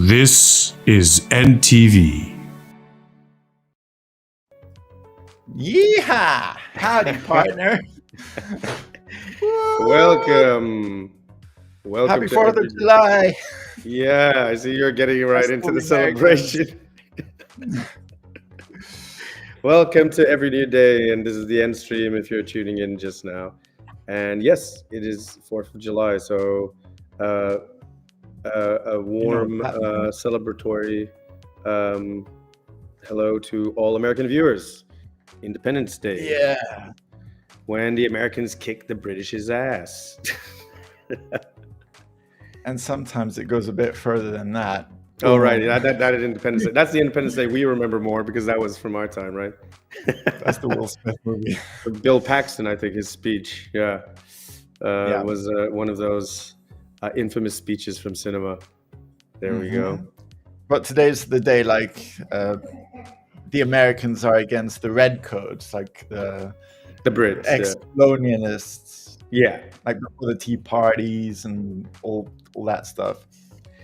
This is NTV. Yeehaw! Howdy, partner. Welcome. Happy 4th of July. Yeah, I see you're getting right into the celebration. Welcome to Every New Day, and this is the ENDstream if you're tuning in just now. And yes, it is 4th of July, so a warm celebratory hello to all American viewers. Independence Day. Yeah. When the Americans kick the British's ass. And sometimes it goes a bit further than that. Oh, right. That is Independence Day. That's the Independence Day we remember more because that was from our time, right? That's the Will Smith movie. Bill Paxton, I think, his speech, was one of those infamous speeches from cinema. There we go. But today's the day, like, the Americans are against the red codes, like the Brits, ex-colonialists. Yeah. Like before the Tea Parties and all that stuff.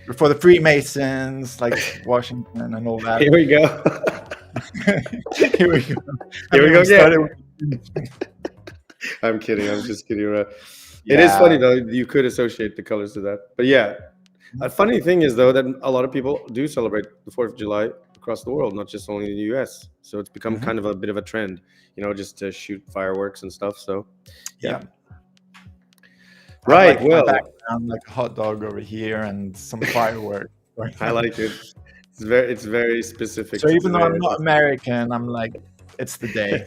Before the Freemasons, like Washington and all that. Here we go. Here we go. Here we go again. I'm kidding. I'm just kidding around. Yeah. It is funny, though. You could associate the colors to that. But yeah. A funny thing is, though, that a lot of people do celebrate the 4th of July across the world, not just only in the US. So it's become kind of a bit of a trend, just to shoot fireworks and stuff. So, yeah. Right. Like background, like a hot dog over here and some fireworks. I like it. It's very specific. So even though I'm not American, I'm like, it's the day.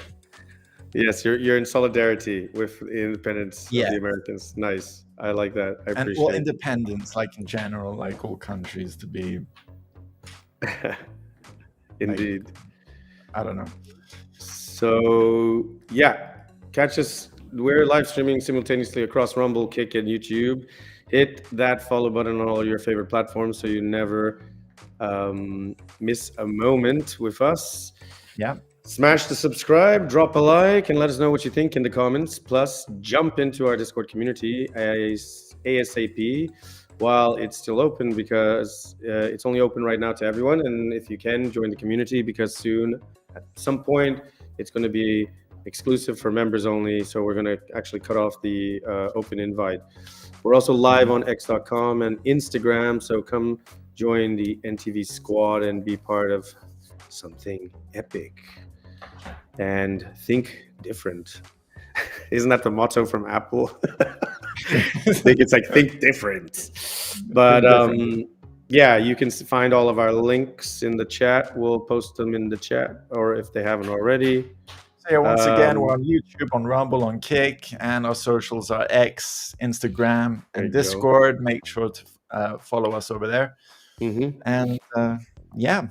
Yes, you're in solidarity with the independence of the Americans. Nice. I like that. I appreciate it. And independence, like in general, like all countries to be. Indeed. Like, I don't know. So yeah, catch us. We're live streaming simultaneously across Rumble, Kick, and YouTube. Hit that follow button on all your favorite platforms so you never miss a moment with us. Yeah. Smash the subscribe, drop a like, and let us know what you think in the comments. Plus, jump into our Discord community ASAP while it's still open, because it's only open right now to everyone. And if you can, join the community, because soon, at some point, it's going to be exclusive for members only. So we're going to actually cut off the open invite. We're also live on x.com and Instagram. So come join the NTV squad and be part of something epic. And think different. Isn't that the motto from Apple? I think it's like think different. But yeah, you can find all of our links in the chat. We'll post them in the chat, or if they haven't already. So yeah, once again, we're on YouTube, on Rumble, on Kick, and our socials are X, Instagram, and Discord. Go. Make sure to follow us over there. And yeah.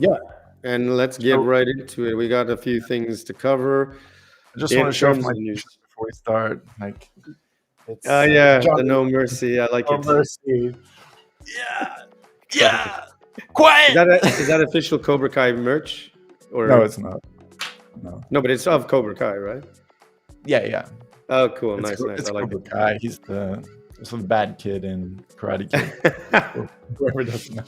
And let's get right into it. We got a few things to cover. I just want to show my news before we start. Like, it's the No Mercy. I like it. No Mercy. Yeah. Quiet. Is that official Cobra Kai merch? Or no, it's not. No, but it's of Cobra Kai, right? Yeah. Oh, cool. Nice. It's I like Cobra Kai. He's the bad kid in Karate Kid. Whoever doesn't know.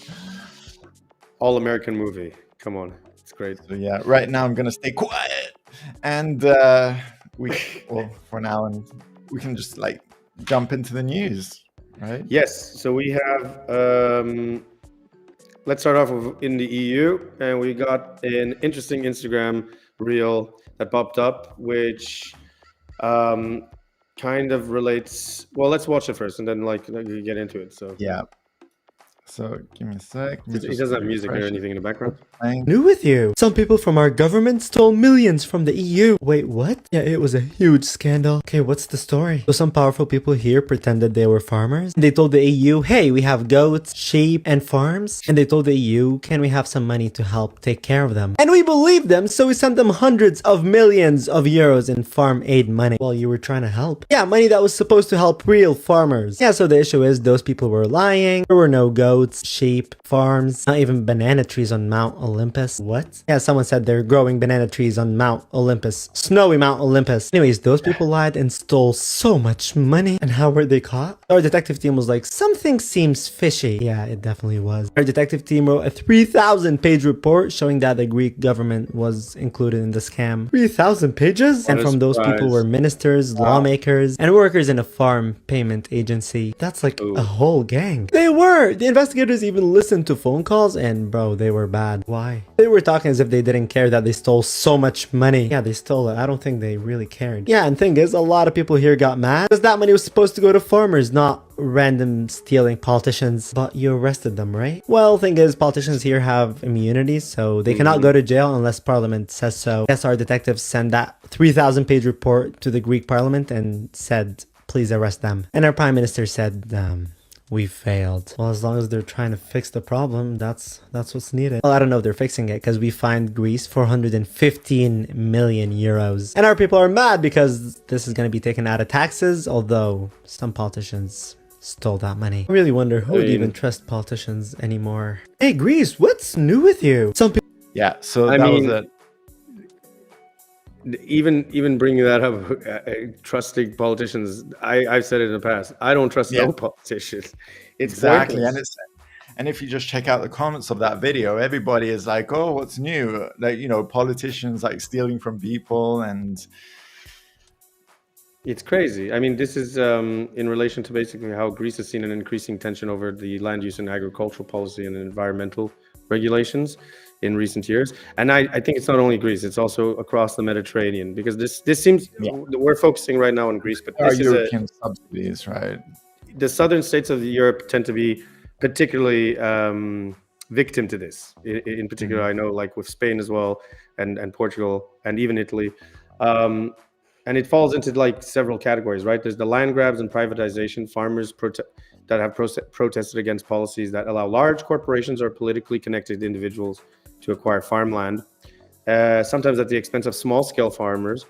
All American movie. Come on, it's great. So yeah, right now I'm gonna stay quiet, and for now, and we can just like jump into the news, right? Yes. So we have. Let's start off in the EU, and we got an interesting Instagram reel that popped up, which kind of relates. Well, let's watch it first, and then like get into it. So yeah. So give me a sec. He doesn't have music or anything in the background. New with you. Some people from our government stole millions from the EU. Wait, what? Yeah, it was a huge scandal. Okay, what's the story? So some powerful people here pretended they were farmers. They told the EU, hey, we have goats, sheep, and farms. And they told the EU, can we have some money to help take care of them? And we believed them, so we sent them hundreds of millions of euros in farm aid money while you were trying to help. Yeah, money that was supposed to help real farmers. Yeah, so the issue is those people were lying. There were no goats. goats, sheep, farms, not even banana trees on Mount Olympus. What? Yeah, someone said they're growing banana trees on Mount Olympus. Snowy Mount Olympus. Anyways, those people lied and stole so much money. And how were they caught? Our detective team was like, something seems fishy. Yeah, it definitely was. Our detective team wrote a 3,000-page report showing that the Greek government was included in the scam. 3,000 pages? And from those people were ministers, lawmakers, and workers in a farm payment agency. That's like a whole gang. They were! The investigators even listened to phone calls and bro, they were bad. Why? They were talking as if they didn't care that they stole so much money. Yeah, they stole it. I don't think they really cared. Yeah, and thing is, a lot of people here got mad because that money was supposed to go to farmers, not random stealing politicians. But you arrested them, right? Well, thing is, politicians here have immunity, so they cannot go to jail unless parliament says so. Yes, our detectives sent that 3,000-page report to the Greek parliament and said, please arrest them. And our prime minister said, we failed. Well, as long as they're trying to fix the problem, that's what's needed. Well, I don't know if they're fixing it because we fined Greece 415 million euros. And our people are mad because this is going to be taken out of taxes, although some politicians stole that money. I really wonder who would even trust politicians anymore. Hey, Greece, what's new with you? Some people... Yeah, so that was it. Even bringing that up, trusting politicians, I've said it in the past. I don't trust no politicians. It's exactly, pointless. and if you just check out the comments of that video, everybody is like, "Oh, what's new?" Like, you know, politicians like stealing from people, and it's crazy. I mean, this is in relation to basically how Greece has seen an increasing tension over the land use and agricultural policy and environmental regulations in recent years. And I think it's not only Greece, it's also across the Mediterranean, because this seems, we're focusing right now on Greece, but this is European subsidies, right? The southern states of Europe tend to be particularly victim to this. In particular, I know like with Spain as well, and Portugal, and even Italy. And it falls into like several categories, right? There's the land grabs and privatization, farmers that have protested against policies that allow large corporations or politically connected individuals to acquire farmland, sometimes at the expense of small-scale farmers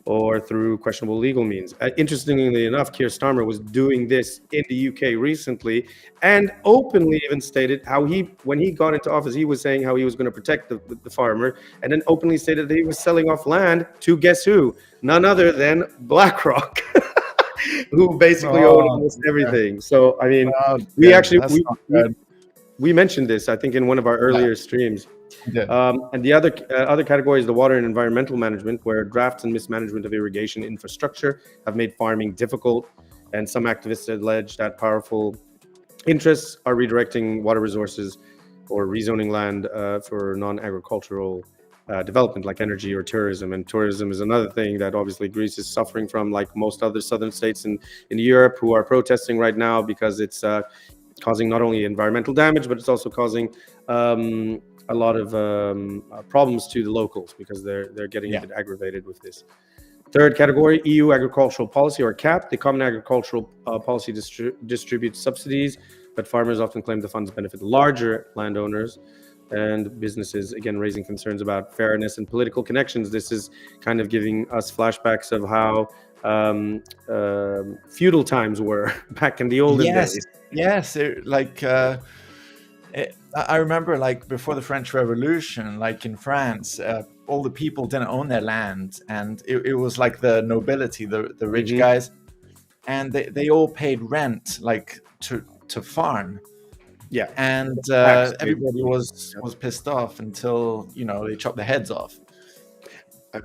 or through questionable legal means. Interestingly enough, Keir Starmer was doing this in the UK recently and openly even stated how when he got into office, he was saying how he was going to protect the farmer, and then openly stated that he was selling off land to guess who? None other than BlackRock. Who basically own almost everything. So, I mean, we mentioned this, I think, in one of our earlier streams. And the other category is the water and environmental management, where drafts and mismanagement of irrigation infrastructure have made farming difficult. And some activists allege that powerful interests are redirecting water resources or rezoning land for non-agricultural development like energy or tourism. And tourism is another thing that obviously Greece is suffering from, like most other southern states in Europe who are protesting right now, because it's causing not only environmental damage, but it's also causing a lot of problems to the locals, because they're getting a bit aggravated with this. Third category, EU agricultural policy, or CAP. The Common Agricultural Policy distributes subsidies, but farmers often claim the funds benefit larger landowners and businesses, again, raising concerns about fairness and political connections. This is kind of giving us flashbacks of how feudal times were back in the olden days. Yes, I remember, like, before the French Revolution, like in France, all the people didn't own their land, and it was like the nobility, the rich guys, and they all paid rent, like to farm. Yeah, and everybody was pissed off until, you know, they chopped their heads off.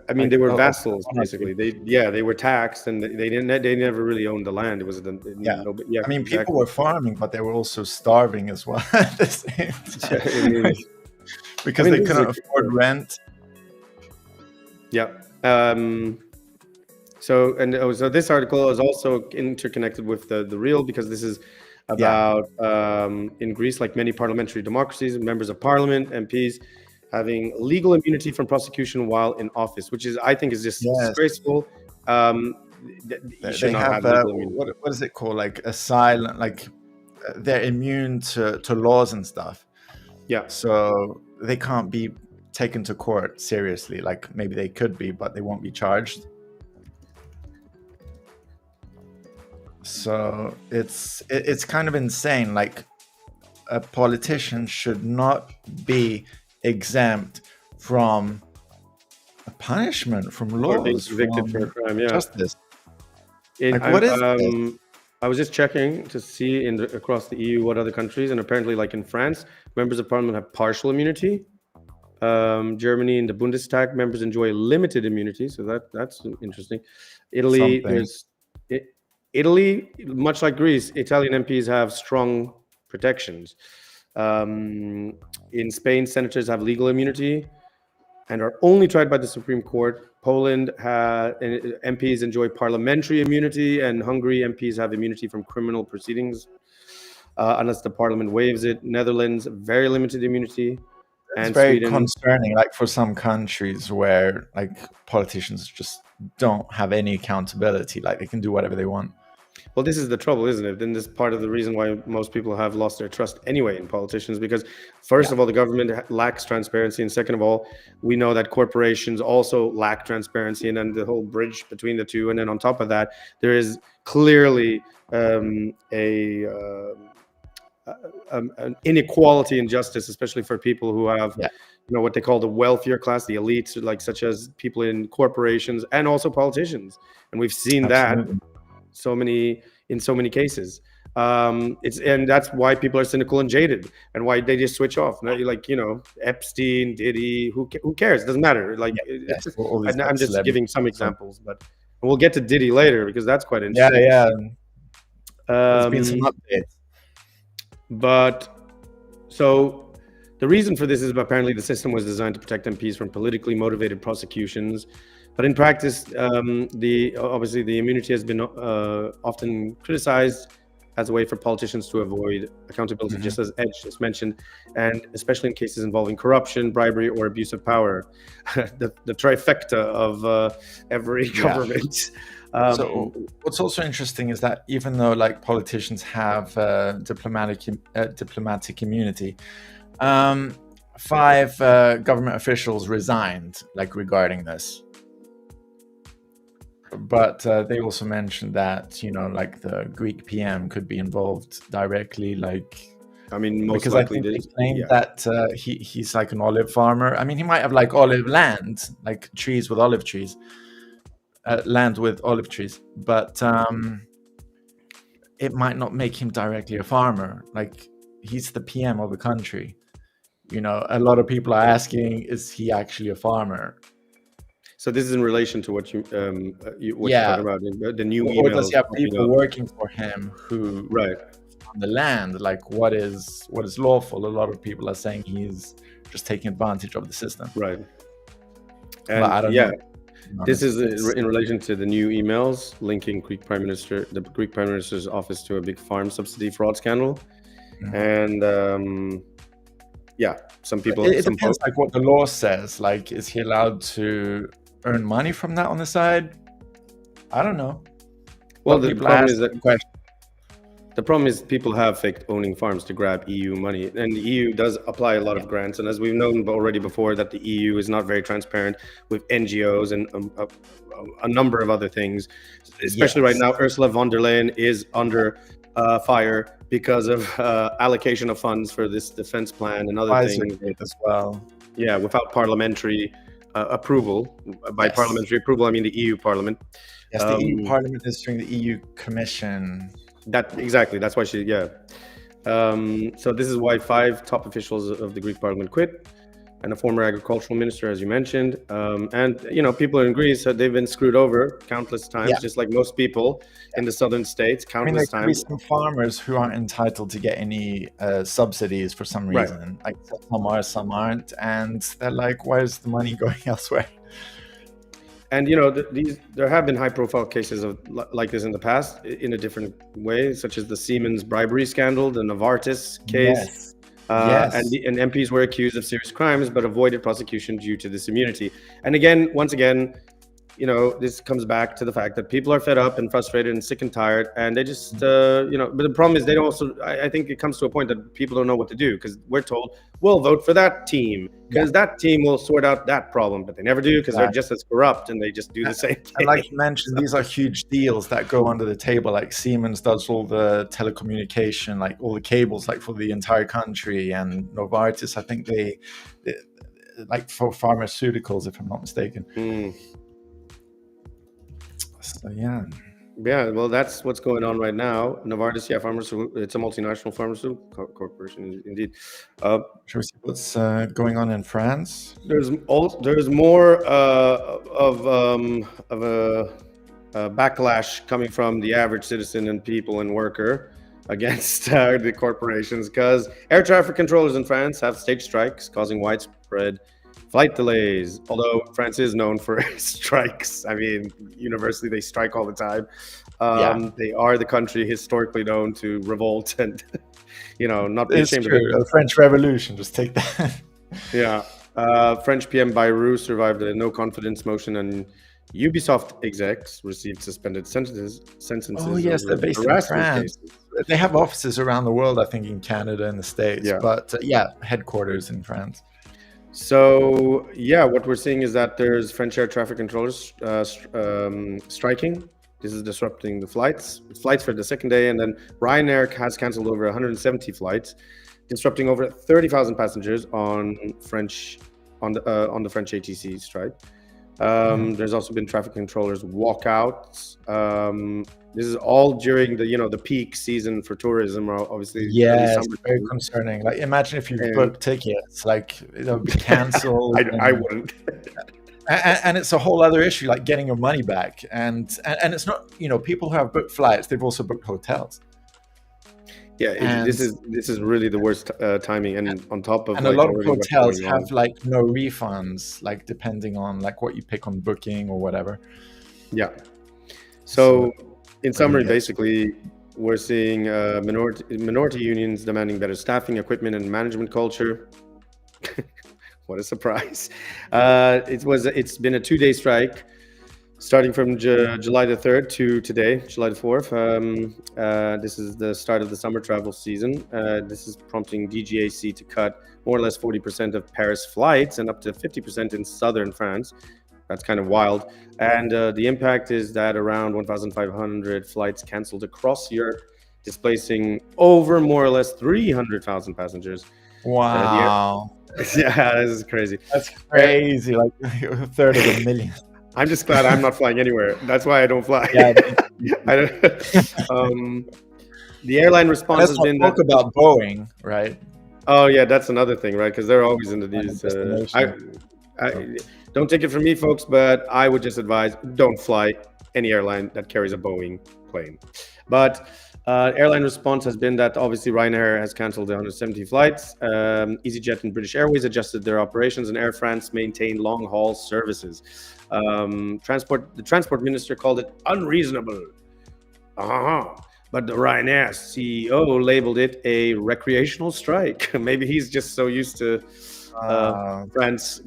I mean, they were vassals basically. They were taxed, and they never really owned the land. It was I mean, people were farming, but they were also starving as well at the same time. Because they couldn't afford rent. Yeah. So this article is also interconnected with the real, because this is about in Greece, like many parliamentary democracies, members of parliament, MPs, having legal immunity from prosecution while in office, which I think is just disgraceful. They have what is it called? Like asylum, like they're immune to laws and stuff. Yeah. So they can't be taken to court seriously. Like maybe they could be, but they won't be charged. So it's kind of insane. Like a politician should not be exempt from a punishment, from Or being laws, convicted for a from crime. Yeah. justice. It, Like, what is this? I was just checking to see across the EU what other countries, and apparently, like in France, members of parliament have partial immunity. Germany in the Bundestag, members enjoy limited immunity, so that's interesting. Italy, Something. Italy, much like Greece, Italian MPs have strong protections. In Spain, senators have legal immunity and are only tried by the Supreme Court. Poland MPs enjoy parliamentary immunity, and Hungary MPs have immunity from criminal proceedings unless the parliament waives it. Netherlands, very limited immunity. It's And very Sweden, concerning, like for some countries where like politicians just don't have any accountability, like they can do whatever they want. well, this is the trouble, isn't it? Then this is part of the reason why most people have lost their trust anyway in politicians, because first of all, the government lacks transparency, and second of all, we know that corporations also lack transparency, and then the whole bridge between the two. And then on top of that, there is clearly an inequality in justice, especially for people who have, what they call the wealthier class, the elites, like such as people in corporations and also politicians. And we've seen Absolutely. that in so many cases. And that's why people are cynical and jaded, and why they just switch off. Now, like, Epstein, Diddy, who cares? It doesn't matter. Like, I'm just giving some examples, but we'll get to Diddy later because that's quite interesting. Yeah. There's been some updates. But so the reason for this is apparently the system was designed to protect MPs from politically motivated prosecutions. But in practice, obviously the immunity has been often criticized as a way for politicians to avoid accountability, just as Ed just mentioned, and especially in cases involving corruption, bribery, or abuse of power, the trifecta of every government. So what's also interesting is that even though like politicians have diplomatic immunity, 5 government officials resigned like regarding this. But they also mentioned that, like the Greek PM could be involved directly, like, I mean, most because likely I think they claimed that he's like an olive farmer. I mean, he might have like olive land, like trees with olive trees, land with olive trees, but it might not make him directly a farmer. Like, he's the PM of the country. A lot of people are asking, is he actually a farmer? So this is in relation to what you're talking about, the new emails. Or does he have people working for him who on the land? Like, what is lawful? A lot of people are saying he's just taking advantage of the system. Right. And but I don't know. This is in relation to the new emails linking the Greek Prime Minister's office to a big farm subsidy fraud scandal. And some people. It depends, like what the law says. Like, is he allowed to earn money from that on the side? I don't know. Well, the problem is people have faked owning farms to grab EU money, and the EU does apply a lot of grants. And as we've known already before, that the EU is not very transparent with NGOs and a number of other things. Especially right now, Ursula von der Leyen is under fire because of allocation of funds for this defense plan and other things as well. Yeah, without parliamentary approval. By parliamentary approval, I mean the EU Parliament. Yes, the EU Parliament is during the EU Commission. That's why she. So this is why 5 top officials of the Greek Parliament quit, and a former agricultural minister, as you mentioned. And people in Greece, they've been screwed over countless times, just like most people in the southern states, countless times. There could be some farmers who aren't entitled to get any subsidies for some reason. Like, some are, some aren't, and they're like, why is the money going elsewhere? And there have been high-profile cases of like this in the past in a different way, such as the Siemens bribery scandal, the Novartis case. And MPs were accused of serious crimes but avoided prosecution due to this immunity. And once again, this comes back to the fact that people are fed up and frustrated and sick and tired, and they just, but the problem is they don't also, I think it comes to a point that people don't know what to do, because we're told, well, vote for that team, because that team will sort out that problem, but they never do, because they're just as corrupt and they just do the same thing. And like you mentioned, these are huge deals that go under the table. Like Siemens does all the telecommunication, like all the cables, like for the entire country, and Novartis, I think they like for pharmaceuticals, if I'm not mistaken. So yeah, well, that's what's going on right now. Novartis, it's a multinational pharmaceutical corporation, indeed. Shall we see what's going on in France? There's more of a backlash coming from the average citizen and people and worker against the corporations, because air traffic controllers in France have staged strikes, causing widespread flight delays. Although France is known for strikes, I mean, universally they strike all the time. They are the country historically known to revolt and not be ashamed of it. The French Revolution, just take that. French PM Bayrou survived a no confidence motion, and Ubisoft execs received suspended sentences. Oh yes, they're based in France. Cases. They have offices around the world, I think, in Canada and the States, but headquarters in France. So what we're seeing is that there's French air traffic controllers striking. This is disrupting the flights for the second day, and then Ryanair has cancelled over 170 flights, disrupting over 30,000 passengers on the French ATC strike. There's also been traffic controllers walkouts. This is all during the peak season for tourism, obviously. It's very concerning. Like, imagine if you book tickets, like it'll be cancelled. I wouldn't. And it's a whole other issue, like getting your money back. And it's not, people who have booked flights, they've also booked hotels. This is really the worst timing, and on top of, and a lot of hotels have like no refunds, like depending on like what you pick on booking or whatever. So in summary, basically, we're seeing minority unions demanding better staffing, equipment, and management culture. What a surprise! It's been a 2-day strike, starting from July the 3rd to today, July the 4th. This is the start of the summer travel season. This is prompting DGAC to cut more or less 40% of Paris flights and up to 50% in southern France. That's kind of wild. And the impact is that around 1,500 flights canceled across Europe, displacing over more or less 300,000 passengers. Wow. This is crazy. That's crazy, like a third of a million. I'm just glad I'm not flying anywhere. That's why I don't fly. The airline response has been talk about Boeing, right? Oh yeah, that's another thing, right? Because they're always into these. I don't take it from me, folks, but I would just advise don't fly any airline that carries a Boeing plane. But airline response has been that obviously Ryanair has cancelled 170 flights. EasyJet and British Airways adjusted their operations, and Air France maintained long-haul services. The transport minister called it unreasonable. But the Ryanair CEO labeled it a recreational strike. Maybe he's just so used to France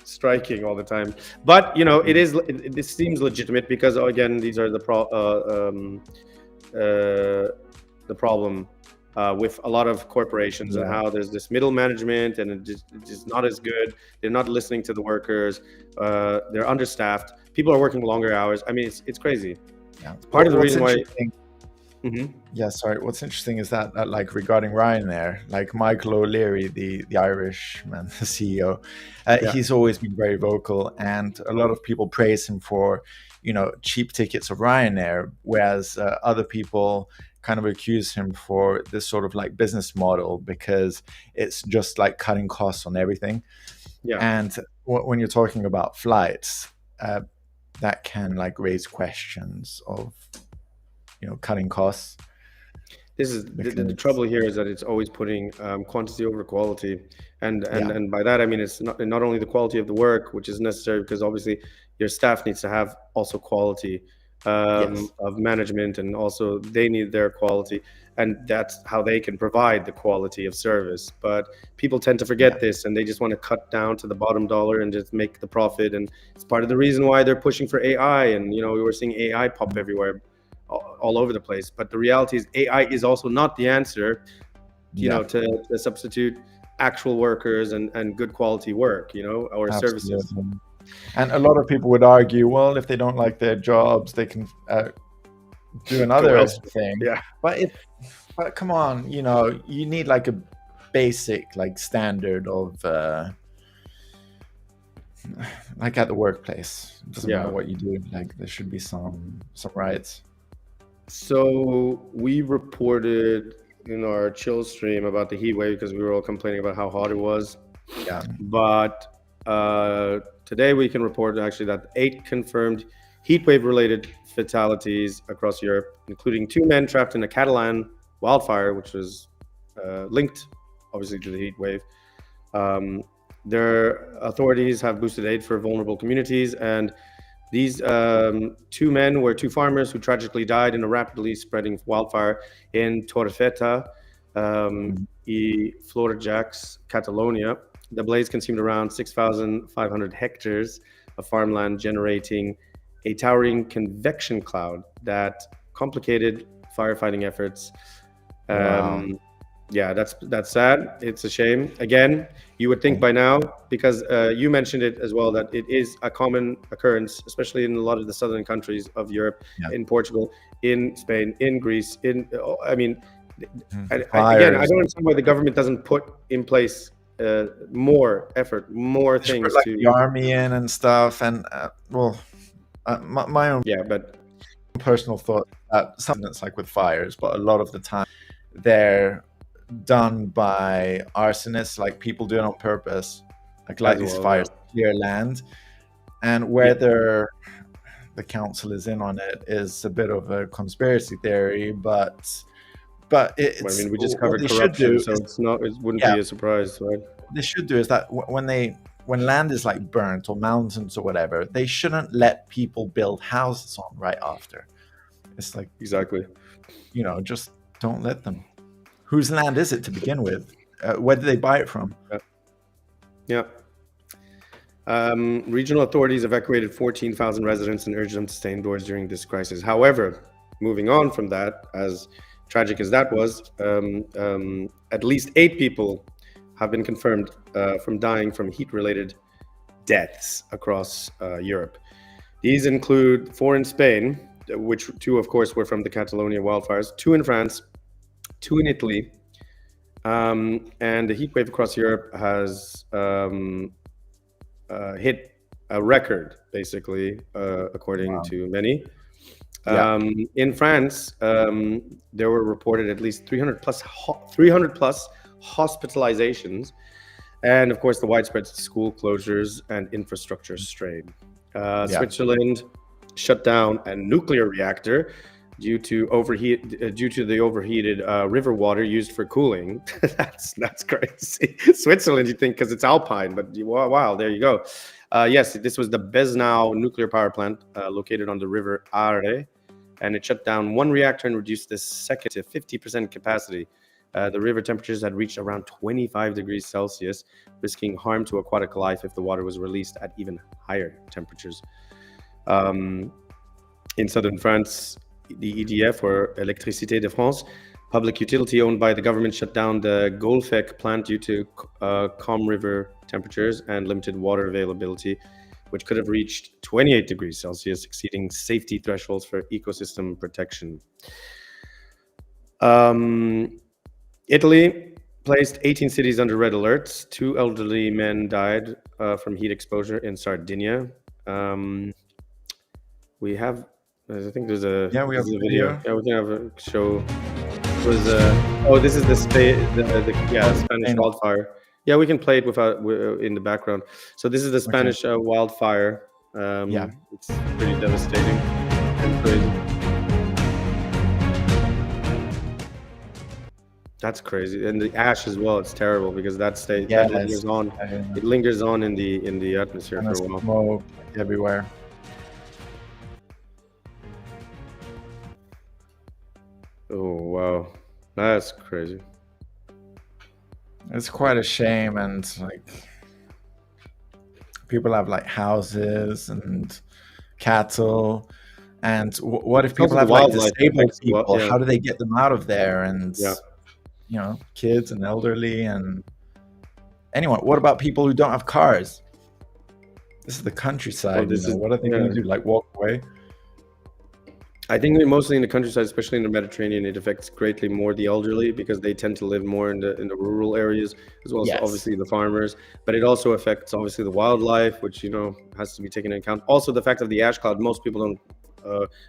striking all the time. But this seems legitimate because again, these are the problem with a lot of corporations and how there's this middle management and it's just not as good. They're not listening to the workers. They're understaffed. People are working longer hours. I mean, it's crazy. Part of the reason why. What's interesting is that like regarding Ryanair, like Michael O'Leary, the Irishman, the CEO, he's always been very vocal, and a lot of people praise him for cheap tickets of Ryanair, whereas other people kind of accuse him for this sort of like business model because it's just like cutting costs on everything. And when you're talking about flights, that can like raise questions of cutting costs. This is the trouble here is that it's always putting quantity over quality, and by that I mean it's not only the quality of the work, which is necessary because obviously your staff needs to have also quality, of management, and also they need their quality, and that's how they can provide the quality of service. But people tend to forget this, and they just want to cut down to the bottom dollar and just make the profit. And it's part of the reason why they're pushing for AI. And we're seeing AI pop everywhere, all over the place. But the reality is AI is also not the answer, to substitute actual workers and good quality work, or services. And a lot of people would argue, well, if they don't like their jobs, they can do another thing. Yeah. But come on, you need like a basic standard of like at the workplace. It doesn't matter what you do. There should be some rights. So we reported in our chill stream about the heat wave because we were all complaining about how hot it was. Yeah. But today we can report actually that 8 confirmed heat wave related fatalities across Europe, including 2 men trapped in a Catalan wildfire, which was linked obviously to the heat wave. Their authorities have boosted aid for vulnerable communities, and these 2 men were 2 farmers who tragically died in a rapidly spreading wildfire in Torrefeta y Florejacs, Catalonia. The blaze consumed around 6,500 hectares of farmland, generating a towering convection cloud that complicated firefighting efforts. Wow. Yeah, that's sad. It's a shame. Again, you would think by now, because you mentioned it as well, that it is a common occurrence, especially in a lot of the southern countries of Europe, in Portugal, in Spain, in Greece. Again, I don't understand why the government doesn't put in place more effort, more things put, to the army in and stuff. And my own personal thought, something that's like with fires, but a lot of the time they're done by arsonists, like people do it on purpose, like these fires clear land, and whether the council is in on it is a bit of a conspiracy theory, but it's, we just covered corruption, so it wouldn't be a surprise, right? What they should do is that when land is burnt or mountains or whatever, they shouldn't let people build houses on right after. It's exactly, just don't let them. Whose land is it to begin with? Where did they buy it from? Yeah. Regional authorities evacuated 14,000 residents and urged them to stay indoors during this crisis. However, moving on from that, as tragic as that was, at least 8 people have been confirmed from dying from heat-related deaths across Europe. These include 4 in Spain, which 2, of course, were from the Catalonia wildfires, 2 in France, 2 in Italy, and the heat wave across Europe has hit a record, basically, according to many. In France, there were reported at least 300 plus hospitalizations, and of course the widespread school closures and infrastructure strain. Switzerland shut down a nuclear reactor due to the overheated river water used for cooling. That's crazy. Switzerland, you think, because it's alpine, but wow, there you go. Yes, this was the Besnau nuclear power plant located on the river Are, and it shut down 1 reactor and reduced the second to 50% capacity. The river temperatures had reached around 25 degrees Celsius, risking harm to aquatic life if the water was released at even higher temperatures. In southern France, the EDF, or Électricité de France, public utility owned by the government, shut down the Golfec plant due to calm river temperatures and limited water availability, which could have reached 28 degrees Celsius, exceeding safety thresholds for ecosystem protection. Italy placed 18 cities under red alerts. 2 elderly men died from heat exposure in Sardinia. We have, I think there's a we have a video. Yeah, we can have a show. It was this is the Spanish wildfire. Yeah, we can play it without in the background. So this is the Spanish wildfire. It's pretty devastating and crazy. That's crazy, and the ash as well. It's terrible because that lingers on. It lingers on in the atmosphere for a while. Smoke everywhere. Oh wow, that's crazy. It's quite a shame, and like people have like houses and cattle, and what if people have like disabled people? How do they get them out of there? And you know, kids and elderly and anyone. What about people who don't have cars? This is the countryside. What are they going to do? Like walk away? I think mostly in the countryside, especially in the Mediterranean, it affects greatly more the elderly because they tend to live more in the rural areas, as well as obviously the farmers. But it also affects obviously the wildlife, which has to be taken into account. Also, the fact of the ash cloud. Most people don't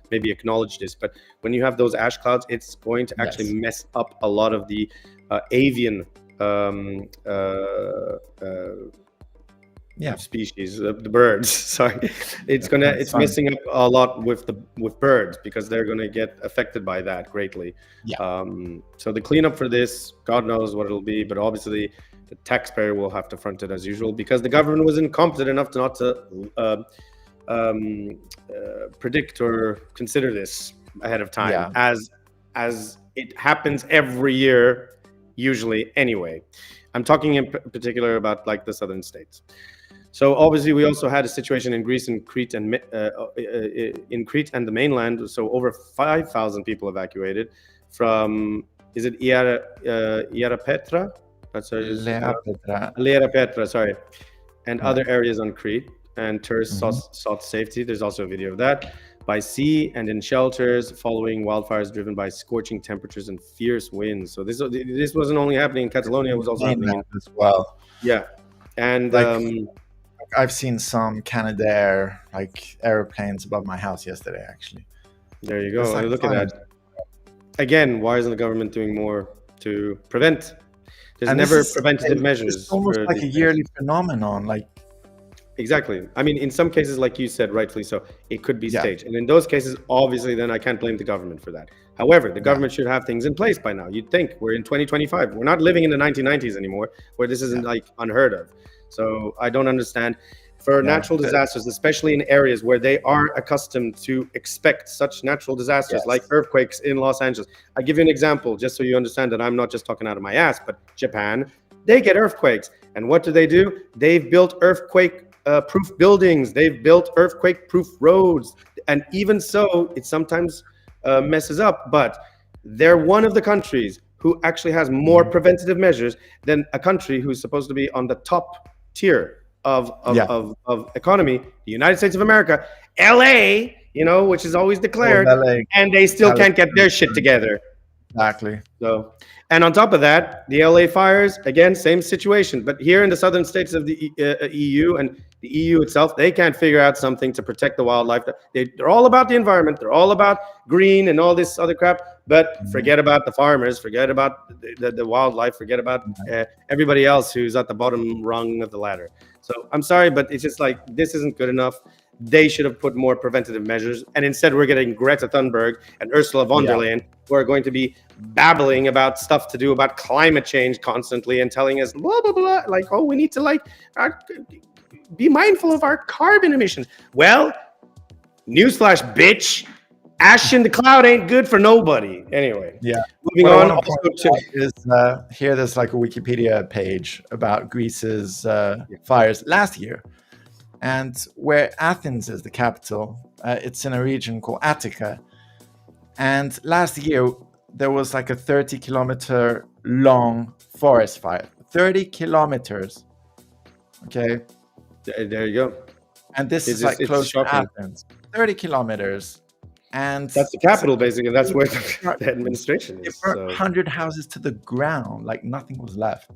maybe acknowledge this, but when you have those ash clouds, it's going to actually mess up a lot of the avian species, the birds. Sorry, it's messing up a lot with birds because they're gonna get affected by that greatly. So the cleanup for this, God knows what it'll be, but obviously the taxpayer will have to front it as usual because the government was incompetent enough not to predict or consider this ahead of time, as it happens every year usually anyway. I'm talking in particular about like the southern states. So obviously we also had a situation in Greece and Crete and in Crete and the mainland. So over 5,000 people evacuated from, is it Ierapetra? That's Ierapetra, sorry, and other areas on Crete. And tourists sought safety. There's also a video of that. By sea and in shelters following wildfires driven by scorching temperatures and fierce winds. So this wasn't only happening in Catalonia; it was also happening as well. Yeah, and I've seen some Canadair like airplanes above my house yesterday. Actually, there you go. Look at that. Again, why isn't the government doing more to prevent? There's never preventative measures. It's almost like a yearly phenomenon. Like. Exactly. I mean, in some cases, like you said, rightfully so, it could be staged. And in those cases, obviously, then I can't blame the government for that. However, the government should have things in place by now. You'd think we're in 2025. We're not living in the 1990s anymore, where this isn't like unheard of. So I don't understand. For natural disasters, especially in areas where they are accustomed to expect such natural disasters, like earthquakes in Los Angeles. I'll give you an example, just so you understand that I'm not just talking out of my ass, but Japan, they get earthquakes. And what do? They've built earthquake-proof buildings. They've built earthquake-proof roads. And even so, it sometimes messes up. But they're one of the countries who actually has more preventative measures than a country who's supposed to be on the top tier of economy, the United States of America, LA, which is always declared, and they still can't get their shit together. Exactly. So, and on top of that, the LA fires, again, same situation. But here in the southern states of the EU and the EU itself, they can't figure out something to protect the wildlife. They're all about the environment. They're all about green and all this other crap. But forget about the farmers. Forget about the wildlife. Forget about everybody else who's at the bottom rung of the ladder. So I'm sorry, but it's just like, this isn't good enough. They should have put more preventative measures. And instead, we're getting Greta Thunberg and Ursula von der Leyen, who are going to be babbling about stuff to do about climate change constantly and telling us, blah, blah, blah, like, oh, we need to be mindful of our carbon emissions. Well, newsflash, bitch. Ash in the cloud ain't good for nobody. Anyway. Yeah. Moving on. Here there's like a Wikipedia page about Greece's fires last year. And where Athens is the capital, it's in a region called Attica. And last year, there was like a 30-kilometer long forest fire. 30 kilometers. Okay. There you go. And this is like close to Athens. 30 kilometers. And that's the capital, basically. That's where the administration is. It burned 100 houses to the ground. Like nothing was left.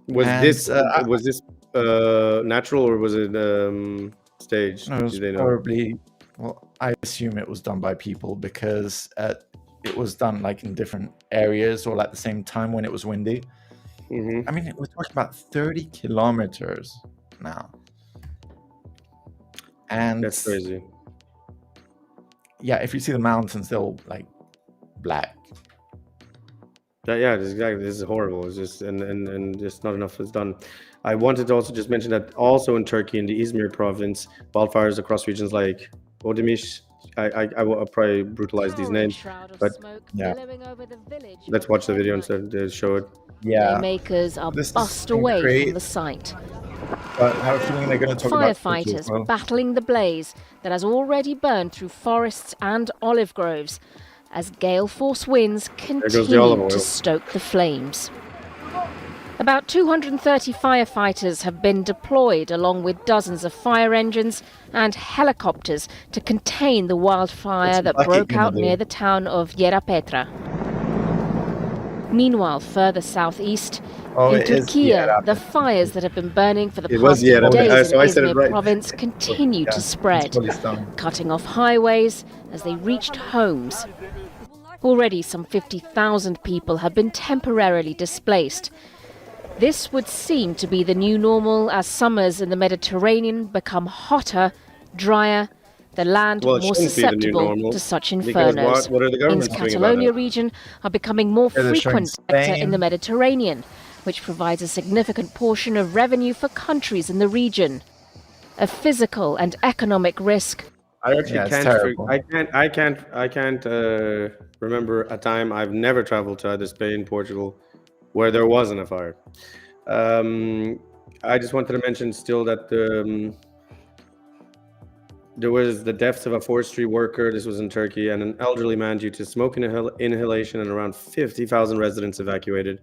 Was this natural or was it staged? No, it was probably. Well, I assume it was done by people because it was done like in different areas or at the same time when it was windy. I mean, we're talking about 30 kilometers now, and that's crazy. Yeah, if you see the mountains, they'll like black. Yeah, exactly. This is horrible. It's just and just not enough is done. I wanted to also just mention that also in Turkey, in the Izmir province, wildfires across regions like Odemish, I will probably brutalize these names, but yeah, let's watch the video instead. They show it. yeah. Makers are This is bussed in away Crete, from the site. but I have a feeling they're going to talk about Fiji as Firefighters well. battling the blaze that has already burned through forests and olive groves as gale force winds goes the olive continue oil. to stoke the flames. About 230 firefighters have been deployed along with dozens of fire engines and helicopters to contain the wildfire that Bucky broke gonna out do? near the town of Yerapetra. Meanwhile, further southeast, Oh, in it is Turkey, Yerapetra. the fires that have been burning for the It was past few Yerapetra. days So I in said it Izmir right. province continue Yeah, to it's spread, Kurdistan. cutting off highways as they reached homes. Already some 50,000 people have been temporarily displaced. This would seem to be the new normal as summers in the Mediterranean become hotter, drier, the land Well, it more shouldn't be the new susceptible normal, to such because infernos. what are the In governments doing about Catalonia it? region are becoming more Yeah, they're showing frequent sector in Spain. the Mediterranean, which provides a significant portion of revenue for countries in the region. A physical and economic risk. I actually Yeah, it's can't. terrible. I can't remember a time I've never traveled to either Spain, Portugal, where there wasn't a fire. I just wanted to mention still that there was the deaths of a forestry worker. This was in Turkey, and an elderly man due to smoke inhalation, and around 50,000 residents evacuated,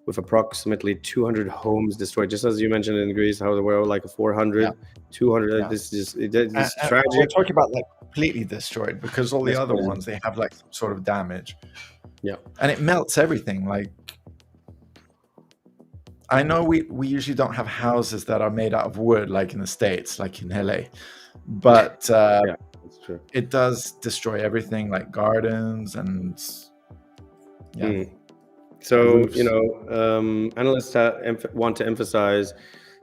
with approximately 200 homes destroyed. Just as you mentioned in Greece, how there were like 400, Yeah. 200. Yeah. This is And We're we're tragic. talking about like completely destroyed, because all the That's other crazy. ones, they have like some sort of damage. Yeah. And it melts everything. Like, I know we usually don't have houses that are made out of wood like in the States, like in LA, but Yeah, that's true. it does destroy everything, like gardens and yeah. Mm. So, Roofs. analysts want to emphasize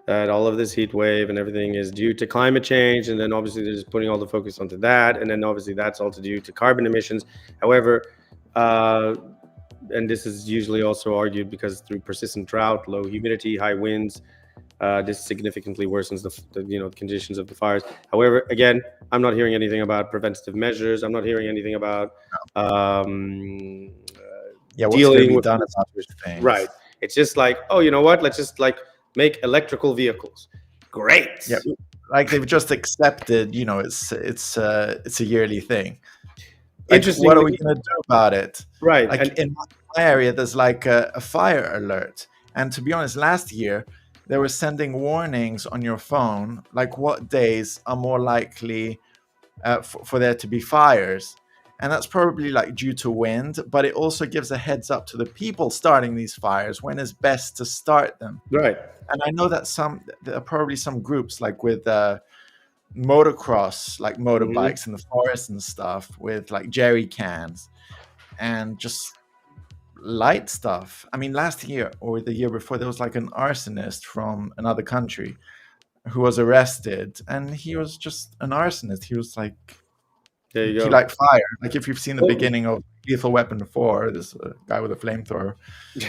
that all of this heat wave and everything is due to climate change. And then obviously they're just putting all the focus onto that. And then obviously that's also due to carbon emissions. However, and this is usually also argued because through persistent drought, low humidity, high winds, this significantly worsens the conditions of the fires. However, again, I'm not hearing anything about preventative measures. I'm not hearing anything about Yeah, what's going to dealing be with done about these things? right. It's just like, oh, you know what? Let's just like make electrical vehicles. Great. Yeah, like they've just accepted, it's a yearly thing. Like, Interesting. what are we going to do about it? Right. Like And in my area, there's like a fire alert. And to be honest, last year, they were sending warnings on your phone, like what days are more likely for there to be fires. And that's probably like due to wind, but it also gives a heads up to the people starting these fires when it's best to start them. right. And I know that there are probably some groups like with motocross, like motorbikes in the forest and stuff, with like jerry cans and just light stuff. I mean, last year or the year before, there was like an arsonist from another country who was arrested, and he was just an arsonist. He was like, There you he go. liked fire. Like if you've seen the beginning of Lethal Weapon 4, this guy with a flamethrower.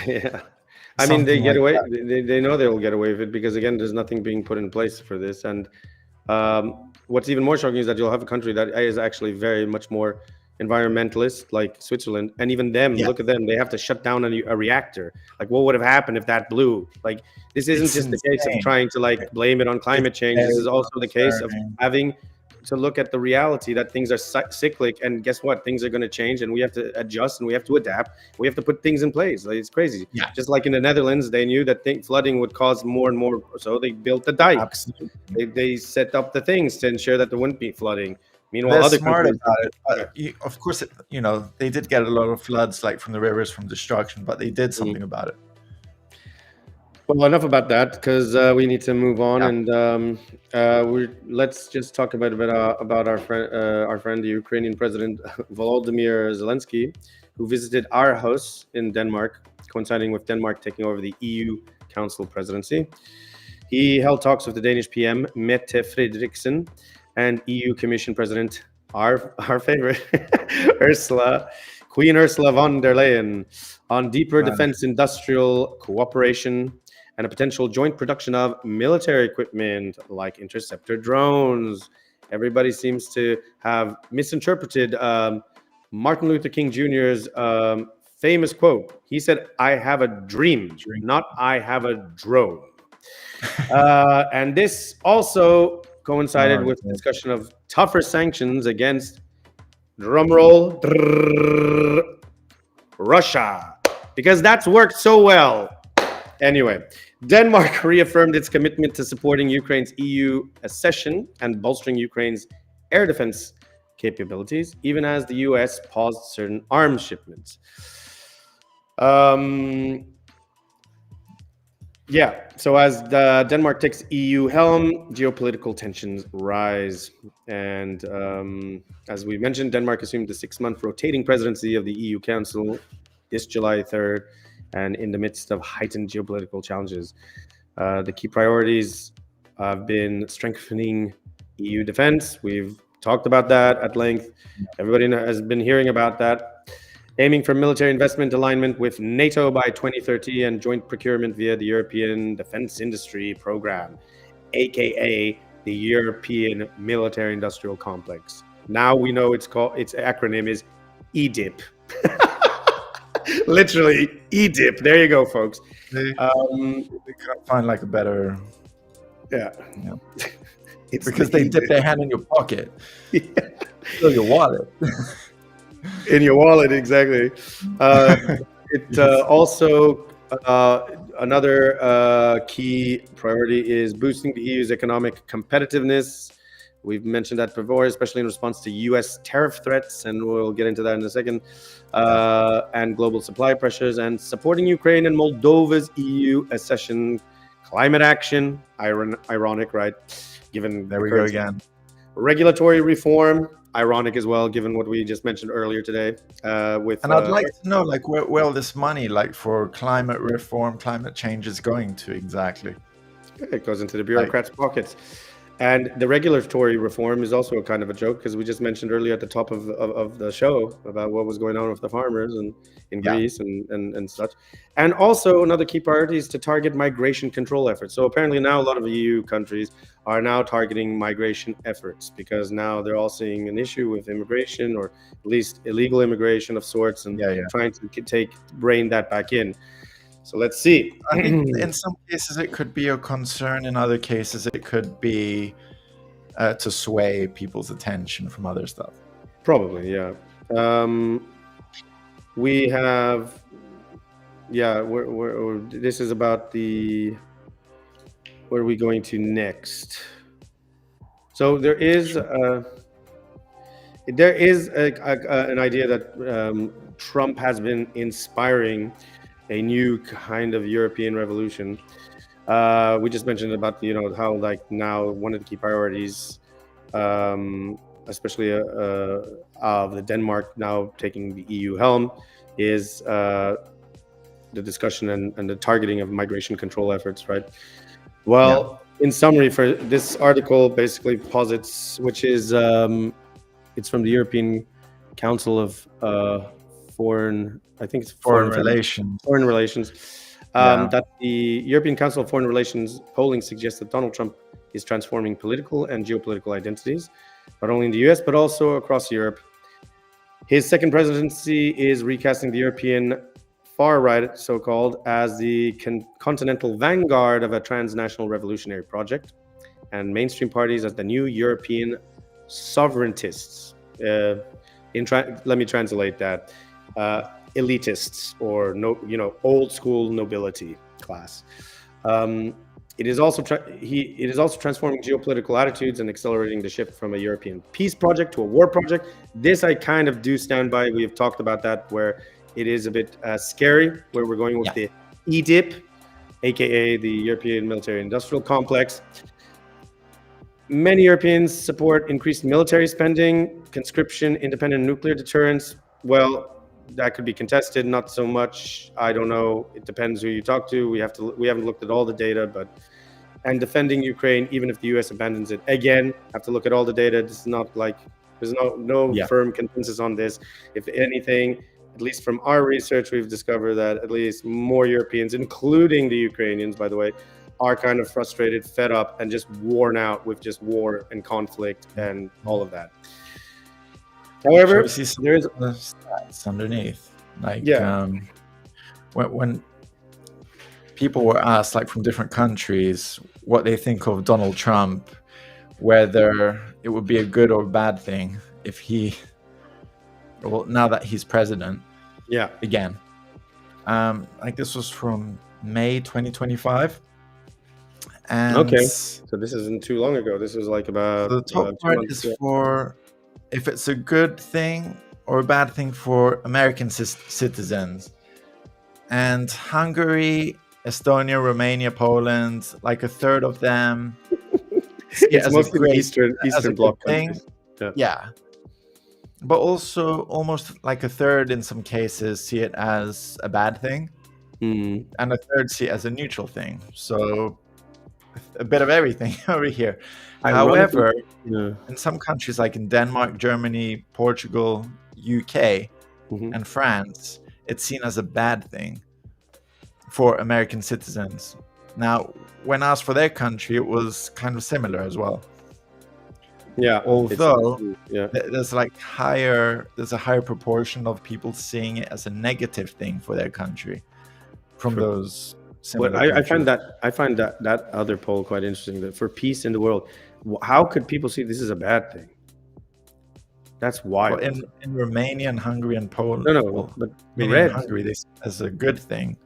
Yeah. I mean, they Something get like away. They know they'll get away with it because, again, there's nothing being put in place for this. And what's even more shocking is that you'll have a country that is actually very much more environmentalist, like Switzerland. And even them, Yeah. look at them. They have to shut down a reactor. Like, what would have happened if that blew? Like, this isn't It's just the case of insane. trying to like blame it on climate change. This is also the case of concerning. having to look at the reality that things are cyclic, and guess what? Things are going to change, and we have to adjust, and we have to adapt. We have to put things in place. Like, it's crazy. Yeah. Just like in the Netherlands, they knew that flooding would cause more and more, so they built the dikes. Absolutely. They set up the things to ensure that there wouldn't be flooding. Meanwhile, They're other smart countries, about it. But of course, they did get a lot of floods, like from the rivers, from destruction, but they did something about it. Well, enough about that, because we need to move on, Yeah. and let's just talk about our friend, the Ukrainian President Volodymyr Zelenskyy, who visited our house in Denmark, coinciding with Denmark taking over the EU Council presidency. He held talks with the Danish PM Mette Frederiksen and EU Commission President, our favorite, Queen Ursula von der Leyen, on deeper defense industrial cooperation and a potential joint production of military equipment like interceptor drones, everybody seems to have misinterpreted Martin Luther King Jr.'s famous quote. He said, "I have a dream, not I have a drone." And this also coincided with discussion of tougher sanctions against, drumroll, Russia, because that's worked so well. Anyway, Denmark reaffirmed its commitment to supporting Ukraine's EU accession and bolstering Ukraine's air defense capabilities, even as the US paused certain arms shipments. So as Denmark takes EU helm, geopolitical tensions rise. And as we mentioned, Denmark assumed the 6-month rotating presidency of the EU Council this July 3rd, and in the midst of heightened geopolitical challenges. The key priorities have been strengthening EU defense. We've talked about that at length. Everybody has been hearing about that. Aiming for military investment alignment with NATO by 2030 and joint procurement via the European Defense Industry Program, aka the European Military Industrial Complex. Now we know its acronym is EDIP. Literally EDIP. There you go, folks. They can't find like a better. Yeah. It's because they dip their hand in your pocket. Fill your wallet. In your wallet, exactly. Also another key priority is boosting the EU's economic competitiveness. We've mentioned that before, especially in response to US tariff threats, and we'll get into that in a second, and global supply pressures, and supporting Ukraine and Moldova's EU accession, climate action, ironic, right? Given there we go again. Regulatory reform, ironic as well, given what we just mentioned earlier today. And I'd like to know, like, where all this money, like, for climate reform, climate change is going to exactly. It goes into the bureaucrats' pockets. And the regulatory reform is also a kind of a joke, because we just mentioned earlier at the top of the show about what was going on with the farmers and in Greece and such. And also another key priority is to target migration control efforts. So apparently now a lot of EU countries are now targeting migration efforts, because now they're all seeing an issue with immigration, or at least illegal immigration of sorts, and trying to rein that back in. So let's see. In some cases, it could be a concern. In other cases, it could be to sway people's attention from other stuff. Probably, yeah. We have, this is about where are we going to next? So there is an idea that Trump has been inspiring a new kind of European revolution. We just mentioned about how, like, now one of the key priorities, especially of the Denmark now taking the EU helm, is the discussion and the targeting of migration control efforts, right? Well, in summary, for this article basically posits, which is it's from the European Council of Foreign Relations. That the European Council of Foreign Relations polling suggests that Donald Trump is transforming political and geopolitical identities, not only in the US, but also across Europe. His second presidency is recasting the European far right, so-called, as the continental vanguard of a transnational revolutionary project, and mainstream parties as the new European sovereigntists. Let me translate that. Elitists, or old school nobility class. It is also transforming geopolitical attitudes and accelerating the shift from a European peace project to a war project. This I kind of do stand by. We have talked about that, where it is a bit scary, where we're going with the EDIP, aka the European Military Industrial Complex. Many Europeans support increased military spending, conscription, independent nuclear deterrence. Well, that could be contested, not so much. I don't know. It depends who you talk to. We haven't looked at all the data, and defending Ukraine, even if the US abandons it, again, have to look at all the data. It's not like there's no firm consensus on this. If anything, at least from our research, we've discovered that at least more Europeans, including the Ukrainians, by the way, are kind of frustrated, fed up, and just worn out with just war and conflict and all of that. However, there is stats underneath. Like, when people were asked, like, from different countries, what they think of Donald Trump, whether it would be a good or bad thing if now that he's president, again. Like, this was from May 2025 and okay, so this isn't too long ago. This is like about the top part is for if it's a good thing or a bad thing for American citizens. And Hungary, Estonia, Romania, Poland, like a third of them, it's mostly Eastern Bloc thing. countries. Yeah. But also almost like a third in some cases see it as a bad thing, and a third see it as a neutral thing. So a bit of everything over here. However, in some countries like in Denmark, Germany, Portugal, UK, and France, it's seen as a bad thing for American citizens. Now, when asked for their country, it was kind of similar as well. Yeah, although there's a higher proportion of people seeing it as a negative thing for their country from those similar countries. I find that other poll quite interesting, that for peace in the world, how could people see this as a bad thing? That's wild. Well, in Romania and Hungary and Poland, but in Hungary, they see it as a good thing.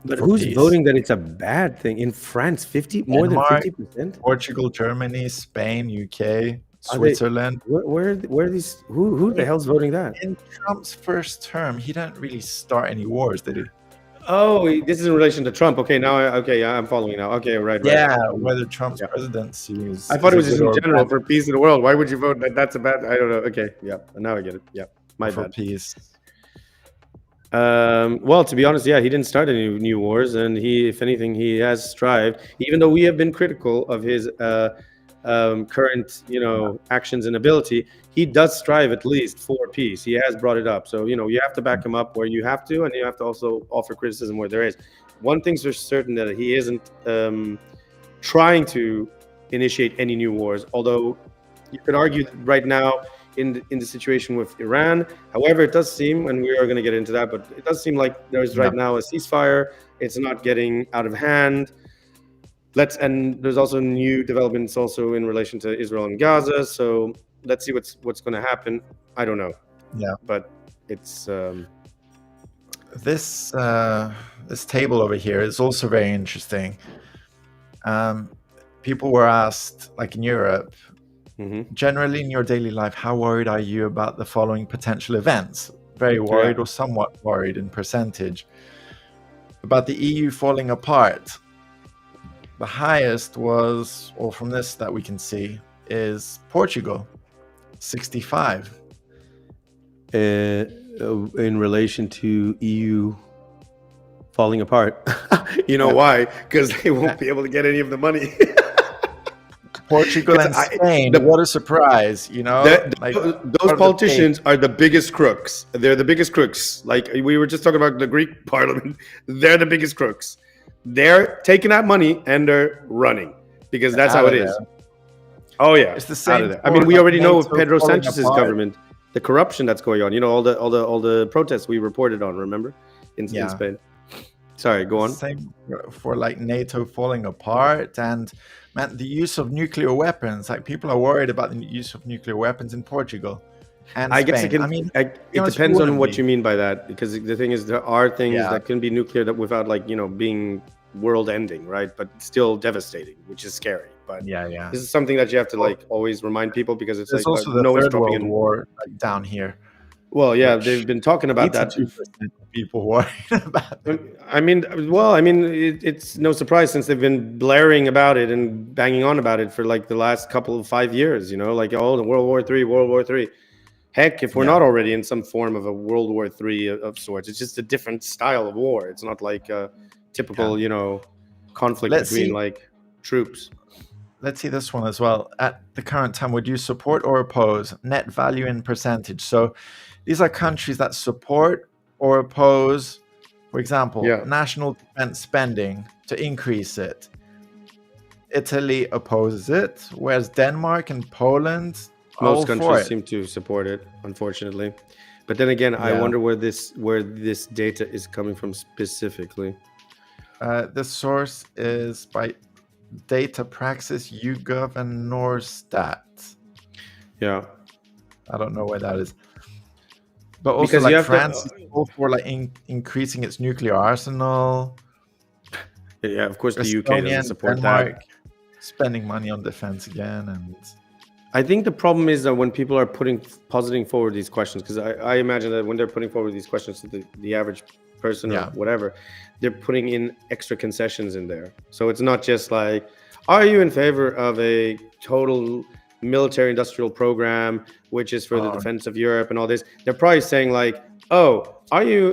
But who's voting that it's a bad thing? In France, more than 50%? Portugal, Germany, Spain, UK, Switzerland. Where are these? Who the hell's voting that? In Trump's first term, he didn't really start any wars, did he? Oh, this is in relation to Trump. Okay, now I'm following now. Okay, right. Yeah, whether Trump's presidency is. I thought it was just in general for peace in the world. Why would you vote that? That's a bad. I don't know. Okay, yeah, now I get it. Yeah, my for bad. Peace. Well, to be honest, he didn't start any new wars, and if anything, he has strived. Even though we have been critical of his current, actions and ability, he does strive at least for peace. He has brought it up, so you have to back him up where you have to, and you have to also offer criticism where there is. One thing's for certain, that he isn't trying to initiate any new wars. Although you could argue that right now, in the situation with Iran. However, it does seem, and we are going to get into that, but it does seem like there's right now a ceasefire. It's not getting out of hand. And there's also new developments also in relation to Israel and Gaza. So let's see what's going to happen. I don't know. Yeah, but it's this table over here is also very interesting. People were asked, like in Europe, generally in your daily life, how worried are you about the following potential events? Very worried or somewhat worried in percentage. About the EU falling apart. The highest was, or from this that we can see, is Portugal, 65. In relation to EU falling apart. Why? Because they won't be able to get any of the money. Portugal and Spain. What a surprise, those politicians are the biggest crooks. They're the biggest crooks. Like we were just talking about the Greek parliament. They're the biggest crooks. They're taking that money and they're running because that's how it is. Oh yeah, it's the same. I mean, we already know with Pedro Sanchez's government, the corruption that's going on. All the protests we reported on. Remember, in Spain. Sorry, go on. Same for like NATO falling apart and the use of nuclear weapons. Like people are worried about the use of nuclear weapons in Portugal and I Spain. guess it depends on what you mean by that, because the thing is there are things that can be nuclear that without being world ending, right? But still devastating, which is scary. But this is something that you have to always remind people, because it's there's also the Third World War down here. Well, yeah, they've been talking about that. People worried about it. It's no surprise since they've been blaring about it and banging on about it for the last couple of 5 years. The World War III. Heck, if we're not already in some form of a World War III of sorts, it's just a different style of war. It's not like a typical, conflict between troops. Let's see this one as well. At the current time, would you support or oppose net value in percentage? So these are countries that support or oppose For example, Yeah. national defense spending to increase it. Italy opposes it, whereas Denmark and Poland are all Most for countries it. seem to support it, unfortunately. But then again, I Yeah. wonder where this data is coming from specifically. The source is by Data Praxis, YouGov, and Norstat. Yeah. I don't know where that is. But also, Because you like, have to- France is all for like increasing its nuclear arsenal. Yeah, of course the UK Estonia doesn't and support Denmark that. spending money on defense again, and I think the problem is that when people are positing forward these questions, because I imagine that when they're putting forward these questions to the average person Yeah. or whatever, they're putting in extra concessions in there. So it's not just like, are you in favor of a total military industrial program, which is for the defense of Europe and all this? They're probably saying like, oh, are you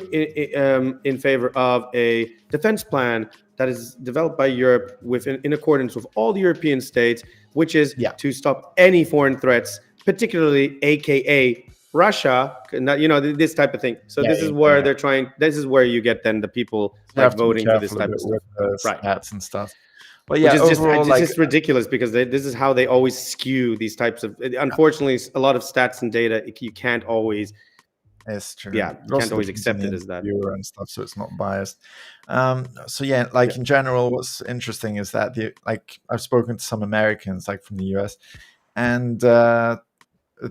in favor of a defense plan that is developed by Europe in accordance with all the European states, which is to stop any foreign threats, particularly AKA Russia, this type of thing. So this is where they're trying. This is where you get then the people like voting for this type of stuff, with right? stats and stuff. But yeah, Which is overall, just, like, it's just ridiculous because this is how they always skew these types of. Unfortunately, a lot of stats and data you can't always. It's true. Yeah, you can't always accept it as that. And stuff, so it's not biased. So yeah, like in general, what's interesting is that I've spoken to some Americans like from the US, and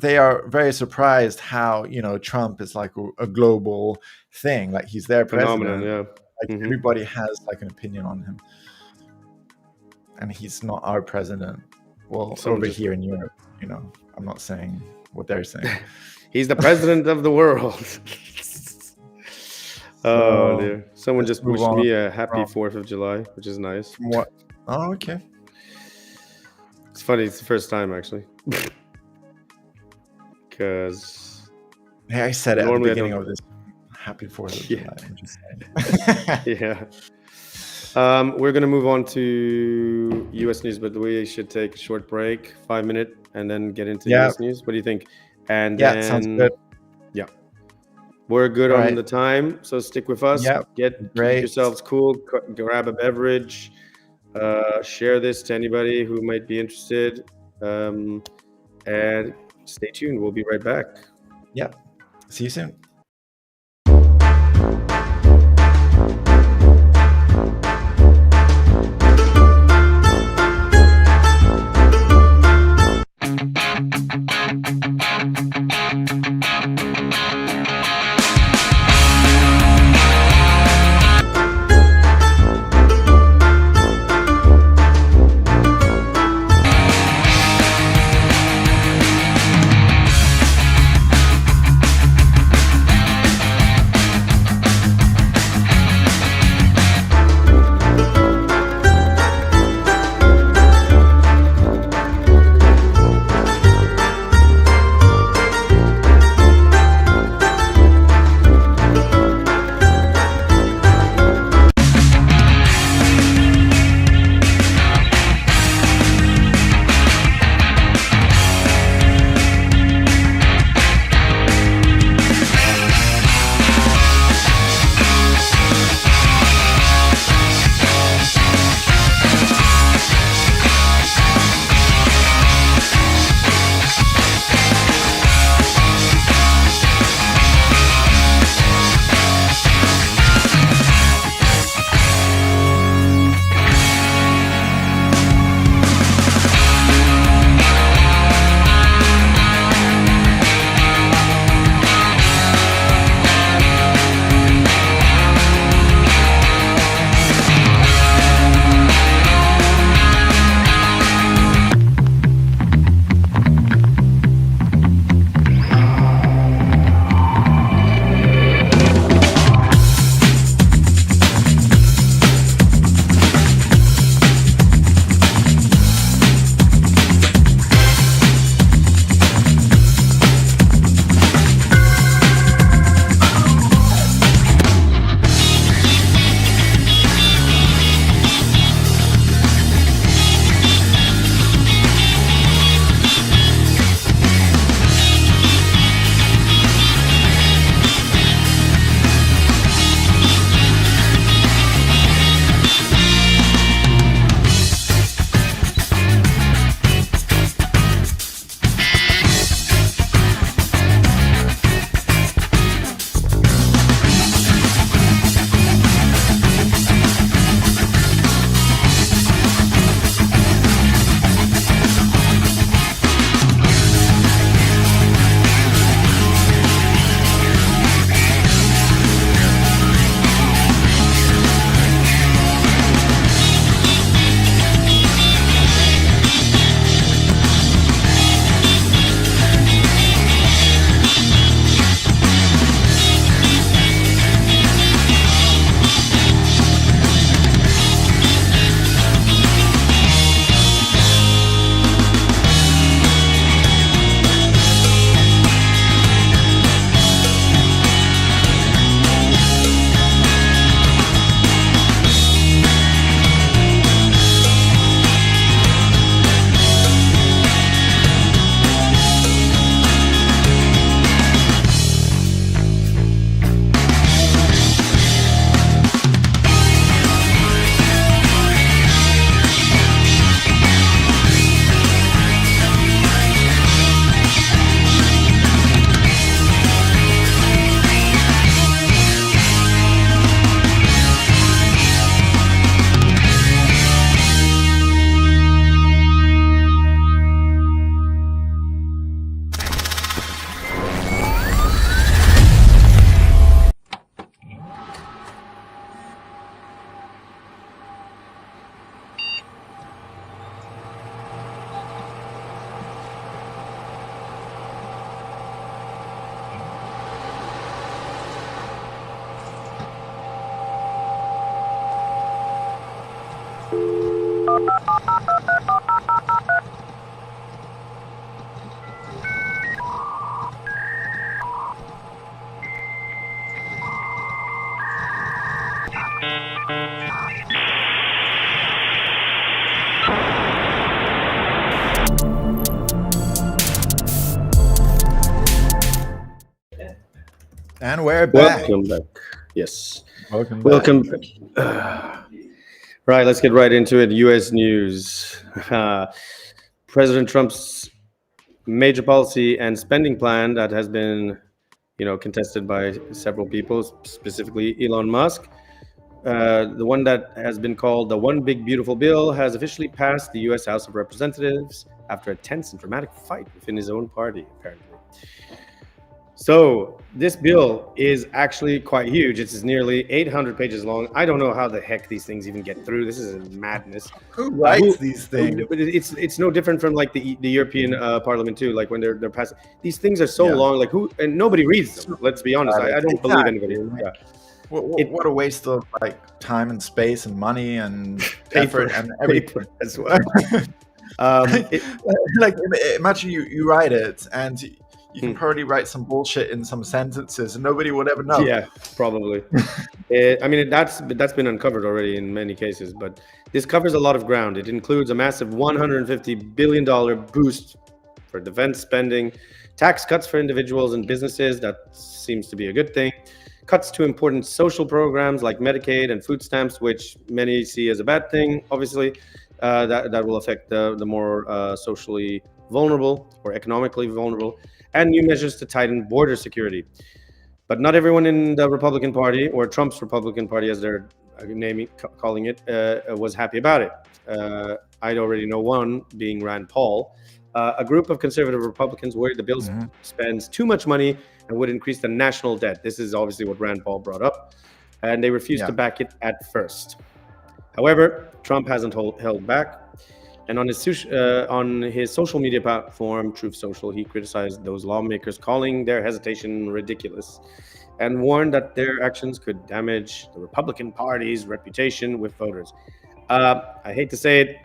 they are very surprised how Trump is like a global thing. Like he's their Phenomenon, president. yeah. Like everybody has like an opinion on him, and he's not our president. Well, over here in Europe, I'm not saying what they're saying. He's the president of the world. Oh dear! Someone just wished me a happy 4th of July, which is nice. What? Oh, okay. It's funny. It's the first time actually, because hey, I said it at the beginning of this. Happy 4th of July. I'm just saying. Yeah. We're gonna move on to U.S. news, but we should take a short break, 5 minute, and then get into U.S. news. What do you think? And then, sounds good. Yeah, we're good All on right. the time, so stick with us. Yeah, keep great. yourselves cool. Grab a beverage. Share this to anybody who might be interested, and stay tuned. We'll be right back. Yeah. See you soon. And we're back. Welcome back. Yes. Welcome back. Welcome back. Right, let's get right into it. U.S. news. President Trump's major policy and spending plan that has been, contested by several people, specifically Elon Musk. The one that has been called the One Big Beautiful Bill has officially passed the U.S. House of Representatives after a tense and dramatic fight within his own party, apparently. So this bill is actually quite huge. It's nearly 800 pages long. I don't know how the heck these things even get through. This is madness. Who writes these things? But it's no different from like the European Parliament too. Like when they're passing these things are so long. Like and nobody reads them. Let's be honest. I don't believe anybody. Yeah. What a waste of like time and space and money and effort and everything as well. Imagine you write it and you can probably write some bullshit in some sentences and nobody would ever know. Yeah, probably. That's been uncovered already in many cases, but this covers a lot of ground. It includes a massive $150 billion boost for defense spending, tax cuts for individuals and businesses. That seems to be a good thing. Cuts to important social programs like Medicaid and food stamps, which many see as a bad thing, obviously. That will affect the more socially vulnerable or economically vulnerable, and new measures to tighten border security. But not everyone in the Republican Party, or Trump's Republican Party as they're calling it, was happy about it. I'd already know one, being Rand Paul. A group of conservative Republicans worried the bill spends too much money and would increase the national debt. This is obviously what Rand Paul brought up, and they refused to back it at first. However, Trump hasn't held back. And on his social media platform, Truth Social, he criticized those lawmakers, calling their hesitation ridiculous, and warned that their actions could damage the Republican Party's reputation with voters. I hate to say it,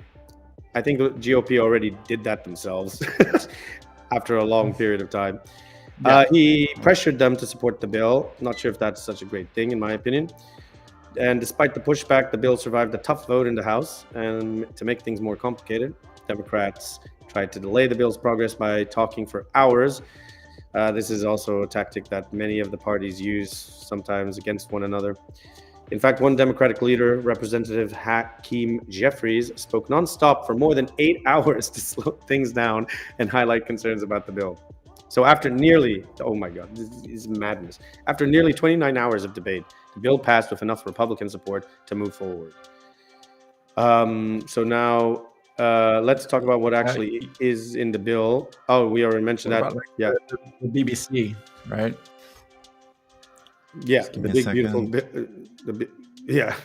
I think the GOP already did that themselves after a long period of time. He pressured them to support the bill. Not sure if that's such a great thing, in my opinion. And despite the pushback, the bill survived a tough vote in the House. And to make things more complicated, Democrats tried to delay the bill's progress by talking for hours. This is also a tactic that many of the parties use, sometimes against one another. In fact, one Democratic leader, Representative Hakeem Jeffries, spoke nonstop for more than 8 hours to slow things down and highlight concerns about the bill. So after nearly, oh my God, this is madness. After nearly 29 hours of debate, the bill passed with enough Republican support to move forward. So now let's talk about what actually is in the bill. Oh, we already mentioned that. The BBC, right? Yeah, the big beautiful. Yeah.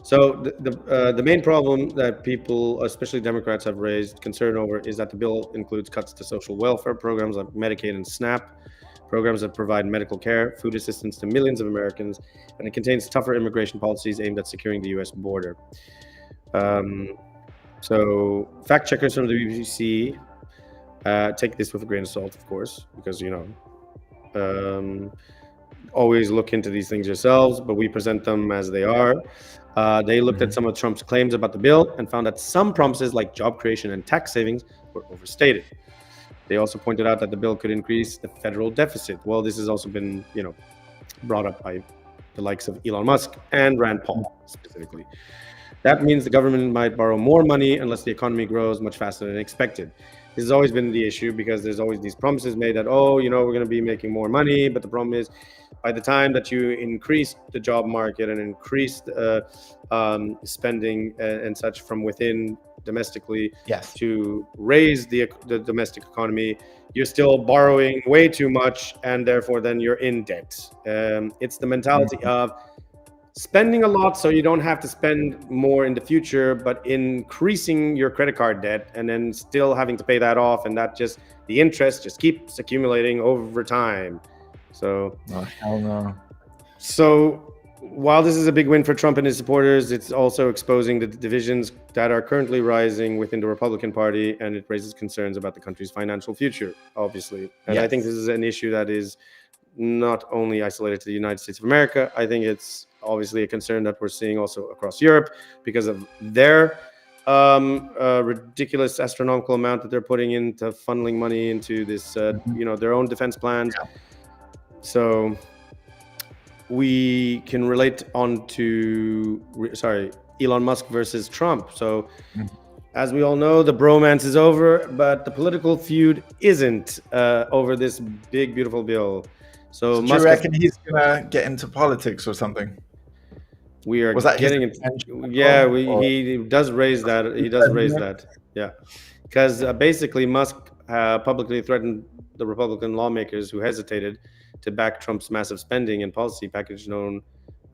So the main problem that people, especially Democrats, have raised concern over is that the bill includes cuts to social welfare programs like Medicaid and SNAP, programs that provide medical care, food assistance to millions of Americans, and it contains tougher immigration policies aimed at securing the U.S. border. So fact checkers from the BBC take this with a grain of salt, of course, because, always look into these things yourselves, but we present them as they are. They looked at some of Trump's claims about the bill and found that some promises like job creation and tax savings were overstated. They also pointed out that the bill could increase the federal deficit. Well, this has also been, brought up by the likes of Elon Musk and Rand Paul specifically. That means the government might borrow more money unless the economy grows much faster than expected. This has always been the issue because there's always these promises made that, we're going to be making more money. But the problem is, by the time that you increase the job market and increase spending and such from within domestically to raise the domestic economy, you're still borrowing way too much, and therefore then you're in debt. It's the mentality of spending a lot so you don't have to spend more in the future, but increasing your credit card debt and then still having to pay that off, and that just the interest just keeps accumulating over time. So hell no. So while this is a big win for Trump and his supporters, it's also exposing the divisions that are currently rising within the Republican Party, and it raises concerns about the country's financial future, obviously. And I think this is an issue that is not only isolated to the United States of America. I think it's obviously a concern that we're seeing also across Europe because of their ridiculous astronomical amount that they're putting into funneling money into this, their own defense plans. So we can relate on to, Elon Musk versus Trump. So as we all know, the bromance is over, but the political feud isn't over this big, beautiful bill. So do you reckon he's gonna get into politics or something? We are getting into, he does raise that. He does raise that. Yeah, because basically Musk publicly threatened the Republican lawmakers who hesitated to back Trump's massive spending and policy package known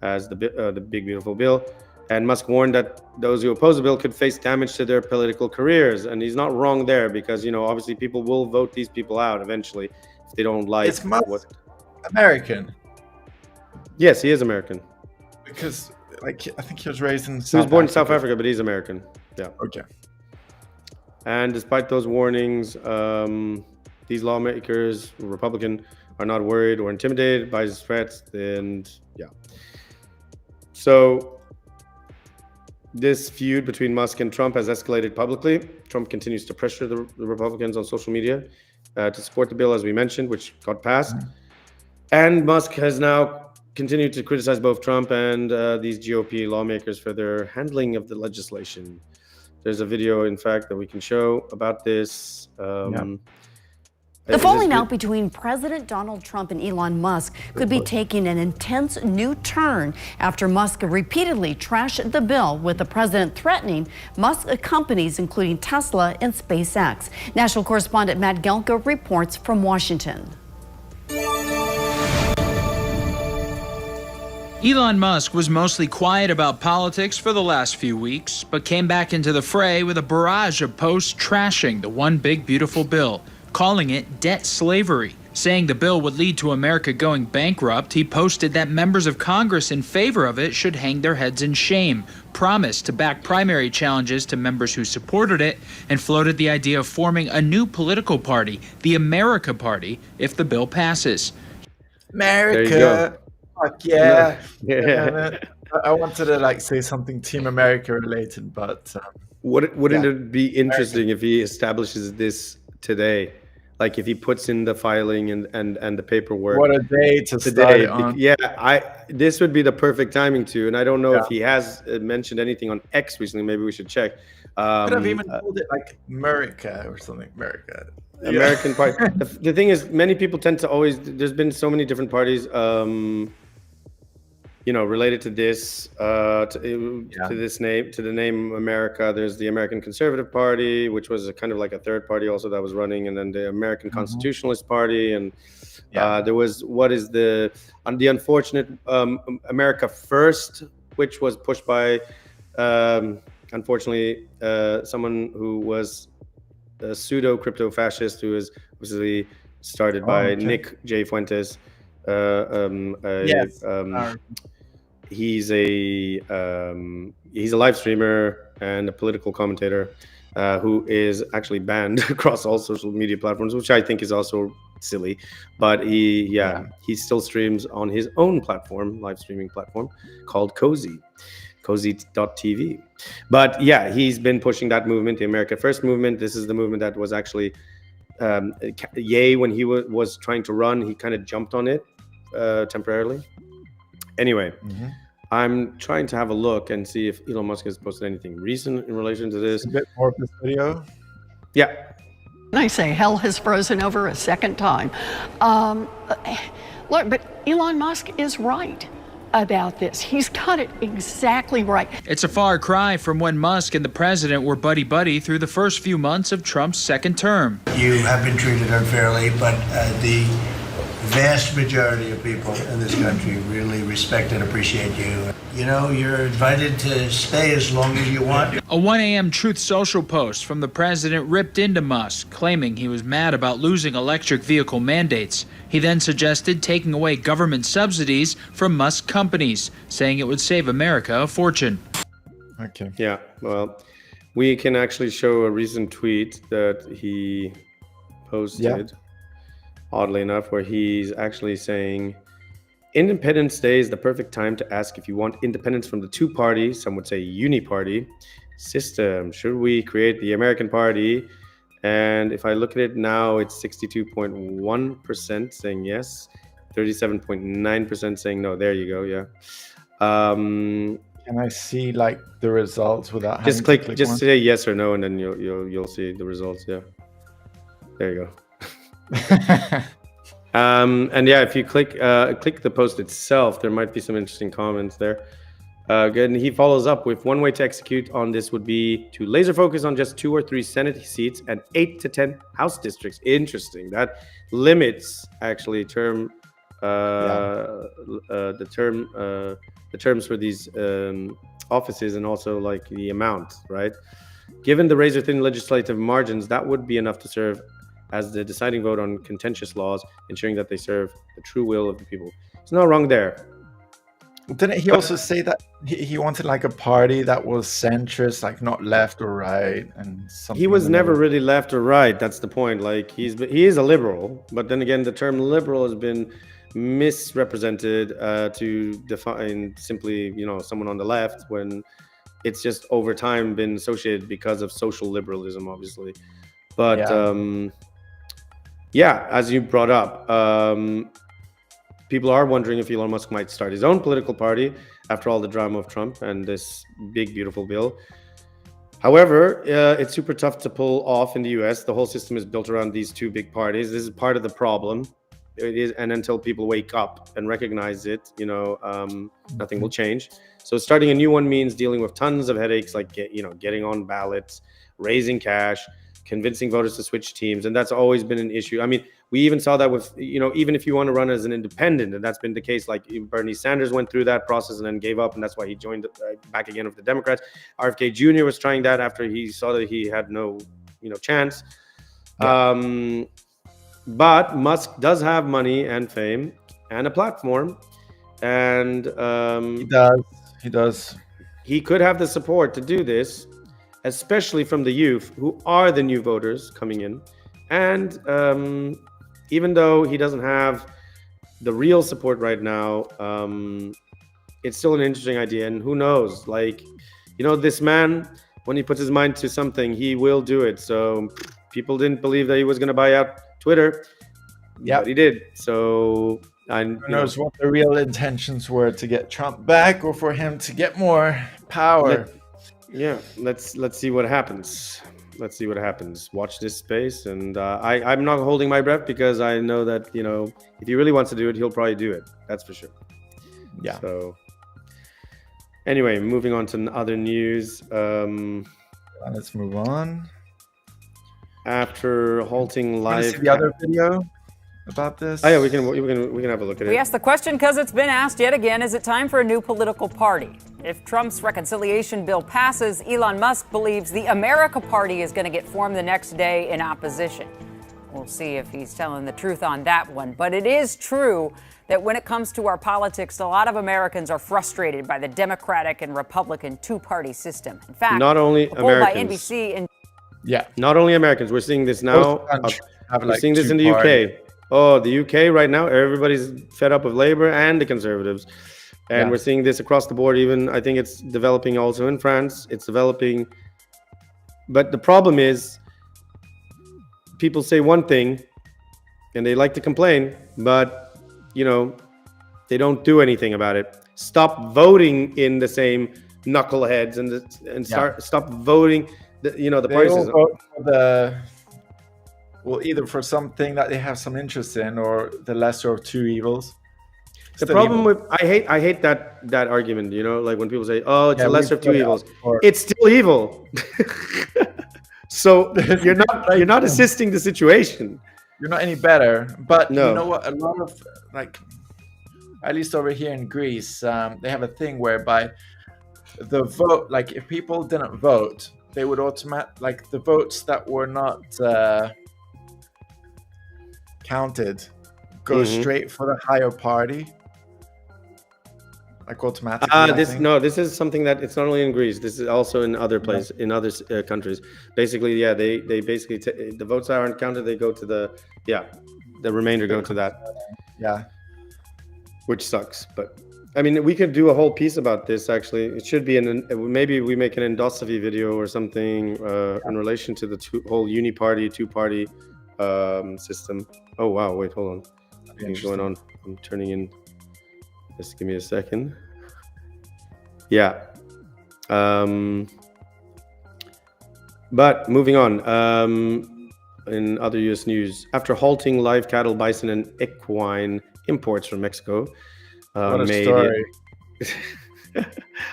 as the Big Beautiful Bill. And Musk warned that those who oppose the bill could face damage to their political careers. And he's not wrong there because, obviously people will vote these people out eventually if they don't like Musk American? Yes, he is American. Because I think he was raised in He was born in South Africa, but he's American. Yeah. Okay. And despite those warnings, these lawmakers, Republican, are not worried or intimidated by his threats. And so this feud between Musk and Trump has escalated publicly. Trump continues to pressure the Republicans on social media to support the bill, as we mentioned, which got passed. And Musk has now continued to criticize both Trump and these GOP lawmakers for their handling of the legislation. There's a video, in fact, that we can show about this. The falling out between President Donald Trump and Elon Musk could be taking an intense new turn after Musk repeatedly trashed the bill, with the president threatening Musk companies, including Tesla and SpaceX. National correspondent Matt Gelka reports from Washington. Elon Musk was mostly quiet about politics for the last few weeks, but came back into the fray with a barrage of posts trashing the One Big Beautiful Bill, calling it debt slavery. Saying the bill would lead to America going bankrupt, he posted that members of Congress in favor of it should hang their heads in shame, promised to back primary challenges to members who supported it, and floated the idea of forming a new political party, the America Party, if the bill passes. America! Fuck yeah! I wanted to say something Team America related, but wouldn't it be interesting if he establishes this today? Like if he puts in the filing and the paperwork. What a day to start on. Yeah, this would be the perfect timing to. And I don't know if he has mentioned anything on X recently. Maybe we should check. Could have even called it America or something. American Party. The thing is, many people tend to always. There's been so many different parties. Related to this, to this name, to the name America. There's the American Conservative Party, which was a kind of like a third party also that was running, and then the American Constitutionalist Party, and there was the unfortunate America First, which was pushed by unfortunately someone who was a pseudo crypto fascist who was obviously started by Nick J. Fuentes. He's a live streamer and a political commentator who is actually banned across all social media platforms, which I think is also silly. But he still streams on his own platform, live streaming platform called cozy.tv. But he's been pushing that movement, the America First movement. This is the movement that was actually when he was trying to run, he kind of jumped on it temporarily. Anyway, I'm trying to have a look and see if Elon Musk has posted anything recent in relation to this. A bit more of this video. Yeah. I say hell has frozen over a second time. Look, but Elon Musk is right about this. He's got it exactly right. It's a far cry from when Musk and the president were buddy-buddy through the first few months of Trump's second term. You have been treated unfairly, but the vast majority of people in this country really respect and appreciate you. You know, you're invited to stay as long as you want. A 1 a.m. Truth Social post from the president ripped into Musk, claiming he was mad about losing electric vehicle mandates. He then suggested taking away government subsidies from Musk companies, saying it would save America a fortune. Okay. Yeah, well, we can actually show a recent tweet that he posted, oddly enough, where he's actually saying, Independence Day is the perfect time to ask if you want independence from the two-party, some would say uni-party, system. Should we create the American Party? And if I look at it now, it's 62.1% saying yes, 37.9% saying no. There you go, yeah. Can I see like the results without just having click to just say yes or no, and then you'll see the results. Yeah, there you go. And yeah, if you click the post itself, there might be some interesting comments there. Good. And he follows up with, one way to execute on this would be to laser focus on just 2 or 3 Senate seats and 8 to 10 House districts. Interesting. That limits actually the terms for these offices, and also like the amount, right? Given the razor thin legislative margins, that would be enough to serve as the deciding vote on contentious laws, ensuring that they serve the true will of the people. There's no wrong there. Didn't he also say that he wanted like a party that was centrist, like not left or right, and something? He was never really left or right. That's the point. Like he is a liberal, but then again, the term liberal has been misrepresented to define simply, you know, someone on the left, when it's just over time been associated because of social liberalism, obviously. But yeah, as you brought up, people are wondering if Elon Musk might start his own political party after all the drama of Trump and this big, beautiful bill. However, it's super tough to pull off in the US. The whole system is built around these two big parties. This is part of the problem. It is, and until people wake up and recognize it, you know, nothing will change. So starting a new one means dealing with tons of headaches, like getting on ballots, raising cash, convincing voters to switch teams, and that's always been an issue. I mean, we even saw that with, you know, even if you want to run as an independent, and that's been the case. Like Bernie Sanders went through that process and then gave up, and that's why he joined back again with the Democrats. RFK Jr. was trying that after he saw that he had no, chance. Yeah. But Musk does have money and fame and a platform, and he does. He could have the support to do this, especially from the youth, who are the new voters coming in. And even though he doesn't have the real support right now, it's still an interesting idea. And who knows, like, this man, when he puts his mind to something, he will do it. So people didn't believe that he was going to buy out Twitter. Yeah, but he did. So who knows what the real intentions were, to get Trump back or for him to get more power. Let's see what happens. Let's see what happens. Watch this space, and I'm not holding my breath, because I know that if he really wants to do it, he'll probably do it. That's for sure. Yeah. So anyway, moving on to other news. Let's move on. After halting live, see the other video about this? Oh yeah, we can have a look at it. We asked the question because it's been asked yet again: is it time for a new political party? If Trump's reconciliation bill passes, Elon Musk believes the America Party is going to get formed the next day in opposition. We'll see if he's telling the truth on that one. But it is true that when it comes to our politics, a lot of Americans are frustrated by the Democratic and Republican two-party system. In fact, not only a poll by Americans. NBC and Not only Americans. We're seeing this now. We're seeing this in the UK. Oh, the UK right now, everybody's fed up with Labour and the Conservatives. And we're seeing this across the board. Even I think it's developing also in France. It's developing. But the problem is, people say one thing and they like to complain, but, they don't do anything about it. Stop voting in the same knuckleheads and stop voting. The parties all vote for either for something that they have some interest in, or the lesser of two evils. The problem with I hate that argument, like when people say, "Oh, it's a lesser of two evils." It's still evil. So you're not assisting the situation. you're not any better. But No. you know what? A lot of, like, at least over here in Greece, they have a thing whereby the vote, like, if people didn't vote, they would like, the votes that were not counted go straight for the higher party. Like, automatically. This is something that it's not only in Greece. This is also in other places, in other countries. Basically, yeah, they basically the votes that aren't counted, they go to the remainder go to that. Yeah, which sucks. But I mean, we could do a whole piece about this. Actually, it should be maybe we make an endosophy video or something in relation to the whole two-party system. Oh wow! Wait, hold on. Something's going on. I'm turning in. Just give me a second. Yeah. But moving on. In other U.S. news, after halting live cattle, bison, and equine imports from Mexico what a story.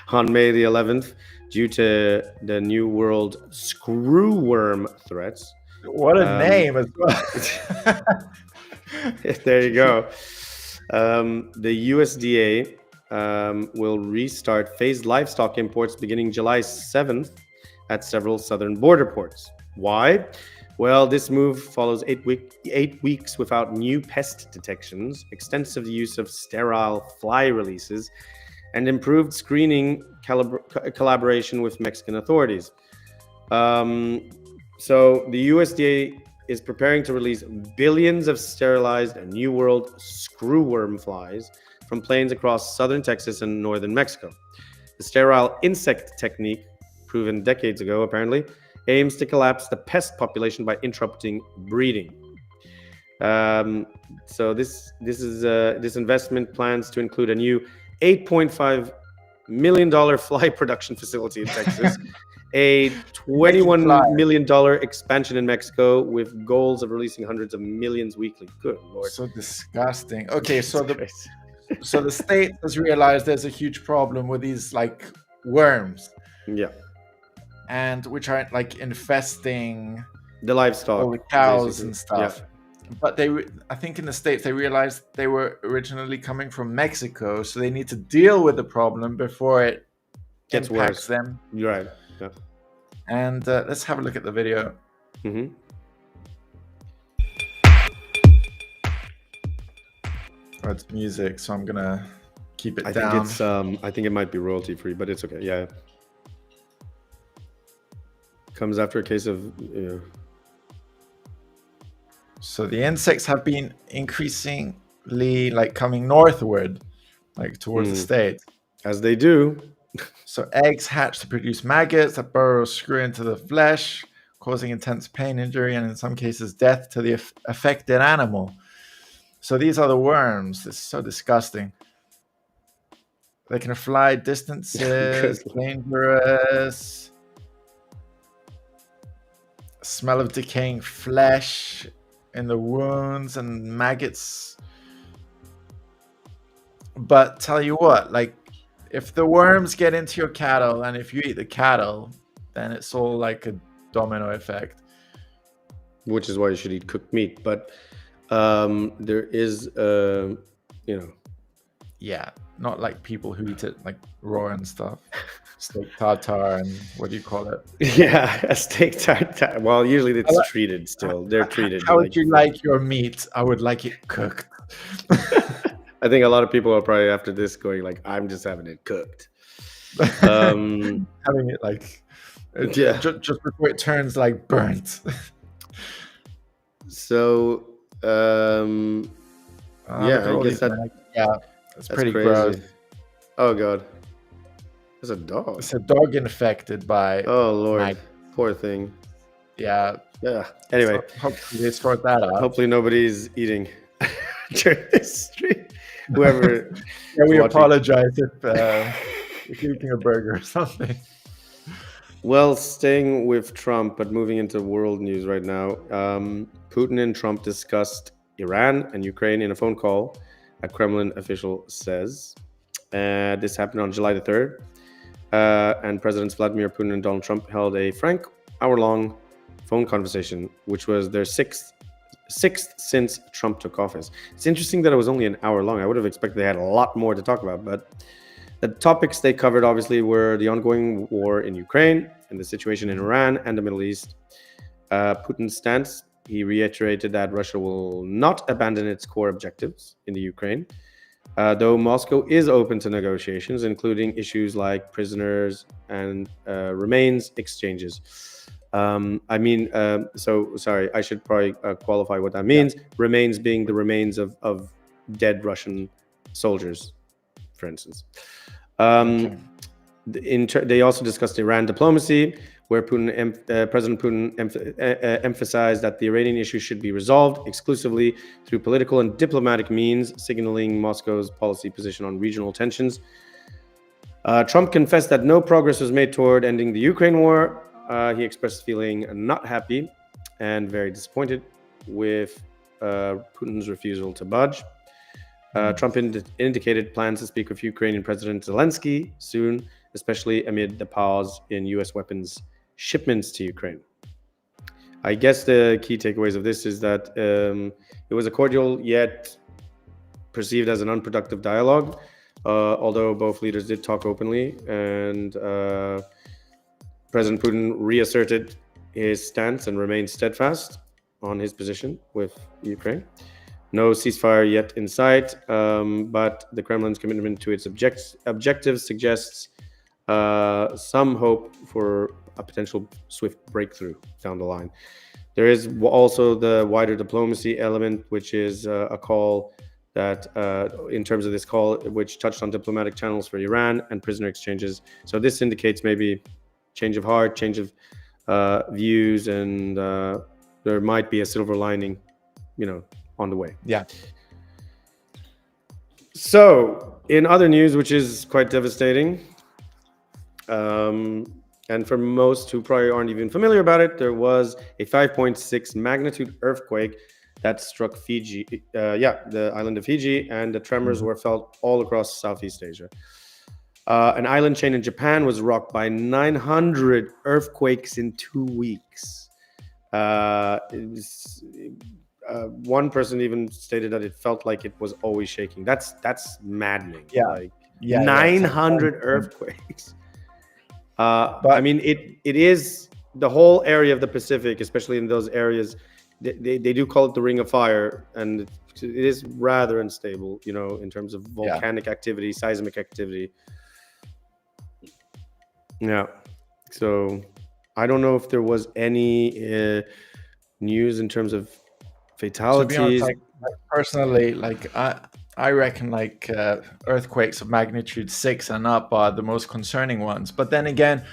On May the 11th, due to the New World Screwworm threats. What a name as well. There you go. The USDA will restart phased livestock imports beginning July 7th at several southern border ports. Why? Well, this move follows 8 weeks without new pest detections, extensive use of sterile fly releases, and improved screening collaboration with Mexican authorities. So the USDA is preparing to release billions of sterilized New World screwworm flies from planes across southern Texas and northern Mexico. The sterile insect technique, proven decades ago apparently, aims to collapse the pest population by interrupting breeding. So this investment plans to include a new $8.5 million fly production facility in Texas, a $21 million expansion in Mexico with goals of releasing hundreds of millions weekly. Good Lord. So disgusting. Okay, so the state has realized there's a huge problem with these, like, worms. Yeah. And which are, like, infesting the livestock, all the cows basically. And stuff. Yeah. But I think in the States, they realized they were originally coming from Mexico, so they need to deal with the problem before it gets impacts worse. Them. You're right. Yeah. And let's have a look at the video. Mm-hmm. Oh, it's music, so I'm gonna keep it down. I think it might be royalty free, but it's okay. Yeah. Comes after a case of. So the insects have been increasingly, like, coming northward, like towards the States. As they do. So eggs hatch to produce maggots that burrow screw into the flesh, causing intense pain, injury, and in some cases death to the affected animal. So these are the worms. It's so disgusting. They can fly distances, dangerous. Smell of decaying flesh in the wounds and maggots. But tell you what, like, if the worms get into your cattle and if you eat the cattle, then it's all like a domino effect. Which is why you should eat cooked meat. But there is, Yeah, not like people who eat it like raw and stuff. Steak tartare and what do you call it? Yeah, a steak tartare. Well, usually it's treated still. They're treated. How would you like your meat? I would like it cooked. I think a lot of people are probably after this going like, I'm just having it cooked. Having it like, just before it turns like burnt. So, I guess that's pretty crazy. gross. Oh God, there's a dog. It's a dog infected by. Oh Lord, poor thing. Yeah. Anyway, so hopefully they sort that out. Hopefully nobody's eating during this stream. Whoever. We apologize if you're eating a burger or something. Well, staying with Trump, but moving into world news right now. Putin and Trump discussed Iran and Ukraine in a phone call, a Kremlin official says. This happened on July the 3rd. And Presidents Vladimir Putin and Donald Trump held a frank, hour-long phone conversation, which was their sixth sixth since Trump took office. It's interesting that it was only an hour long. I would have expected they had a lot more to talk about, but the topics they covered obviously were the ongoing war in Ukraine and the situation in Iran and the Middle East. Putin's stance, he reiterated that Russia will not abandon its core objectives in the Ukraine, though Moscow is open to negotiations, including issues like prisoners and remains exchanges. So sorry, I should probably qualify what that means. Yeah. Remains being the remains of dead Russian soldiers, for instance. They also discussed Iran diplomacy, where President Putin emphasized that the Iranian issue should be resolved exclusively through political and diplomatic means, signaling Moscow's policy position on regional tensions. Trump confessed that no progress was made toward ending the Ukraine war. He expressed feeling not happy and very disappointed with Putin's refusal to budge. Trump indicated plans to speak with Ukrainian President Zelenskyy soon, especially amid the pause in U.S. weapons shipments to Ukraine. I guess the key takeaways of this is that it was a cordial yet perceived as an unproductive dialogue, although both leaders did talk openly, and President Putin reasserted his stance and remained steadfast on his position with Ukraine. No ceasefire yet in sight, but the Kremlin's commitment to its objectives suggests some hope for a potential swift breakthrough down the line. There is also the wider diplomacy element, which is a call that, in terms of this call, which touched on diplomatic channels for Iran and prisoner exchanges. So this indicates maybe change of heart, change of views, and there might be a silver lining, on the way. Yeah. So, in other news, which is quite devastating, and for most who probably aren't even familiar about it, there was a 5.6 magnitude earthquake that struck Fiji, the island of Fiji, and the tremors were felt all across Southeast Asia. An island chain in Japan was rocked by 900 earthquakes in 2 weeks. One person even stated that it felt like it was always shaking. That's maddening. Yeah. 900 earthquakes. But I mean, it is the whole area of the Pacific, especially in those areas. They do call it the Ring of Fire, and it is rather unstable, in terms of volcanic activity, seismic activity. Yeah. So I don't know if there was any news in terms of fatalities. To be honest, personally, I reckon earthquakes of magnitude 6 and up are the most concerning ones. But then again,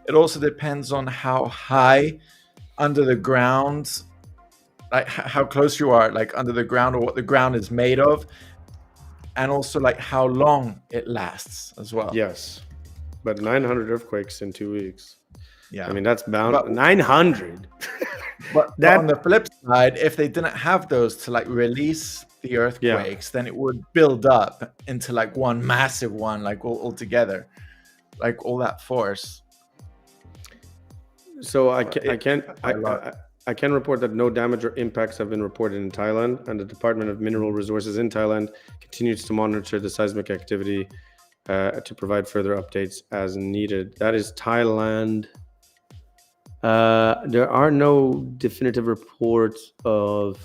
it also depends on how high under the ground, how close you are, under the ground, or what the ground is made of, and also how long it lasts as well. Yes, but 900 earthquakes in 2 weeks. Yeah, I mean that's bound. 900. But on the flip side, if they didn't have those to release the earthquakes, then it would build up into one massive one, all together, all that force. So I can report that no damage or impacts have been reported in Thailand, and the Department of Mineral Resources in Thailand continues to monitor the seismic activity to provide further updates as needed. That is Thailand. There are no definitive reports of.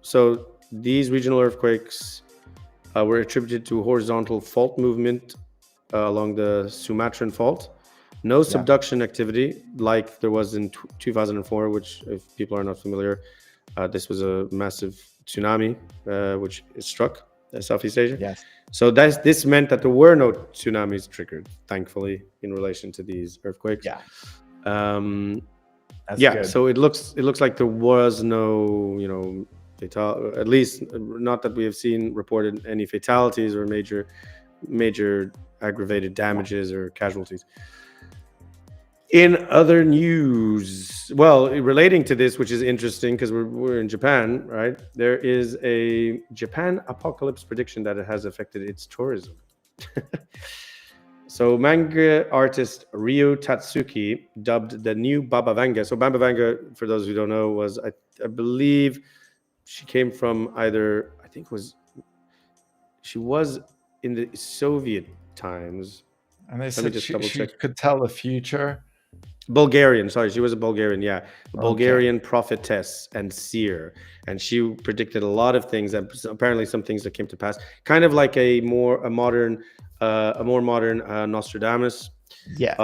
So these regional earthquakes were attributed to horizontal fault movement along the Sumatran fault. No subduction activity like there was in 2004, which, if people are not familiar, this was a massive tsunami which struck Southeast Asia. Yes. So this meant that there were no tsunamis triggered, thankfully, in relation to these earthquakes. Yeah. Good. So it looks like there was no, at least not that we have seen reported any fatalities or major aggravated damages or casualties. In other news, well, relating to this, which is interesting because we're in Japan, right? There is a Japan apocalypse prediction that it has affected its tourism. So manga artist Ryo Tatsuki, dubbed the new Baba Vanga. So Baba Vanga, for those who don't know, was I believe she came from she was in the Soviet times. And they said she could tell the future. Bulgarian, sorry, she was a Bulgarian, yeah. A Bulgarian prophetess and seer. And she predicted a lot of things, and apparently some things that came to pass. Kind of like a more modern Nostradamus. Yes.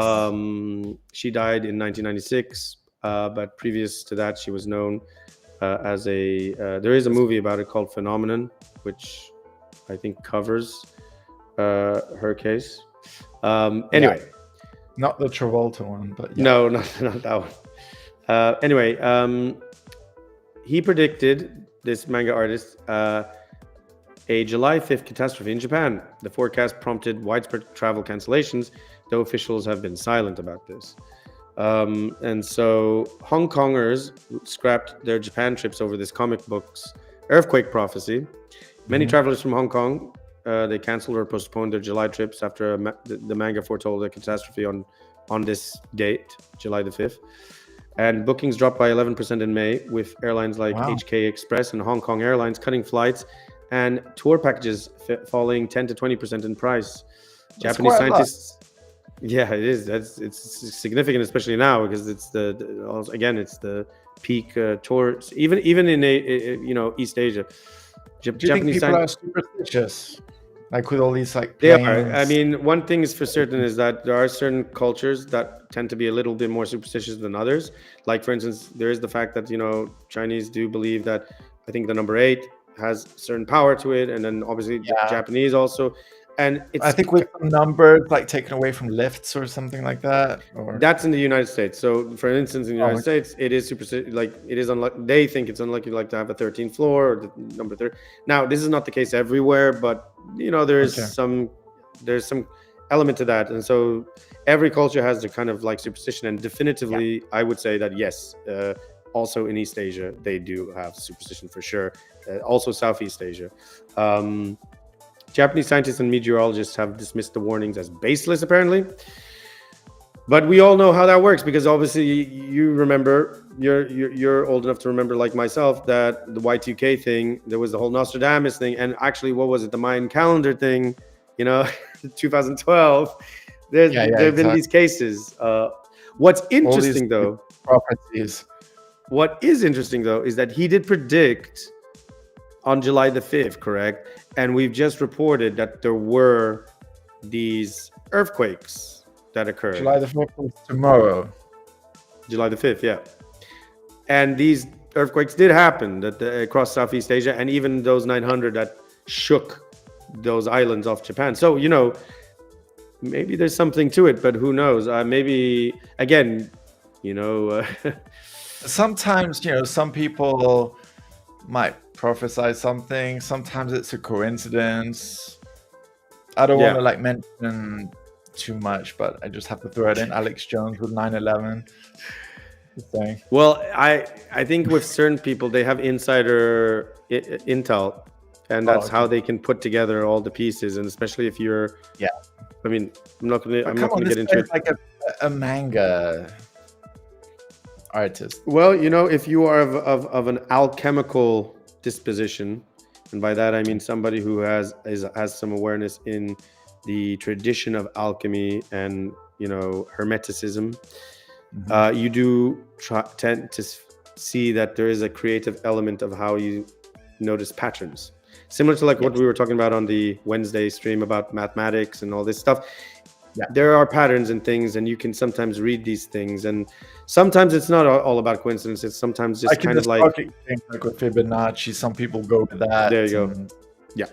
She died in 1996, but previous to that, she was known as there is a movie about it called Phenomenon, which I think covers her case. Anyway. Yeah. Not the Travolta one, but yeah. No, not that one. Anyway, he predicted, this manga artist, a July 5th catastrophe in Japan. The forecast prompted widespread travel cancellations, though officials have been silent about this. And so Hong Kongers scrapped their Japan trips over this comic book's earthquake prophecy. Many travelers from Hong Kong, they canceled or postponed their July trips after the manga foretold a catastrophe on this date, July the 5th. And bookings dropped by 11% in May, with airlines like HK Express and Hong Kong Airlines cutting flights and tour packages falling 10 to 20% in price. That's Japanese scientists... Yeah, it is. It's significant, especially now, because it's the peak tours, even in East Asia. Do you think people are superstitious? Like with all these planes? They are. I mean, one thing is for certain is that there are certain cultures that tend to be a little bit more superstitious than others. Like, for instance, there is the fact that, Chinese do believe that, I think the number 8 has certain power to it. And then obviously Japanese also. And I think with numbers like taken away from lifts or something like that. Or... That's in the United States. So, for instance, in the United States, it is it is unlucky. They think it's unlucky, to have a 13th floor or the number 3. Now, this is not the case everywhere, but there's some element to that, and so every culture has their kind of superstition. And definitively, I would say that yes, also in East Asia, they do have superstition for sure. Also, Southeast Asia. Japanese scientists and meteorologists have dismissed the warnings as baseless, apparently. But we all know how that works, because obviously you remember, you're old enough to remember, like myself, that the Y2K thing, there was the whole Nostradamus thing, and actually, what was it, the Mayan calendar thing, 2012. There have been these cases. What's interesting, though, prophecies. What is interesting, though, is that he did predict on July the 5th, correct? And we've just reported that there were these earthquakes that occurred. July the 5th is tomorrow. July the 5th, yeah. And these earthquakes did happen across Southeast Asia, and even those 900 that shook those islands off Japan. So, maybe there's something to it, but who knows? Maybe, again, sometimes, some people might prophesy something. Sometimes it's a coincidence. I don't want to mention too much, but I just have to throw it in. Alex Jones with 9/11. Well, I think with certain people, they have insider intel, and that's how they can put together all the pieces. And especially if you're, I mean, I'm not gonna get into it. Like a manga artist. Well, if you are of an alchemical disposition, and by that I mean somebody who has some awareness in the tradition of alchemy and hermeticism, you do tend to see that there is a creative element of how you notice patterns, similar to what we were talking about on the Wednesday stream about mathematics and all this stuff. There are patterns and things, and you can sometimes read these things, and sometimes it's not all about coincidence. It's sometimes just kind of like with Fibonacci. Some people go with that. There you go. Yeah.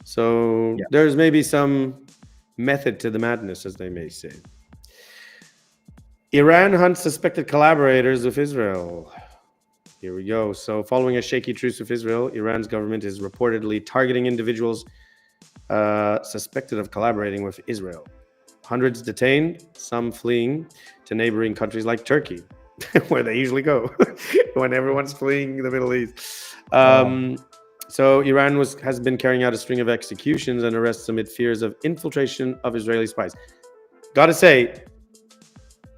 So there's maybe some method to the madness, as they may say. Iran hunts suspected collaborators with Israel. Here we go. So following a shaky truce with Israel, Iran's government is reportedly targeting individuals suspected of collaborating with Israel. Hundreds detained, some fleeing to neighboring countries like Turkey, where they usually go when everyone's fleeing the Middle East. So Iran has been carrying out a string of executions and arrests amid fears of infiltration of Israeli spies. Gotta say,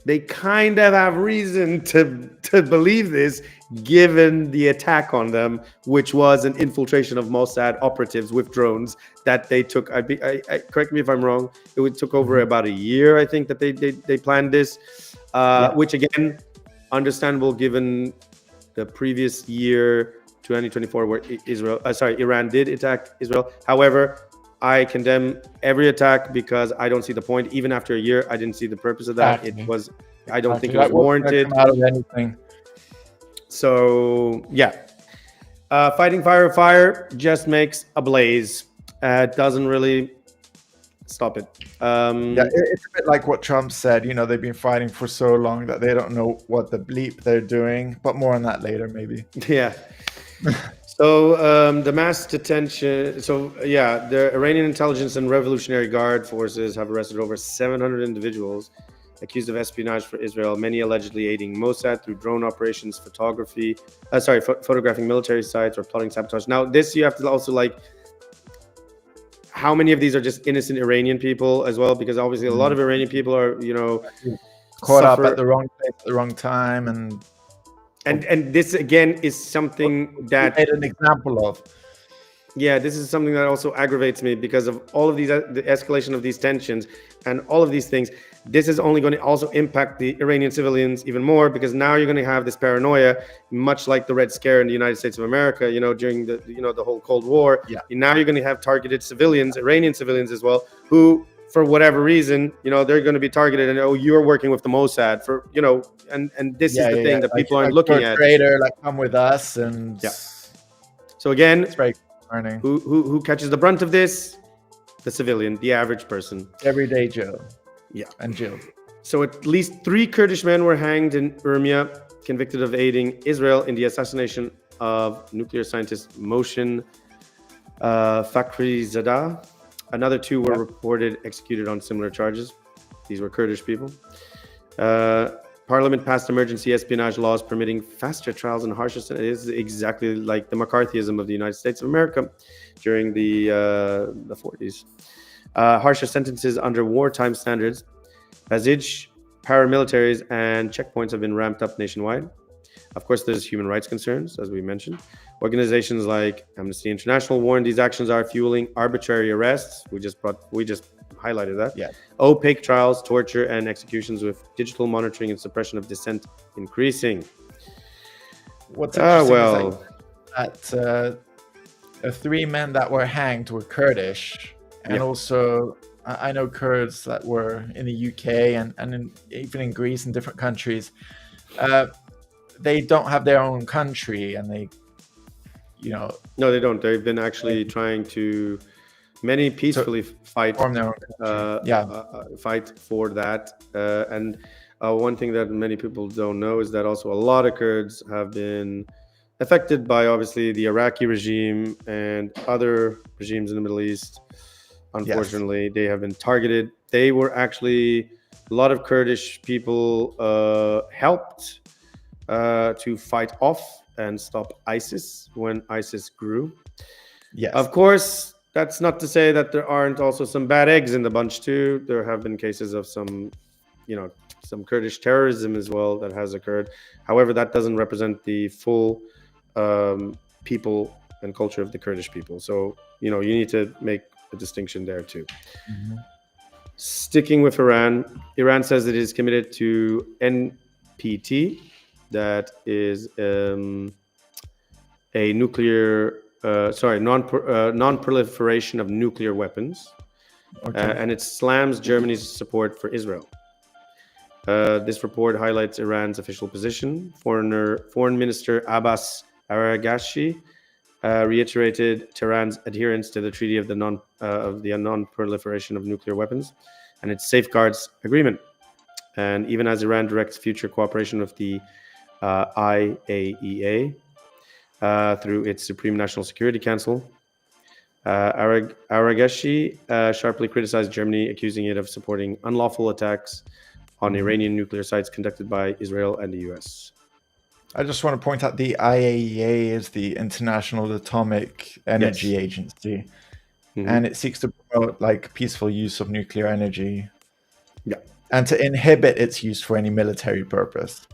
they kind of have reason to believe this, given the attack on them, which was an infiltration of Mossad operatives with drones that they took. Correct me if I'm wrong. It took over about a year, I think, that they planned this, which again, understandable given the previous year, 2024, where Iran did attack Israel. However, I condemn every attack because I don't see the point. Even after a year, I didn't see the purpose of that. I don't think it was warranted. Out of anything. So yeah, fighting fire just makes a blaze. Doesn't really stop it. It's a bit like what Trump said. You know, they've been fighting for so long that they don't know what the bleep they're doing. But more on that later, maybe. Yeah. So the mass detention. So yeah, the Iranian intelligence and Revolutionary Guard forces have arrested over 700 individuals accused of espionage for Israel. Many allegedly aiding Mossad through drone operations, photographing military sites or plotting sabotage. Now, this you have to also how many of these are just innocent Iranian people as well? Because obviously a lot of Iranian people are, caught up at the wrong place at the wrong time, and this again is something that made an example of. Yeah, this is something that also aggravates me because of all of these, the escalation of these tensions and all of these things. This is only going to also impact the Iranian civilians even more, because now you're going to have this paranoia, much like the Red Scare in the United States of America, during the whole Cold War. Yeah. And now you're going to have targeted civilians, Iranian civilians as well, who, for whatever reason, they're going to be targeted, and you're working with the Mossad for, and this is the thing that people aren't looking at. Traitor, come with us, and So again, it's very concerning. Who catches the brunt of this? The civilian, the average person, everyday Joe. Yeah, and Jill. So at least 3 Kurdish men were hanged in Urmia, convicted of aiding Israel in the assassination of nuclear scientist Mohsen Fakhrizadeh. Another 2 were reported executed on similar charges. These were Kurdish people. Parliament passed emergency espionage laws permitting faster trials and harsher sentences. It is exactly like the McCarthyism of the United States of America during the 40s. Harsher sentences under wartime standards. Basij, paramilitaries, and checkpoints have been ramped up nationwide. Of course, there's human rights concerns, as we mentioned. Organizations like Amnesty International warn these actions are fueling arbitrary arrests. We just highlighted that. Yeah. Opaque trials, torture, and executions, with digital monitoring and suppression of dissent increasing. What's interesting is that the 3 men that were hanged were Kurdish, and also I know Kurds that were in the UK and even in Greece and different countries. They don't have their own country, and they, No, they don't. They've been actually trying to, many peacefully fight, form their own fight for that. And one thing that many people don't know is that also a lot of Kurds have been affected by, obviously, the Iraqi regime and other regimes in the Middle East. Unfortunately, they have been targeted. They were actually, a lot of Kurdish people helped to fight off and stop ISIS when ISIS grew. Yes. Of course, that's not to say that there aren't also some bad eggs in the bunch too. There have been cases of some Kurdish terrorism as well that has occurred. However, that doesn't represent the full people and culture of the Kurdish people. So, you need to make a distinction there too. Mm-hmm. Sticking with Iran says it is committed to NPT, that is a non-proliferation of nuclear weapons, and it slams Germany's support for Israel. This report highlights Iran's official position. Foreign Minister Abbas Araghchi reiterated Tehran's adherence to the Treaty of the Non-Proliferation of Nuclear Weapons and its safeguards agreement. And even as Iran directs future cooperation with the IAEA through its Supreme National Security Council, Araghchi sharply criticized Germany, accusing it of supporting unlawful attacks on Iranian nuclear sites conducted by Israel and the US. I just want to point out the IAEA is the International Atomic Energy Agency, and it seeks to promote like peaceful use of nuclear energy, and to inhibit its use for any military purpose,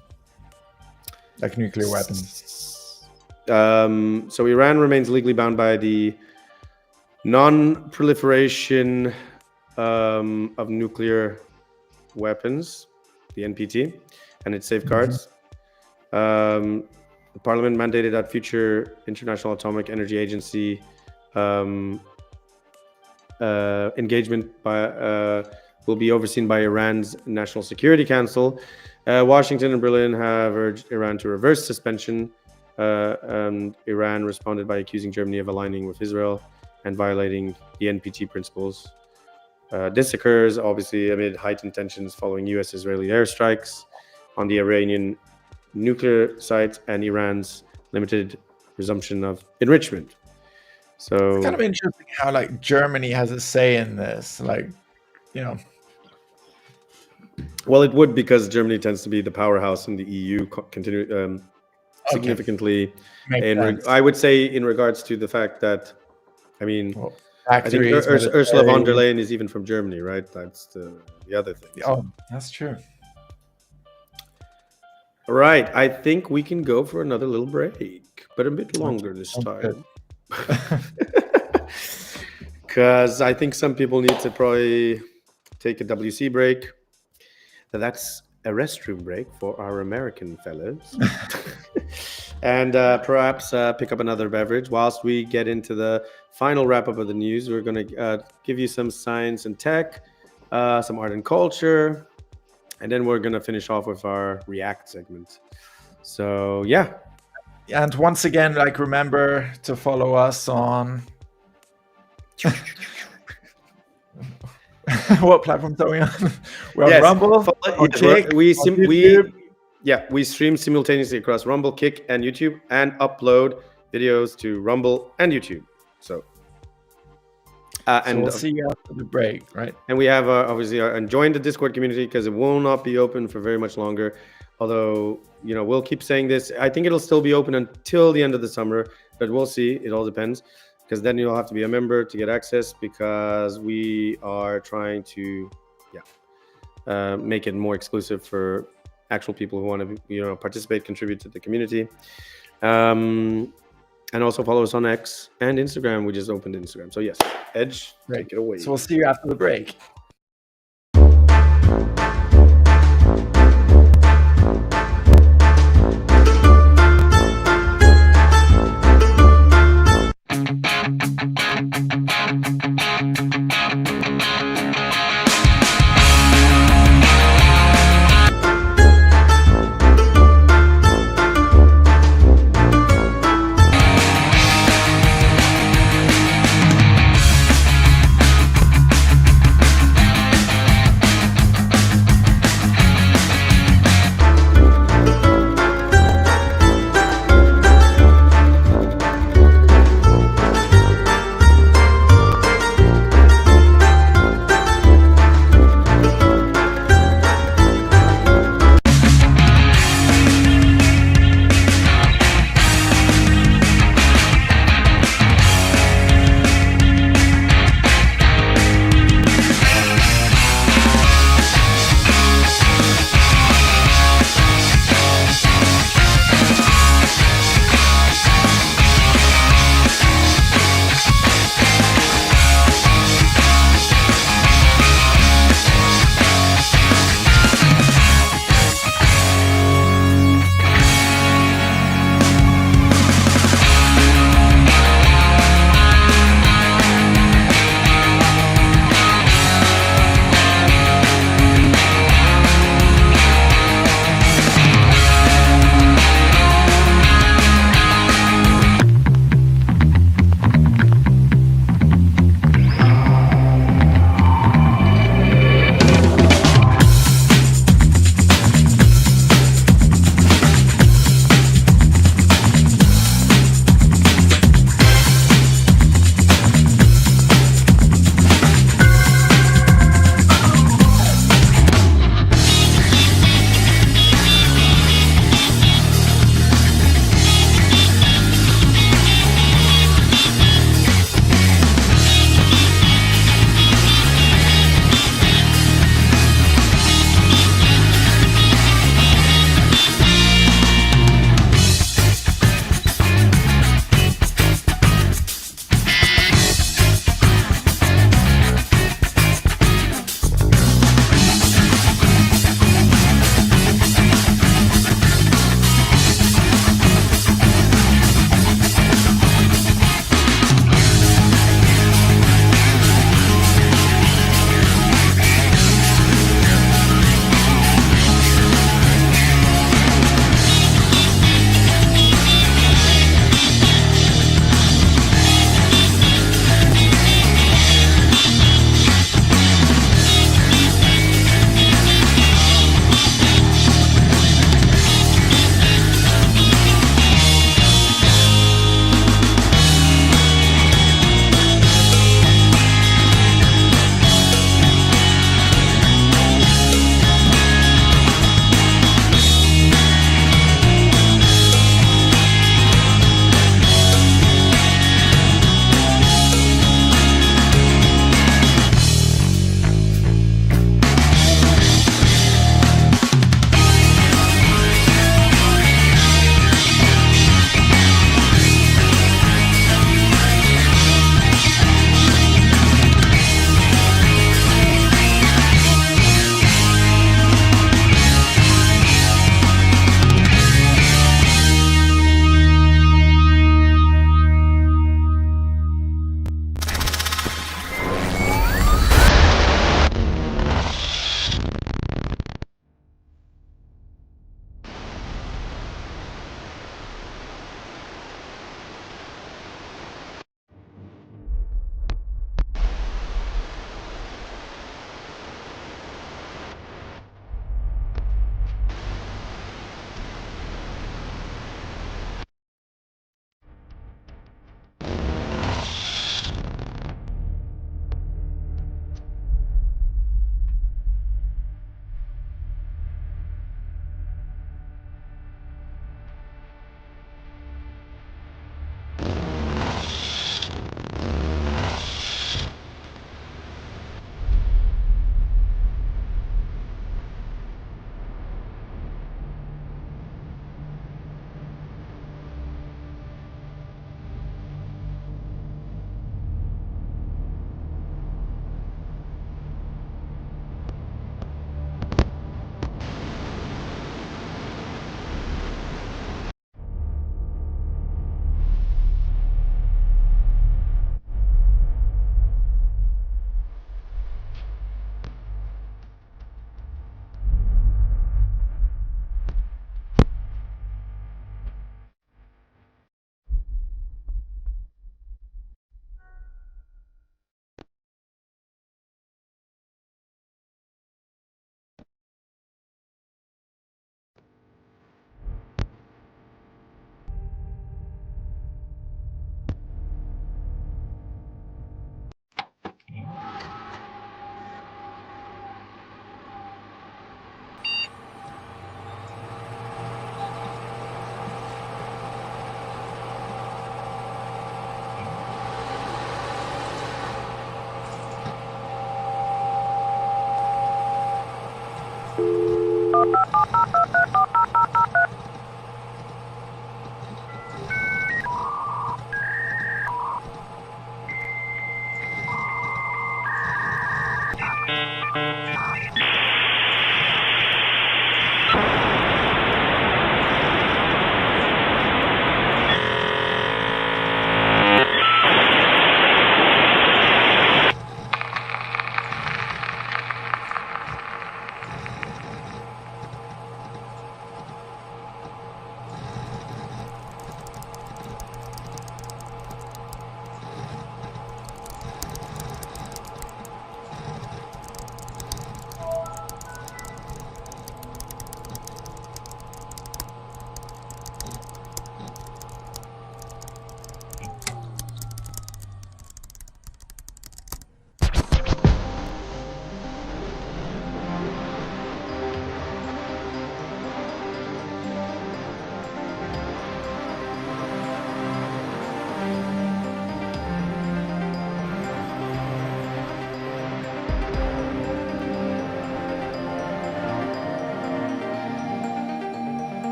like nuclear weapons. So Iran remains legally bound by the Non-Proliferation of Nuclear Weapons, the NPT, and its safeguards. The Parliament mandated that future International Atomic Energy Agency engagement will be overseen by Iran's National Security Council. Washington and Berlin have urged Iran to reverse suspension, and Iran responded by accusing Germany of aligning with Israel and violating the NPT principles. This occurs obviously amid heightened tensions following US-Israeli airstrikes on the Iranian nuclear sites and Iran's limited resumption of enrichment. So it's kind of interesting how like Germany has a say in this, like, you know. Well, it would, because Germany tends to be the powerhouse in the EU, significantly. I would say in regards to the fact that, I mean, I think Ursula von der Leyen is even from Germany, right? That's the other thing. Oh, that's true. All right, I think we can go for another little break, but a bit longer this time. Because I think some people need to probably take a WC break. That's a restroom break for our American fellows. And perhaps pick up another beverage. Whilst we get into the final wrap-up of the news, we're going to give you some science and tech, some art and culture, and then we're going to finish off with our React segment. So, yeah. And once again, like, remember to follow us on... What platforms are we on? We're on Rumble. Kick, we stream simultaneously across Rumble, Kick, and YouTube, and upload videos to Rumble and YouTube. So, and we'll see you after the break, right? And we have obviously and join the Discord community, because it will not be open for very much longer. Although, you know, we'll keep saying this. I think it'll still be open until the end of the summer, but we'll see. It all depends. Because then you'll have to be a member to get access, because we are trying to make it more exclusive for actual people who want to, you know, participate, contribute to the community. And also follow us on X and Instagram. We just opened Instagram. So yes, Edge, take it away. So we'll see you after the break.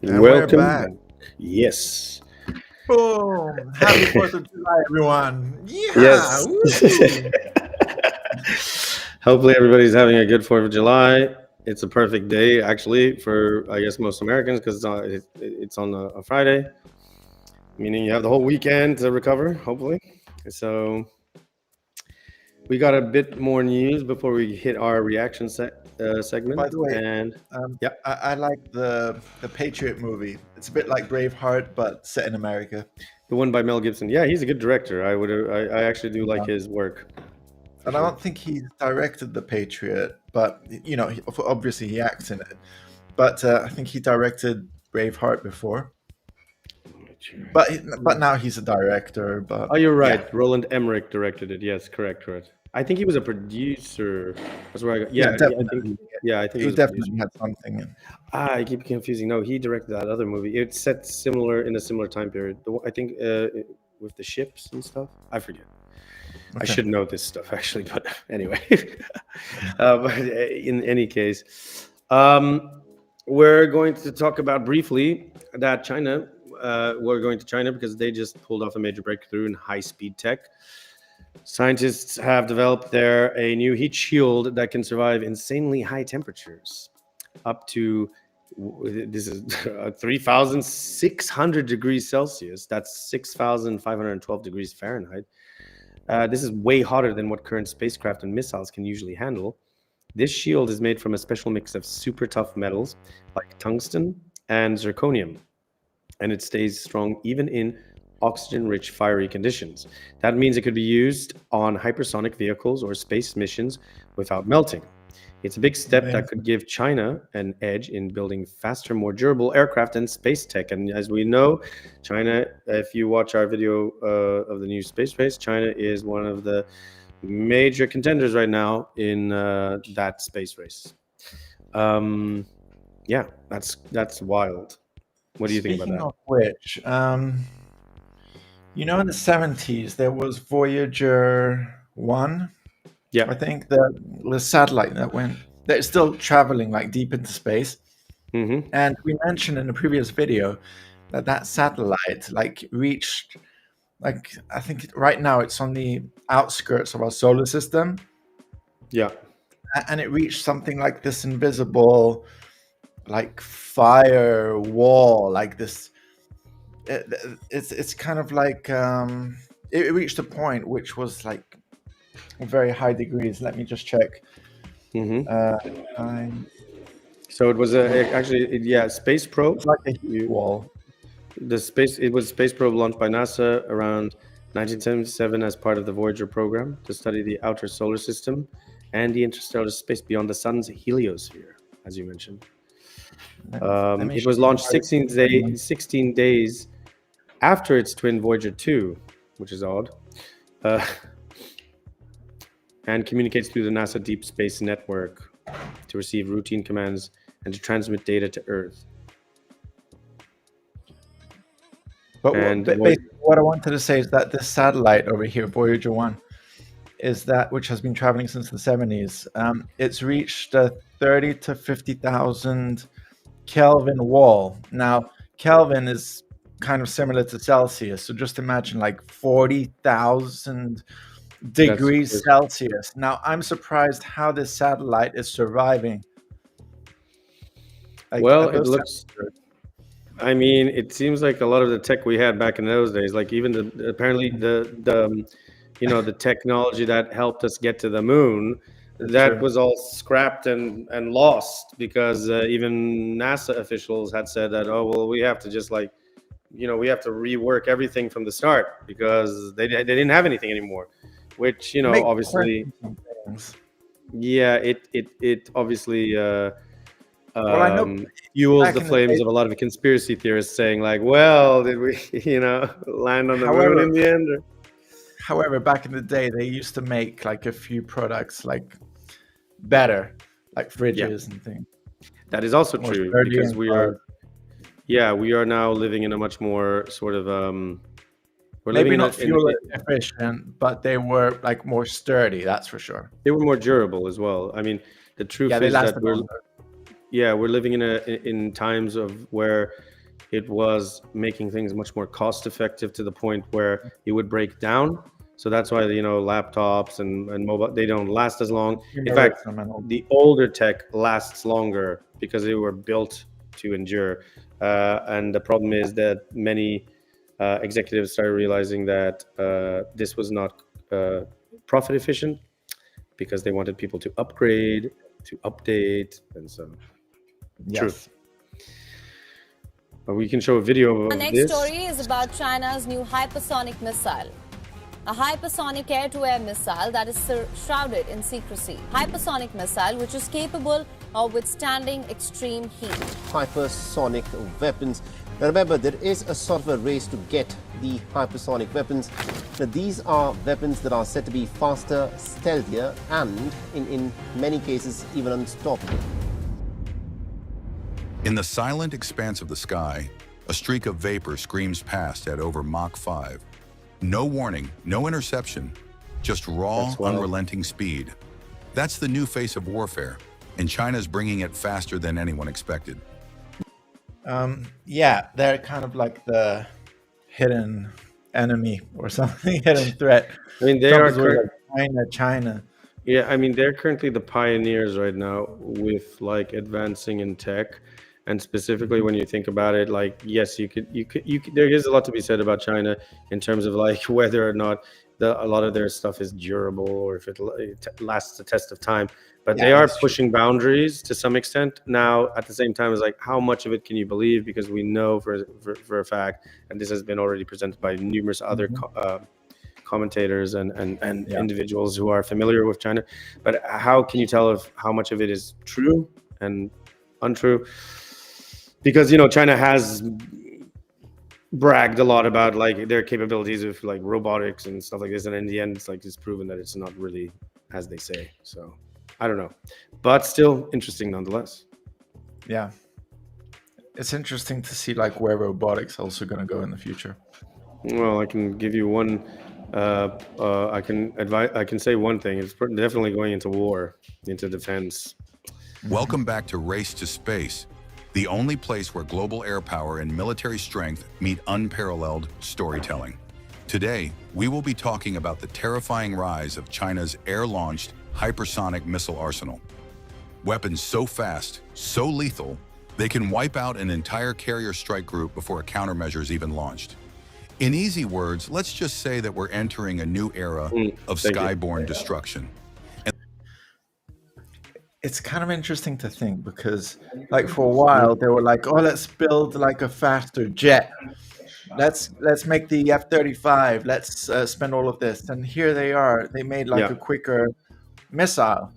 And Welcome we're back. Yes. Boom! Happy 4th of July, everyone. Yeah. Yes. Hopefully everybody's having a good 4th of July. It's a perfect day, actually, for, I guess, most Americans, because it's on a Friday, meaning you have the whole weekend to recover, hopefully. So we got a bit more news before we hit our reaction segment. By the way, and yeah, I like the Patriot movie. It's a bit like Braveheart, but set in America. The one by Mel Gibson. Yeah, he's a good director. I actually do like his work. And I don't think he directed The Patriot, but you know, obviously he acts in it. But I think he directed Braveheart before. But now he's a director. But oh, you're right. Yeah. Roland Emmerich directed it. Yes, correct. I think he was a producer. That's where I got. Yeah, definitely. I think he definitely had something in. I keep confusing. No, he directed that other movie. It's set in a similar time period. I think with the ships and stuff. I forget. Okay. I should know this stuff actually, but anyway. But in any case, we're going to talk about briefly that China. We're going to China because they just pulled off a major breakthrough in high-speed tech. Scientists have developed there a new heat shield that can survive insanely high temperatures, up to 3,600 degrees Celsius. That's 6,512 degrees Fahrenheit. This is way hotter than what current spacecraft and missiles can usually handle. This shield is made from a special mix of super tough metals like tungsten and zirconium, and it stays strong even in oxygen-rich fiery conditions. That means it could be used on hypersonic vehicles or space missions without melting. It's a big step that could give China an edge in building faster, more durable aircraft and space tech. And as we know, China, if you watch our video of the new space race, China is one of the major contenders right now in that space race. Yeah, that's wild. What do you think about that? Speaking of which, you know, in the 70s, there was Voyager 1. Yeah. I think the satellite that's still traveling like deep into space. And we mentioned in a previous video that satellite like reached, like, I think right now it's on the outskirts of our solar system. Yeah. And it reached something like this invisible, like, fire wall, like this. It's kind of like it reached a point which was like very high degrees. Let me just check. So it was actually space probe. It's like a heat wall. It was a space probe launched by NASA around 1977 as part of the Voyager program to study the outer solar system and the interstellar space beyond the sun's heliosphere, as you mentioned. It was launched 16 days after its twin Voyager 2, which is odd, and communicates through the NASA Deep Space Network to receive routine commands and to transmit data to Earth. But basically what I wanted to say is that this satellite over here, Voyager 1, is that which has been traveling since the 70s. It's reached a 30 to 50,000 Kelvin wall. Now, Kelvin is kind of similar to Celsius, so just imagine like 40,000 degrees Celsius. Now, I'm surprised how this satellite is surviving. Like, well, it looks. I mean, it seems like a lot of the tech we had back in those days, like even the technology that helped us get to the moon, that was all scrapped and lost because even NASA officials had said that, oh, well, we have to just we have to rework everything from the start because they didn't have anything anymore, which, obviously, yeah, it obviously fuels the flames of a lot of conspiracy theorists saying like, well, did we, land on the moon in the end? However, back in the day, they used to make like a few products like better, like fridges and things. That is also true because we are now living in a much more sort of maybe not fuel efficient, but they were like more sturdy. That's for sure. They were more durable as well. I mean, the truth is that we're living in times of where it was making things much more cost effective to the point where it would break down. So that's why, laptops and mobile, they don't last as long. In fact, the older tech lasts longer because they were built to endure. And the problem is that many executives started realizing that this was not profit efficient because they wanted people to upgrade, to update, and so. Yes. True. But we can show a video of this. The next story is about China's new hypersonic missile. A hypersonic air-to-air missile that is shrouded in secrecy. Hypersonic missile which is capable of withstanding extreme heat. Hypersonic weapons. Now remember, there is a sort of a race to get the hypersonic weapons. Now these are weapons that are said to be faster, stealthier, and in many cases even unstoppable. In the silent expanse of the sky, a streak of vapor screams past at over Mach 5. No warning, no interception, just raw, unrelenting speed. That's the new face of warfare, and China's bringing it faster than anyone expected. Yeah, they're kind of like the hidden enemy or something, hidden threat. I mean, they are China. Yeah, I mean, they're currently the pioneers right now with like advancing in tech. And specifically, when you think about it, like, yes, you could. There is a lot to be said about China in terms of like whether or not a lot of their stuff is durable or if it lasts the test of time. But they are pushing boundaries to some extent. Now, at the same time, it's like how much of it can you believe? Because we know for a fact, and this has been already presented by numerous other commentators and individuals who are familiar with China. But how can you tell how much of it is true and untrue? Because China has bragged a lot about like their capabilities of like robotics and stuff like this, and in the end it's proven that it's not really as they say. So I don't know, but still interesting nonetheless. Yeah, it's interesting to see like where robotics also going to go in the future. Well, I can give you one. I can say one thing. It's definitely going into war, into defense. Welcome back to Race to Space, the only place where global air power and military strength meet unparalleled storytelling. Today, we will be talking about the terrifying rise of China's air-launched hypersonic missile arsenal. Weapons so fast, so lethal, they can wipe out an entire carrier strike group before a countermeasure is even launched. In easy words, let's just say that we're entering a new era of skyborne destruction. It's kind of interesting to think because like for a while they were like, oh, let's build like a faster jet. Let's make the F-35. Let's spend all of this. And here they are. They made like a quicker missile.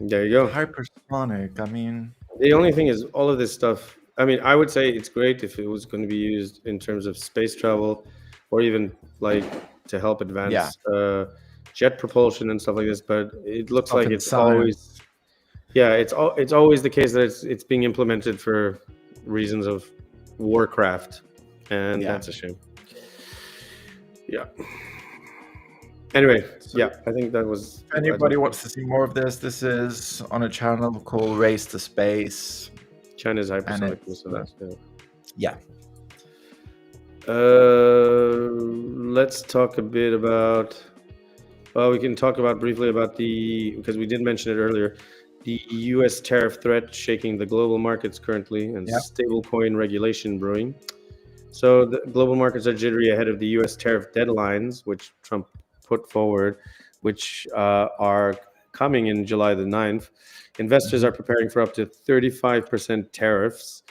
There you go. Hypersonic. I mean, the only thing is all of this stuff. I mean, I would say it's great if it was going to be used in terms of space travel or even like to help advance jet propulsion and stuff like this. But it looks like it's always, it's always the case that it's being implemented for reasons of warcraft, and that's a shame. Yeah. Anyway, I think that was. If anybody wants to see more of this, this is on a channel called Race to Space. China's hypersonic missile. Yeah. Let's talk a bit about. Well, we can talk about briefly about because we did mention it earlier, the U.S. tariff threat shaking the global markets currently, and stablecoin regulation brewing. So the global markets are jittery ahead of the U.S. tariff deadlines, which Trump put forward, which are coming in July the 9th. Investors are preparing for up to 35% tariffs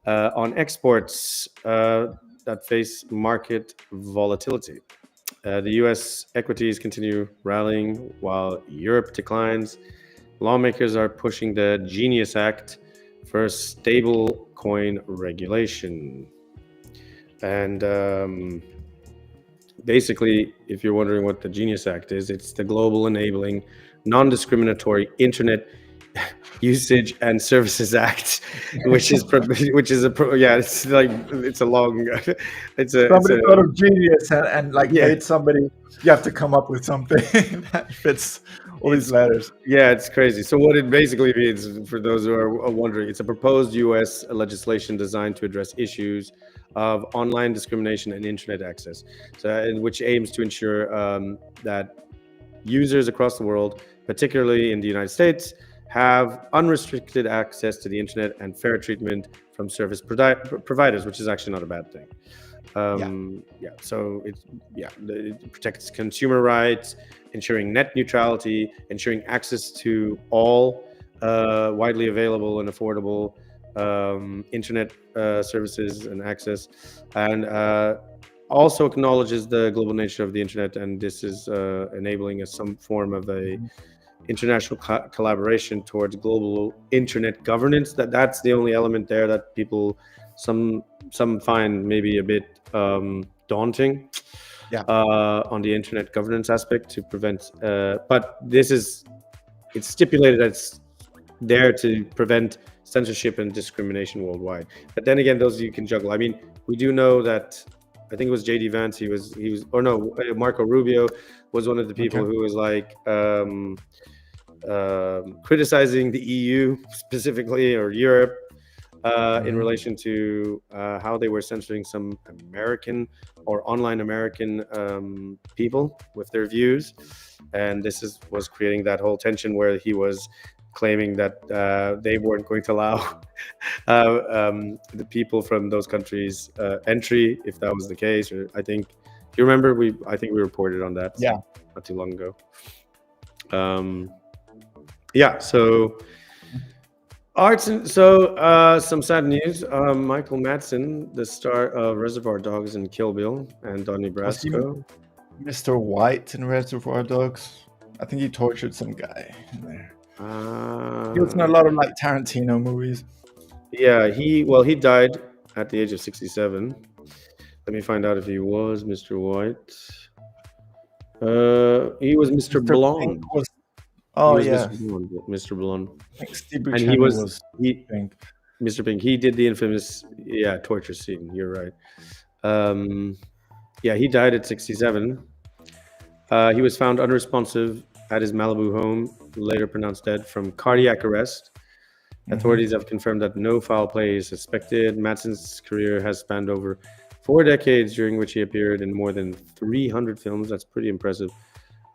on exports that face market volatility. The U.S. equities continue rallying while Europe declines. Lawmakers are pushing the Genius Act for stable coin regulation. And basically, if you're wondering what the Genius Act is, it's the Global Enabling Non-Discriminatory Internet Usage and Services Act, which is it's a long somebody thought of genius and made somebody. You have to come up with something that fits all these letters. Yeah, it's crazy. So what it basically means, for those who are wondering, it's a proposed U.S. legislation designed to address issues of online discrimination and internet access, which aims to ensure that users across the world, particularly in the United States, have unrestricted access to the internet and fair treatment from service providers, which is actually not a bad thing. So it protects consumer rights, ensuring net neutrality, ensuring access to all widely available and affordable internet services and access, and also acknowledges the global nature of the internet, and this is enabling some form of a international collaboration towards global internet governance. That's the only element there that people some find maybe a bit daunting on the internet governance aspect to prevent but it's stipulated that it's there to prevent censorship and discrimination worldwide. But then again, those you can juggle. I mean, we do know that I think it was JD Vance, he was Marco Rubio was one of the people who was like criticizing the EU specifically, or Europe, in relation to how they were censoring some American or online American people with their views. And this was creating that whole tension where he was claiming that they weren't going to allow the people from those countries entry if that was the case. Or I think, do you remember? I think we reported on that not too long ago. So Arts and some sad news. Michael Madsen, the star of Reservoir Dogs and Kill Bill, and Donnie Brasco. Mr. White in Reservoir Dogs. I think he tortured some guy in there. He was in a lot of like Tarantino movies. Yeah, he died at the age of 67. Let me find out if he was Mr. White. He was Mr. Blonde. Mr. Blonde. And he was Pink. Mr. Pink. He did the infamous torture scene. You're right. He died at 67. He was found unresponsive at his Malibu home, later pronounced dead from cardiac arrest. Authorities have confirmed that no foul play is suspected. Madsen's career has spanned over 4 decades, during which he appeared in more than 300 films. That's pretty impressive.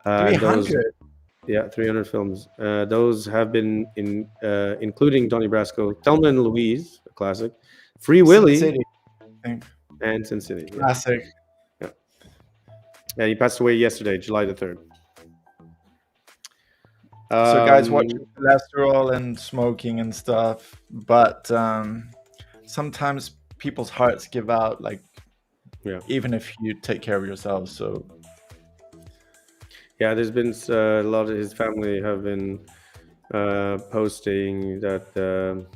300? 300 films. Those have been including Donnie Brasco, Thelma and Louise, a classic, Free Willy, Sin City, I think. and Sin City. Classic. Yeah. And he passed away yesterday, July the 3rd. So guys, watch cholesterol and smoking and stuff, but sometimes people's hearts give out, like, even if you take care of yourselves. So there's been a lot of his family have been posting that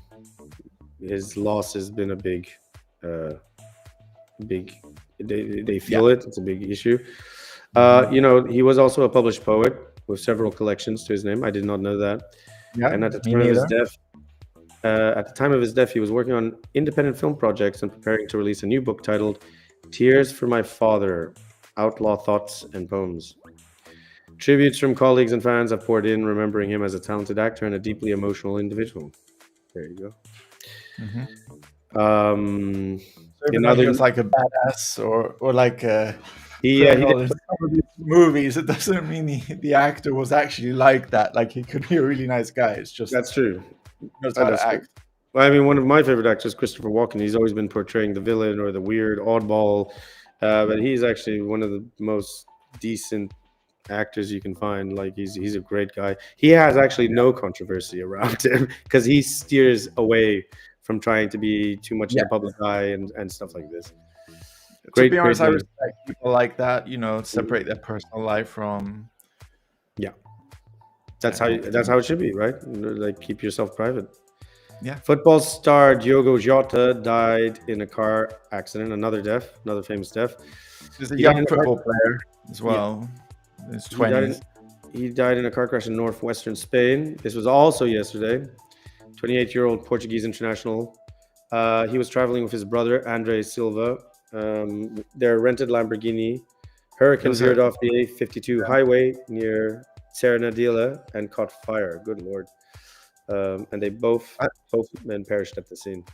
his loss has been a big they feel it. It's a big issue. He was also a published poet with several collections to his name. I did not know that. And at the time of his death, he was working on independent film projects and preparing to release a new book titled Tears for My Father, Outlaw Thoughts and Poems. Tributes from colleagues and fans have poured in, remembering him as a talented actor and a deeply emotional individual. There you go. he was like a badass or like a he did some of these movies. It doesn't mean the actor was actually like that. Like, he could be a really nice guy. It's just that's true. Knows how to act. Well, I mean, one of my favorite actors, Christopher Walken. He's always been portraying the villain or the weird oddball, but he's actually one of the most decent actors you can find. Like, he's a great guy. He has actually no controversy around him because he steers away from trying to be too much in the public eye and stuff like this. To be honest, I respect people like that. Separate their personal life from. Yeah, that's how it should be, right? Like, keep yourself private. Yeah. Football star Diogo Jota died in a car accident. Another famous death. He's a young football player as well. In his 20s. He died in a car crash in northwestern Spain. This was also yesterday. 28-year-old Portuguese international. He was traveling with his brother, Andre Silva. Their rented Lamborghini Huracan veered off the A52 highway near Serenadilla and caught fire. Good Lord. And they both men perished at the scene.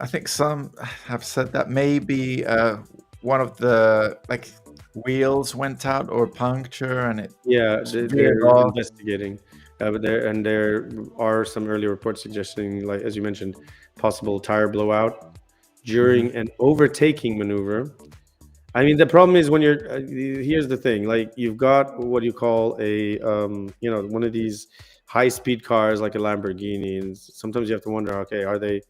I think some have said that maybe one of the wheels went out or puncture, and it they're investigating. But there are some early reports suggesting, like as you mentioned, possible tire blowout during an overtaking maneuver. I mean, the problem is when you're here's the thing, like, you've got what you call a one of these high-speed cars like a Lamborghini, and sometimes you have to wonder, okay, are they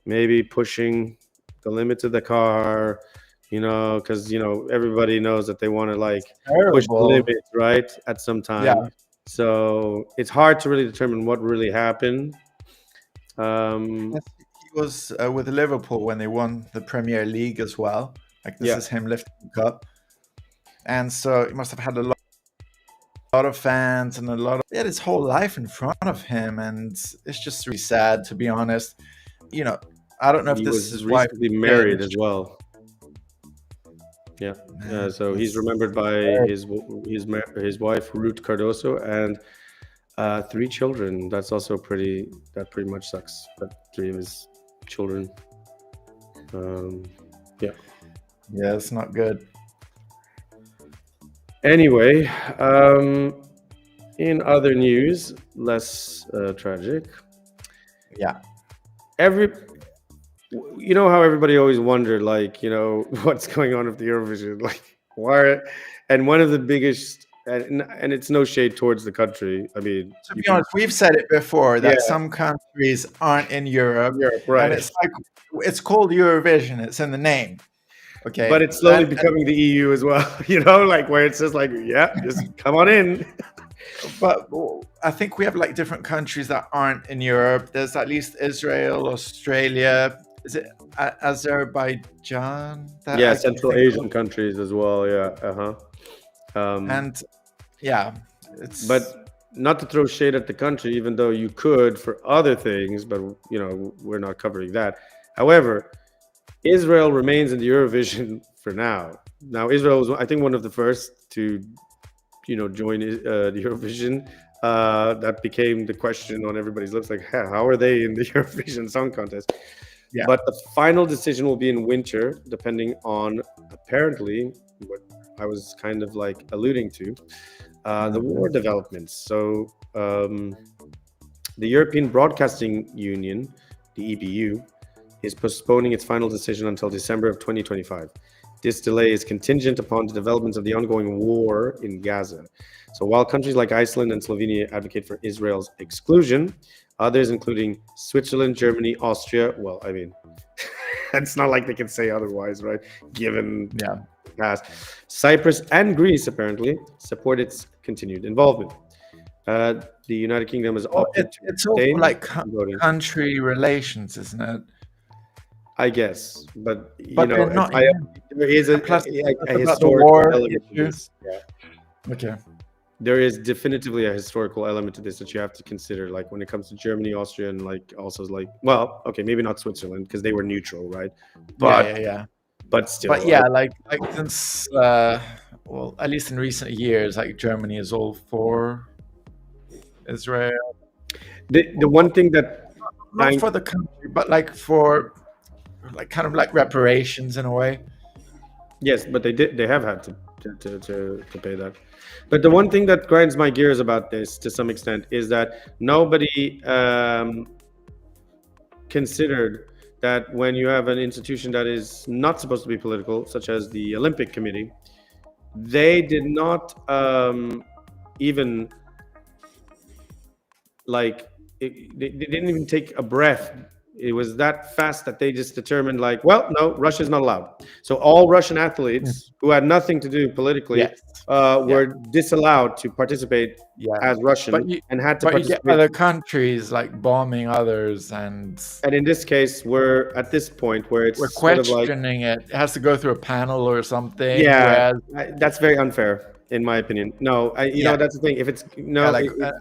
maybe pushing the limits of the car? Because everybody knows that they want to push the limits, right, at some time. Yeah. So it's hard to really determine what really happened. He was with Liverpool when they won the Premier League as well. This is him lifting the cup, and so he must have had a lot of fans and his whole life in front of him, and it's just really sad, to be honest. I don't know if this is why recently married as well. So he's remembered by his wife Ruth Cardoso and 3 children. That's also pretty much sucks. But 3 of his children. It's not good. Anyway, in other news, less tragic. Yeah. How everybody always wondered, what's going on with the Eurovision? Why? And one of the biggest and it's no shade towards the country. I mean, to be honest, we've said it before that Yeah. some countries aren't in Europe, right? and it's like it's called Eurovision. It's in the name. Okay, But it's slowly becoming the EU as well, like where it's just like, yeah, just come on in. But I think we have like different countries that aren't in Europe. There's at least Israel, Australia. Is it Azerbaijan? Yeah, Central Asian countries as well. Yeah, and yeah, it's but not to throw shade at the country, even though you could for other things, but we're not covering that. However, Israel remains in the Eurovision for now. Now, Israel was, I think, one of the first to, join the Eurovision. That became the question on everybody's lips, like, how are they in the Eurovision Song Contest? Yeah. But the final decision will be in winter, depending on, apparently, what I was kind of like alluding to, the war developments. So the European Broadcasting Union, the EBU, is postponing its final decision until December of 2025. This delay is contingent upon the developments of the ongoing war in Gaza. So while countries like Iceland and Slovenia advocate for Israel's exclusion, others, including Switzerland, Germany, Austria, well, I mean, it's not like they can say otherwise, right? Given the past. Cyprus and Greece, apparently, support its continued involvement. The United Kingdom has opted to it's all abstain like from voting. country relations, isn't it? I guess, but they're not. there is a Plus, it's about the historical war element to issue. this. Yeah. Okay. There is definitively a historical element to this that you have to consider, like when it comes to Germany, Austria, and like also like, well, okay, maybe not Switzerland because they were neutral, right? But yeah. But still, But yeah, like since well, at least in recent years, like Germany is all for Israel. The one thing that not for the country, but like for like kind of like reparations in a way. Yes, but they have had to pay that. But the one thing that grinds my gears about this to some extent is that nobody considered that when you have an institution that is not supposed to be political, such as the Olympic Committee, they did not even like they didn't even take a breath. It was that fast that they just determined, like, well, no, Russia's not allowed. So all Russian athletes who had nothing to do politically were disallowed to participate as Russian and had to participate. You get other countries like bombing others, and in this case, we're at this point where it's we're sort of like, questioning it. It has to go through a panel or something. Yeah, that's very unfair. In my opinion, no, you know, that's the thing. If it's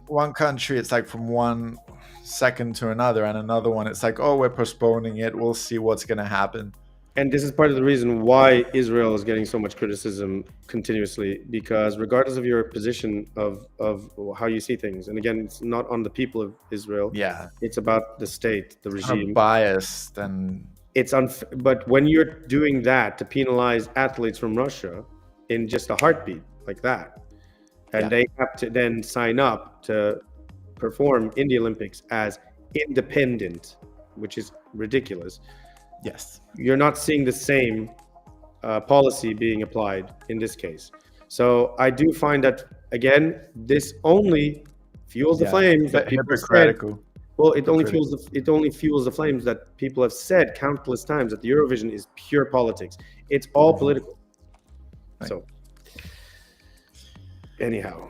one country, it's like from one second to another, and another one, it's like, oh, we're postponing it. We'll see what's going to happen. And this is part of the reason why Israel is getting so much criticism continuously, because regardless of your position of how you see things, and again, it's not on the people of Israel. Yeah, it's about the state, the regime. Kind of biased, and it's unfair. But when you're doing that to penalize athletes from Russia in just a heartbeat like that, and they have to then sign up to perform in the Olympics as independent, which is ridiculous. Yes, you're not seeing the same policy being applied in this case. So I do find that, again, this only fuels the flames that people hypocritical. Said, well, it only fuels the flames that people have said countless times that the Eurovision is pure politics. It's all political. Right. So anyhow,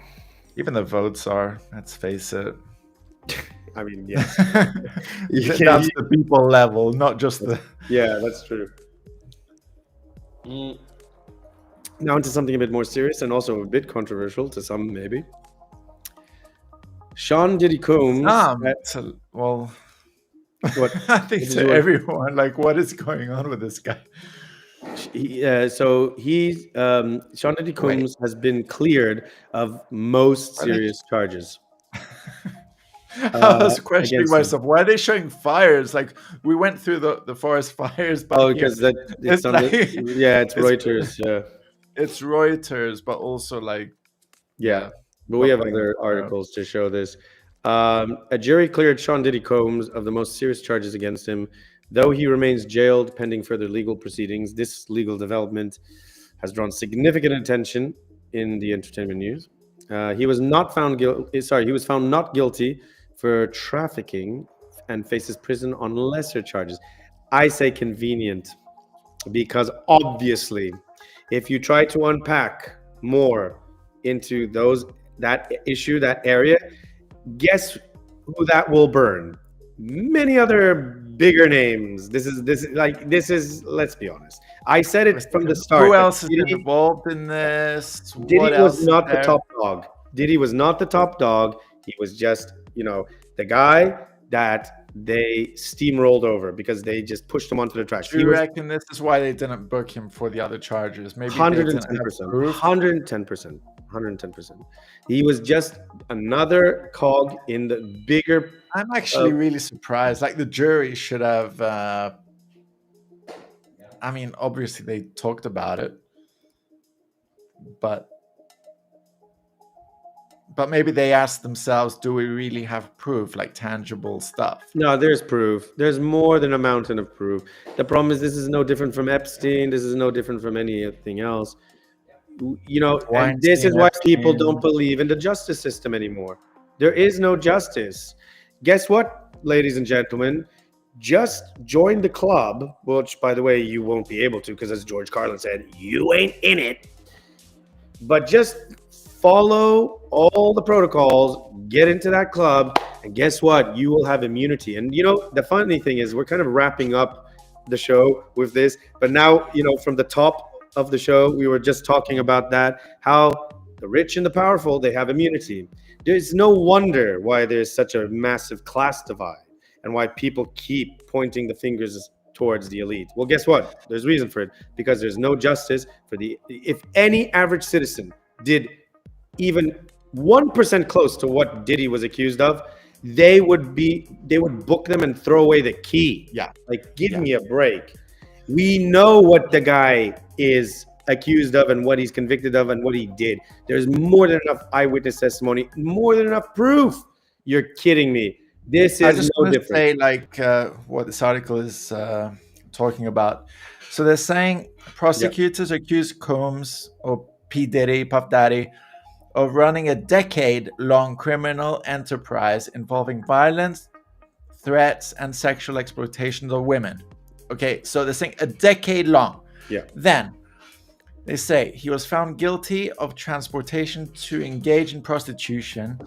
even the votes are, let's face it. I mean, yes. That's the people level, not just the... Yeah, that's true. Now into something a bit more serious and also a bit controversial to some, maybe. Sean Diddy Combs... well... What? I think to everyone, like, what is going on with this guy? So he's... Sean Diddy Combs has been cleared of most serious charges. I was questioning myself. Why are they showing fires? Like, we went through the forest fires. But because it's Reuters. Yeah, it's Reuters, but also like but we have other articles to show this. A jury cleared Sean Diddy Combs of the most serious charges against him, though he remains jailed pending further legal proceedings. This legal development has drawn significant attention in the entertainment news. He was not found guilty. Sorry, he was found not guilty for trafficking and faces prison on lesser charges. I say convenient because obviously, if you try to unpack more into that issue, that area, guess who that will burn? Many other bigger names. This is. Let's be honest. I said it from the start. Who else is involved in this? Diddy was not the top dog. Diddy was not the top dog. He was just, the guy that they steamrolled over because they just pushed him onto the track. Do you reckon this is why they didn't book him for the other charges? Maybe 110%. 110%. He was just another cog in the bigger. I'm actually really surprised. Like the jury should have. Obviously they talked about it, but maybe they asked themselves, do we really have proof, like tangible stuff? No, there's proof. There's more than a mountain of proof. The problem is this is no different from Epstein. This is no different from anything else. And this is why people don't believe in the justice system anymore. There is no justice. Guess what, ladies and gentlemen? Just join the club, which, by the way, you won't be able to because, as George Carlin said, you ain't in it. But just follow all the protocols, get into that club, and guess what? You will have immunity. And, the funny thing is we're kind of wrapping up the show with this. But now, from the top of the show, we were just talking about that, how the rich and the powerful, they have immunity. There's no wonder why there's such a massive class divide and why people keep pointing the fingers towards the elite. Well, guess what? There's reason for it, because there's no justice for if any average citizen did even 1% close to what Diddy was accused of, they would book them and throw away the key. Yeah. Like, give me a break. We know what the guy is accused of and what he's convicted of and what he did. There's more than enough eyewitness testimony, more than enough proof. You're kidding me. This is no different. Say what this article is talking about. So they're saying prosecutors accuse Combs or P. Diddy, Puff Daddy, of running a decade-long criminal enterprise involving violence, threats, and sexual exploitation of women. Okay, so they're saying a decade long. Yeah. Then they say he was found guilty of transportation to engage in prostitution,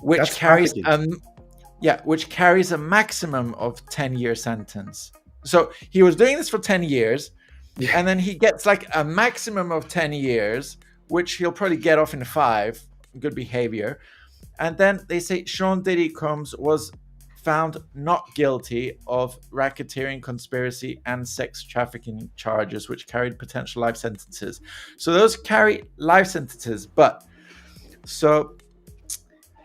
which carries a maximum of 10-year sentence. So he was doing this for 10 years, and then he gets like a maximum of 10 years, which he'll probably get off in 5, good behavior. And then they say Sean Diddy Combs was found not guilty of racketeering, conspiracy, and sex trafficking charges, which carried potential life sentences. So those carry life sentences, but so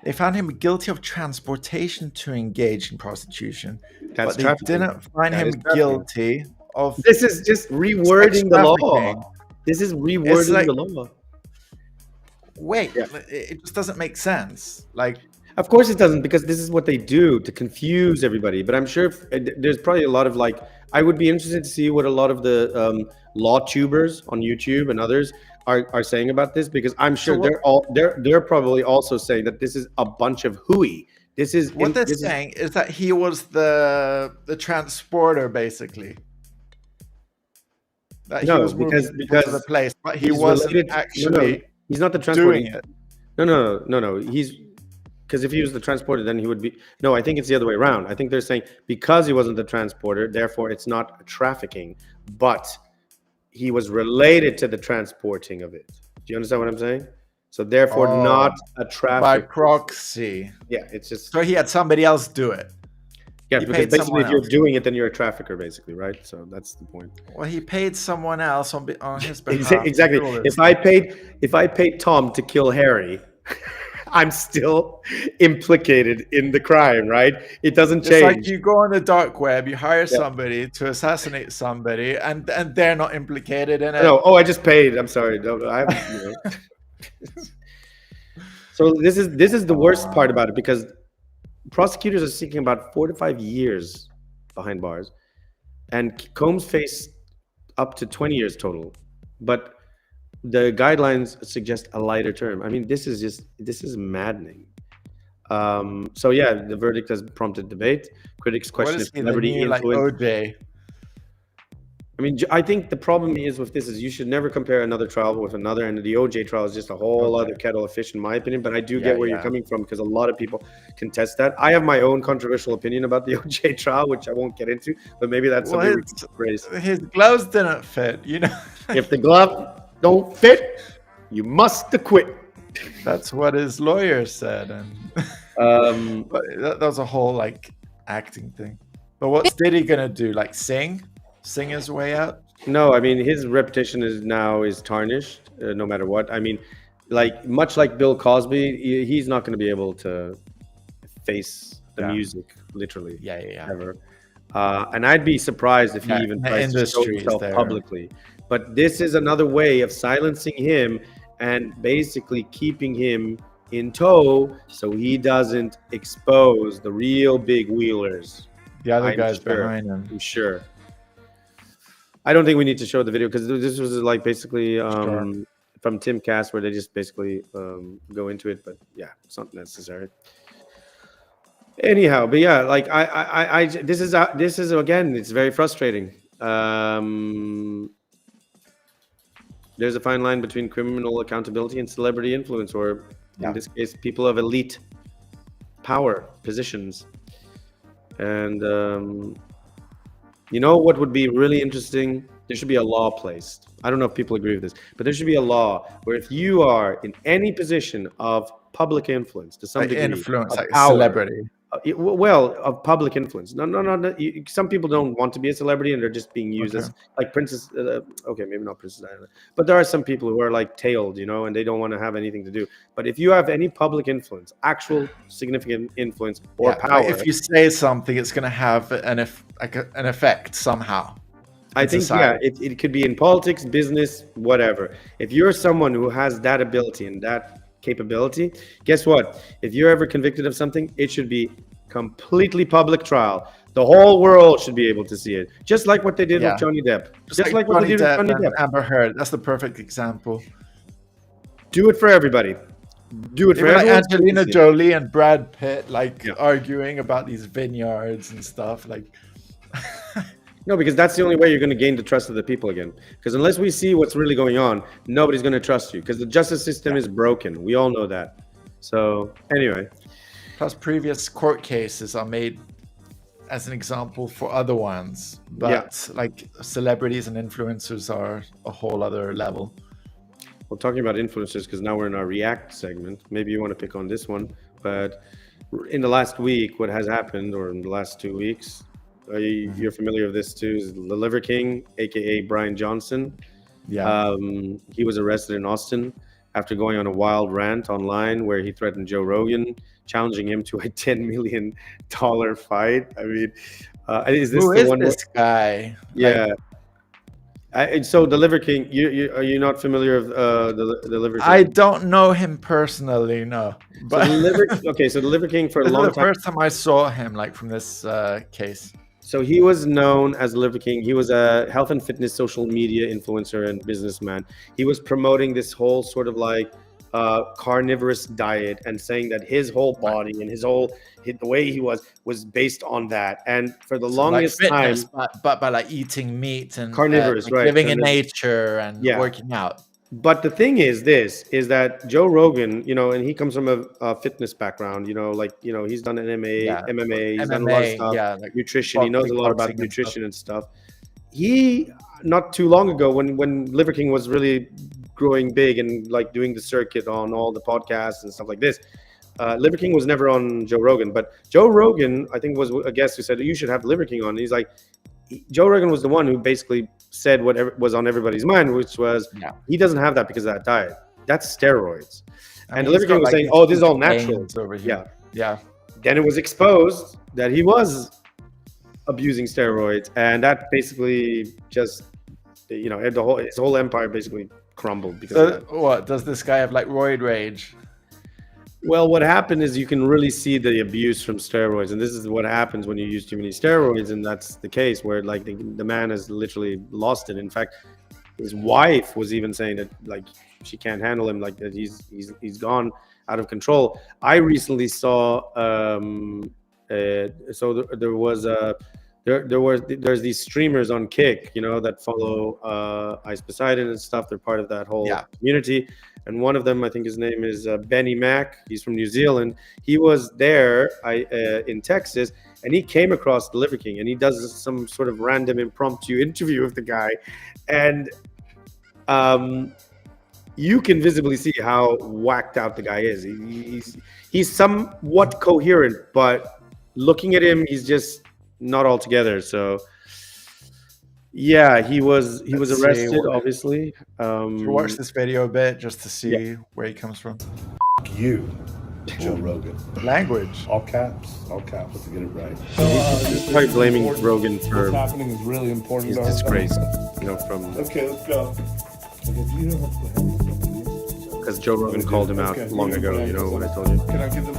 they found him guilty of transportation to engage in prostitution. That's but they didn't find him guilty of. This is just rewording the law. This is rewording the law. Wait, it just doesn't make sense. Like, of course it doesn't, because this is what they do to confuse everybody. But I'm sure there's probably a lot of I would be interested to see what a lot of the law tubers on YouTube and others are saying about this, because I'm sure they're probably also saying that this is a bunch of hooey. This is what they're saying is that he was the transporter, basically. That no, he was because to the place, but he wasn't actually. He's not the transporter. Doing it. No. He's because if he was the transporter, then he would be. No, I think it's the other way around. I think they're saying because he wasn't the transporter, therefore it's not trafficking, but he was related to the transporting of it. Do you understand what I'm saying? So therefore, not a traffic by proxy. Yeah, it's just so he had somebody else do it. Yeah, because basically, if you're doing it, then you're a trafficker, basically, right? So that's the point. Well, he paid someone else on his behalf. Exactly. If I paid Tom to kill Harry, I'm still implicated in the crime, right? It doesn't change. It's like you go on the dark web, you hire somebody to assassinate somebody, and they're not implicated in it. No, I just paid. I'm sorry. No, I haven't. So this is the worst part about it, because prosecutors are seeking about 4 to 5 years behind bars, and Combs faced up to 20 years total. But the guidelines suggest a lighter term. I mean, this is maddening. So yeah, the verdict has prompted debate. Critics question if celebrity influence. Like OJ? I mean, I think the problem is with this is you should never compare another trial with another, and the OJ trial is just a whole other kettle of fish, in my opinion. But I do get where you're coming from, because a lot of people contest that. I have my own controversial opinion about the OJ trial, which I won't get into, but maybe that's something we can raise. His gloves didn't fit, you know. If the glove don't fit, you must acquit. That's what his lawyer said, and but that was a whole like acting thing. But what's Diddy gonna do? Like sing his way out? No, I mean his reputation is tarnished, no matter what. I mean, like much like Bill Cosby, he's not going to be able to face the music literally, ever. And I'd be surprised if he even tries to show himself publicly. But this is another way of silencing him and basically keeping him in tow, so he doesn't expose the real big wheelers. The other guys behind him. I'm sure. I don't think we need to show the video, because this was like basically from Tim Cass, where they just basically go into it. But yeah, it's not necessary. Anyhow, but yeah, like I this is again, it's very frustrating. There's a fine line between criminal accountability and celebrity influence, or in this case, people of elite power positions. And you know what would be really interesting? There should be a law placed. I don't know if people agree with this, but there should be a law where if you are in any position of public influence to some degree, influence, like power, celebrity. Well, of public influence. No. Some people don't want to be a celebrity, and they're just being used as like Princess. Okay, maybe not Princess Diana, but there are some people who are like tailed, you know, and they don't want to have anything to do. But if you have any public influence, actual significant influence or power, like if you say something, it's going to have an effect somehow. I think it could be in politics, business, whatever. If you're someone who has that ability and that capability, guess what? If you're ever convicted of something, it should be completely public trial. The whole world should be able to see it, just like what they did with Johnny Depp. Just like what they did with Johnny Depp. Amber Heard. That's the perfect example. Do it for everybody. Do it for like everyone. Angelina Jolie and Brad Pitt, arguing about these vineyards and stuff. Like, no, because that's the only way you're going to gain the trust of the people again. Because unless we see what's really going on, nobody's going to trust you. Because the justice system is broken. We all know that. So anyway. Plus, previous court cases are made as an example for other ones. But like celebrities and influencers are a whole other level. Well, talking about influencers, because now we're in our React segment. Maybe you want to pick on this one. But in the last week, what has happened, or in the last 2 weeks, you're familiar with this too, is the Liver King, aka Brian Johnson. He was arrested in Austin after going on a wild rant online where he threatened Joe Rogan, challenging him to a $10 million fight. I mean, is this Who the is one? This guy? Yeah. So the Liver King, are you not familiar with the Liver King? I don't know him personally, no. But so the Liver King for a long time. The first time I saw him, like from this case. So he was known as the Liver King. He was a health and fitness social media influencer and businessman. He was promoting this whole sort of like carnivorous diet and saying that his whole body and the way he was based on that. And for the longest time, but by like eating meat and carnivorous, right? Living in nature and working out. But the thing is that Joe Rogan, you know, and he comes from a fitness background, you know, like, you know, he's done MMA, he's done a lot of stuff, like nutrition. He knows a lot about nutrition and stuff. He, not too long ago, when Liver King was really growing big and like doing the circuit on all the podcasts and stuff like this, Liver King was never on Joe Rogan. But Joe Rogan, I think, was a guest who said, you should have Liver King on. And he's like, Joe Rogan was the one who basically said what was on everybody's mind, which was he doesn't have that because of that diet. That's steroids. And Liver King was saying, "Oh, this is all natural." Over here. Yeah. Then it was exposed that he was abusing steroids, and that basically just, you know, his whole empire basically crumbled because of that. What does this guy have, like roid rage? Well, what happened is you can really see the abuse from steroids, and this is what happens when you use too many steroids, and that's the case where like the man has literally lost it. In fact, his wife was even saying that like she can't handle him, like that he's gone out of control. I recently saw there's these streamers on Kick, you know, that follow Ice Poseidon and stuff. They're part of that whole community. And one of them, I think his name is Benny Mac. He's from New Zealand. He was there in Texas, and he came across the Liver King, and he does some sort of random impromptu interview with the guy. And you can visibly see how whacked out the guy is. He's somewhat coherent, but looking at him, he's just not all together. So yeah, he was arrested, obviously. Watch this video a bit just to see where he comes from. You, Joe Rogan. Language. All caps to get it right. He's probably blaming Rogan for what's happening is really important. his disgrace, you know, from Okay, let's go. because Joe Rogan called him out long ago. You know what I told you. Can I give them?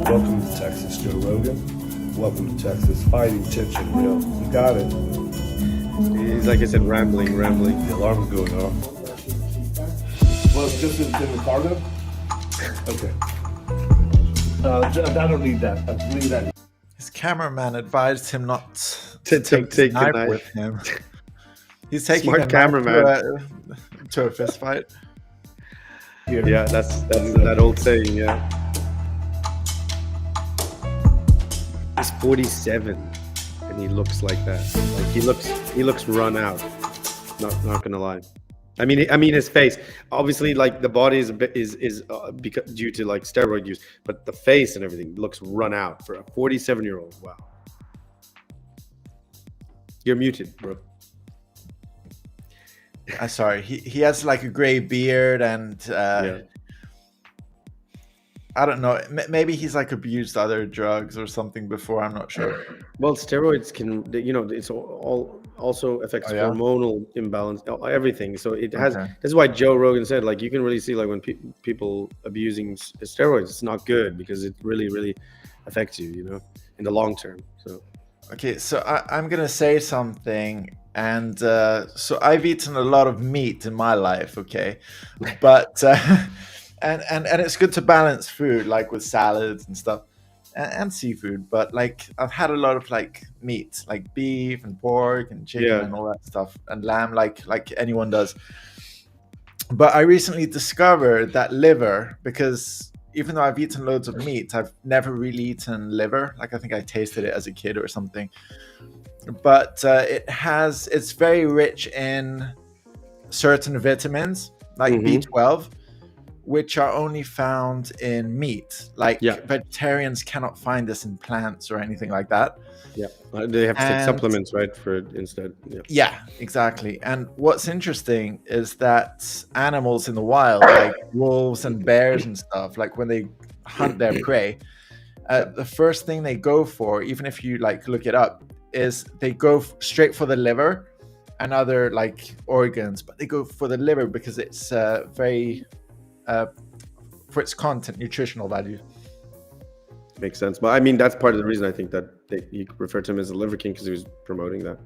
Welcome to Texas, Joe Rogan. Welcome to Texas. Fighting tension, real. You got it. He's like I said, rambling. The alarm's going off. Well, it's just in the cargo. Okay. I don't need that. I need that. His cameraman advised him not To take the the knife knife. with him. He's taking Smart a knife cameraman. to a fist fight. Yeah, that's that old saying. Yeah. He's 47, and he looks like that. Like he looks run out. Not gonna lie. I mean his face. Obviously, like the body is because due to like steroid use, but the face and everything looks run out for a 47-year-old. Wow. You're muted, bro. I'm sorry. He has like a gray beard and I don't know. Maybe he's like abused other drugs or something before. I'm not sure. Well, steroids can, you know, it's all also affects hormonal imbalance, everything. So it has. Okay. This is why Joe Rogan said, like, you can really see like when people abusing steroids, it's not good because it really affects you, you know, in the long term. So. Okay, so I'm gonna say something, and so I've eaten a lot of meat in my life, okay, but and it's good to balance food, like with salads and stuff, and seafood. But like I've had a lot of like meat, like beef and pork and chicken and all that stuff, and lamb, like anyone does. But I recently discovered that liver, because even though I've eaten loads of meat, I've never really eaten liver. Like I think I tasted it as a kid or something. But it's very rich in certain vitamins, like B12, which are only found in meat. Like vegetarians cannot find this in plants or anything like that. Yeah, they have to take supplements, right, for it instead. Yeah, exactly. And what's interesting is that animals in the wild, like wolves and bears and stuff, like when they hunt their prey, the first thing they go for, even if you like look it up, is they go straight for the liver and other like organs, but they go for the liver because it's very for its content, nutritional value. Makes sense. But I mean, that's part of the reason I think that you referred to him as a liver king, because he was promoting that.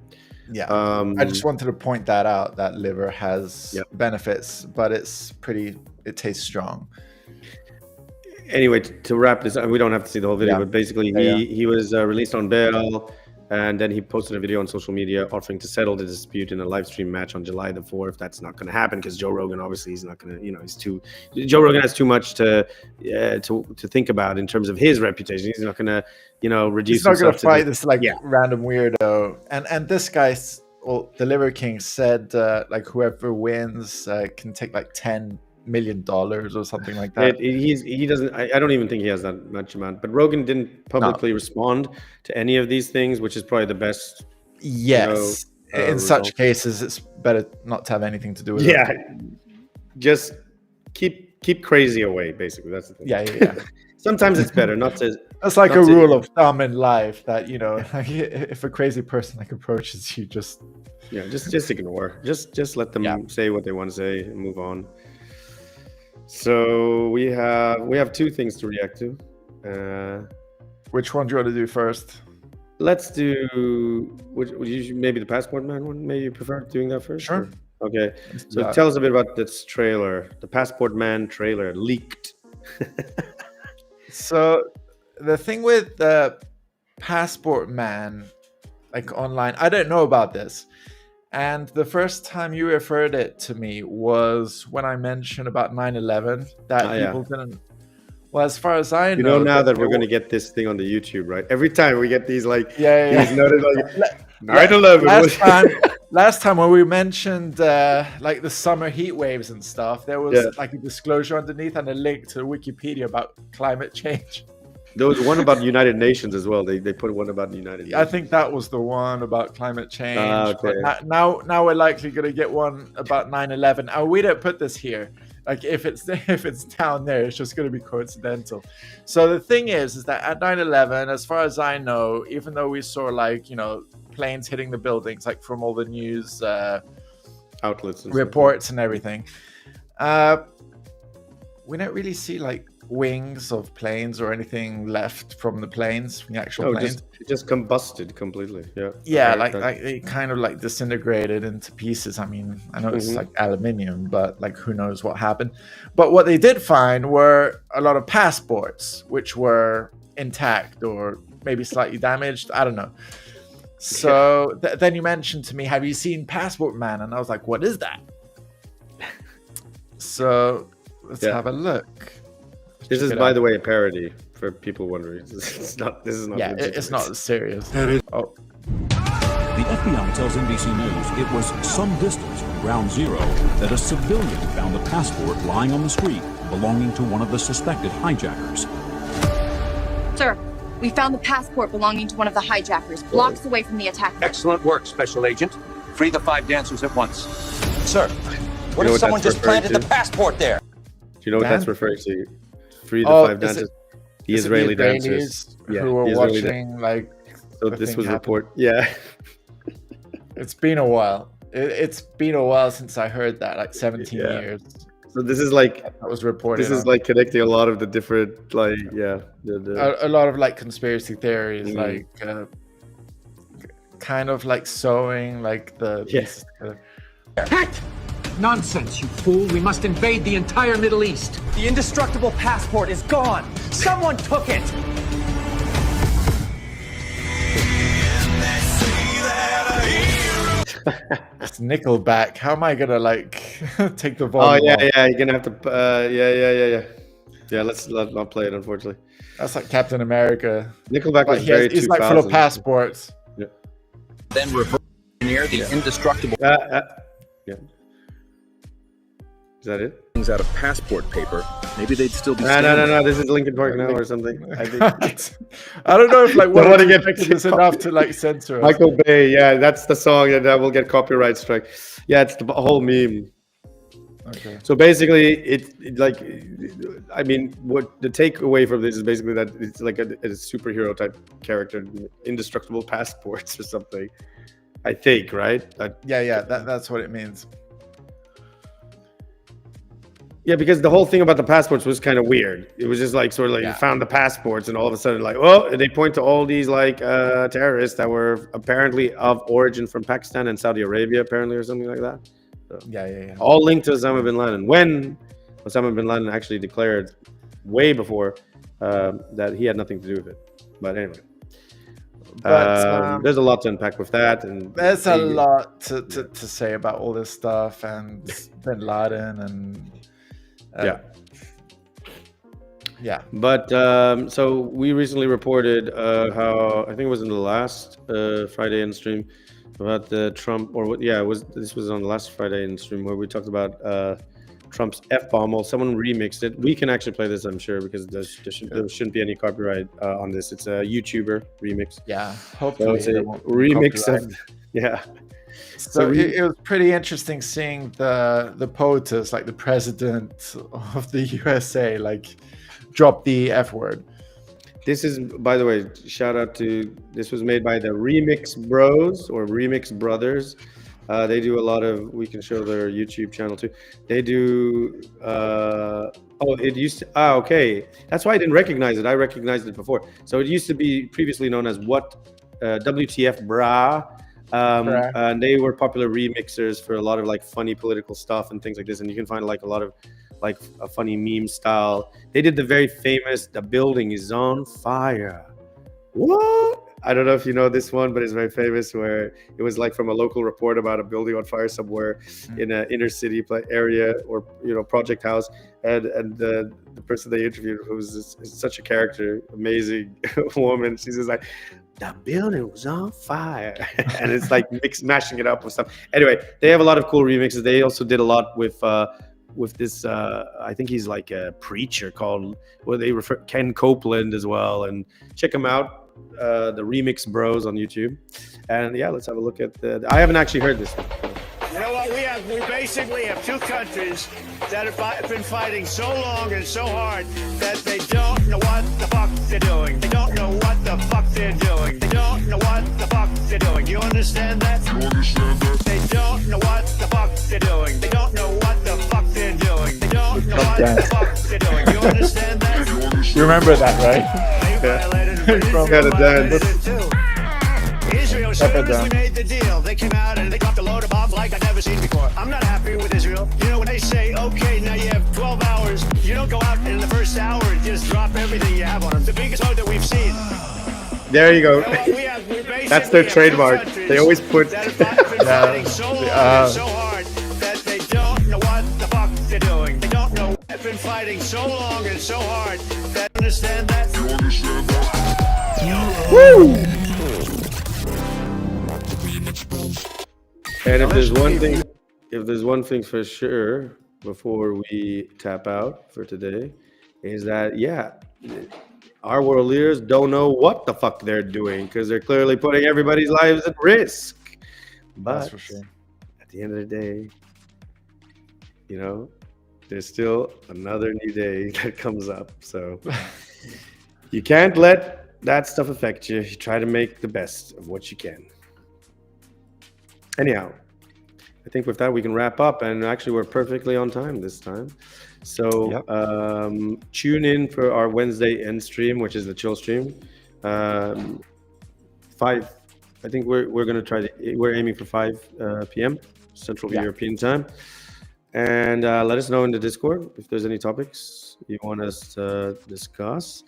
Yeah. I just wanted to point that out, that liver has benefits, but it tastes strong. Anyway, to wrap this up, we don't have to see the whole video, but basically he was released on bail, and then he posted a video on social media offering to settle the dispute in a live stream match on July the 4th. That's not going to happen because Joe Rogan, obviously, he's not going to, you know, Joe Rogan has too much to think about in terms of his reputation. He's not going to, you know, reduce himself. He's not going to fight this like yeah. random weirdo. And this guy, well, the Liver King said like whoever wins can take like $10 million or something like that. He doesn't. I don't even think he has that much amount. But Rogan didn't publicly respond to any of these things, which is probably the best. Yes, you know, in such cases, it's better not to have anything to do with it. Yeah, just keep crazy away. Basically, that's the thing. Yeah. Sometimes it's better not to. That's like a rule of thumb in life that, you know, if a crazy person like approaches you, just ignore. Just let them say what they want to say and move on. So we have two things to react to. Which one do you want to do first? Let's do maybe the passport man one. Maybe you prefer doing that first? Sure. Or? Okay. So tell us a bit about this trailer. The passport man trailer leaked. So the thing with the passport man, like online, I don't know about this. And the first time you referred it to me was when I mentioned about 9/11 that people didn't. Well, as far as I know, you know now that we're going to get this thing on the YouTube, right? Every time we get these these noted like 9/11. Last time when we mentioned like the summer heat waves and stuff, there was like a disclosure underneath and a link to Wikipedia about climate change. There was one about United Nations as well. They put one about the United Nations. I think that was the one about climate change. Okay. Now we're likely going to get one about 9/11. And we don't put this here. Like if it's down there, it's just going to be coincidental. So the thing is that at 9/11, as far as I know, even though we saw like, planes hitting the buildings, like from all the news outlets and reports and everything, we don't really see like wings of planes or anything left from the planes, from the actual planes. It just combusted completely. Like it kind of like disintegrated into pieces. I mean, I know it's like aluminium, but like who knows what happened. But what they did find were a lot of passports which were intact or maybe slightly damaged. I don't know. So then you mentioned to me, have you seen Passport Man? And I was like, what is that? So let's have a look. This is, by the way, a parody for people wondering. This is not. Yeah, it's not serious. Oh. The FBI tells NBC News it was some distance from Ground Zero that a civilian found a passport lying on the street belonging to one of the suspected hijackers. Sir, we found the passport belonging to one of the hijackers, blocks away from the attack. Excellent work, Special Agent. Free the 5 dancers at once. Sir, what if someone just planted the passport there? Do you know what that's referring to? Free the 5 dancers. The Israeli dancers who were watching like. So this was report. Yeah. It's been a while. It's been a while since I heard that, like 17 years. So this is like that was reported. This is like connecting a lot of the different like a lot of like conspiracy theories, like kind of like sewing like the pieces together. Heck! Nonsense, you fool. We must invade the entire Middle East. The indestructible passport is gone. Someone took it. It's Nickelback. How am I gonna like take the volume? Oh yeah, you're gonna have to. Yeah, let's not play it. Unfortunately, that's like Captain America. Nickelback was very. He's like full of passports. Yeah. Then reverse engineer the indestructible. Yeah. Is that it? Things out of passport paper. Maybe they'd still be. No. This is Linkin Park now or something. I think. I don't know if like what to get is enough to like censor. Michael Bay. Yeah, that's the song that will get copyright strike. Yeah, it's the whole meme. Okay. So basically, it like, I mean, what the takeaway from this is basically that it's like a superhero type character, indestructible passports or something. I think, right? That's what it means. Yeah, because the whole thing about the passports was kind of weird. It was just like sort of like you found the passports, and all of a sudden, like, and they point to all these like terrorists that were apparently of origin from Pakistan and Saudi Arabia, apparently, or something like that. So, yeah. All linked to Osama bin Laden. When Osama bin Laden actually declared way before that he had nothing to do with it. But anyway. There's a lot to unpack with that, and there's a lot to say about all this stuff and bin Laden and But so we recently reported how I think it was in the last Friday in stream about the Trump this was on the last Friday in stream where we talked about Trump's F-bomb. Well, someone remixed it. We can actually play this, I'm sure, because there shouldn't be any copyright on this. It's a YouTuber remix. Yeah, hopefully so it's a remix of So it was pretty interesting seeing the POTUS, like the president of the USA, like drop the F word. This is, by the way, shout out to, this was made by the Remix Bros or Remix Brothers. They do a lot of. We can show their YouTube channel too. They do. It used to. Okay. That's why I didn't recognize it. I recognized it before. So it used to be previously known as WTF Brah. And they were popular remixers for a lot of like funny political stuff and things like this. And you can find like a lot of like a funny meme style. They did the very famous "The Building Is on Fire." What? I don't know if you know this one, but it's very famous, where it was like from a local report about a building on fire somewhere in an inner city area or project house, and the person they interviewed, who's such a character, amazing woman, she's just like, "The building was on fire," and it's like mashing it up with stuff. Anyway, they have a lot of cool remixes. They also did a lot with this. I think he's like a preacher called. Well, they refer Ken Copeland as well, and check him out. The Remix Bros on YouTube. And yeah, let's have a look at I haven't actually heard this one. You know what? We basically have two countries that have been fighting so long and so hard that they don't know what the fuck they're doing. They don't know what the fuck they're doing. They don't know what the fuck they're doing. You understand that? You understand that? They don't know what the fuck they're doing. They don't know what the fuck they're doing. They don't know what the fuck they're doing. You understand that? You remember that, right? Israel seriously made the deal. They came out and they dropped a load of bombs like I've never seen before. I'm not happy with Israel. You know, when they say, okay, now you have 12 hours, you don't go out in the first hour and just drop everything you have on them. The biggest load that we've seen. There you go. That's their trademark. They always put. So hard that they don't know what the fuck they're doing. They don't know. They've been fighting so long and so hard that understand that. You understand that? Woo! And if there's one thing for sure before we tap out for today, is that our world leaders don't know what the fuck they're doing, because they're clearly putting everybody's lives at risk. But that's for sure. At the end of the day, there's still another new day that comes up. So you can't let that stuff affect you. You try to make the best of what you can. Anyhow, I think with that we can wrap up, and actually we're perfectly on time this time. So tune in for our Wednesday end stream, which is the chill stream. 5. I think we're gonna we're aiming for 5 p.m. Central European time. And let us know in the Discord if there's any topics you want us to discuss.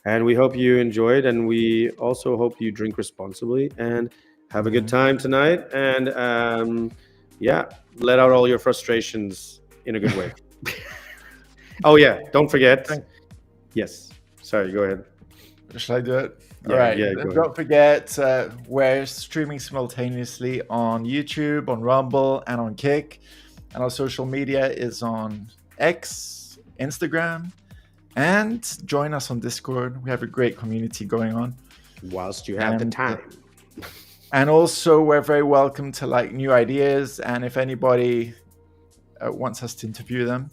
And we hope you enjoyed, and we also hope you drink responsibly and have a good time tonight. And let out all your frustrations in a good way. Oh yeah, don't forget. Yes. Sorry, go ahead. Should I do it? Yeah, all right. yeah, Don't forget, we're streaming simultaneously on YouTube, on Rumble, and on Kick. And our social media is on X, Instagram, and join us on Discord. We have a great community going on. Whilst you have the time. And also, we're very welcome to like new ideas. And if anybody wants us to interview them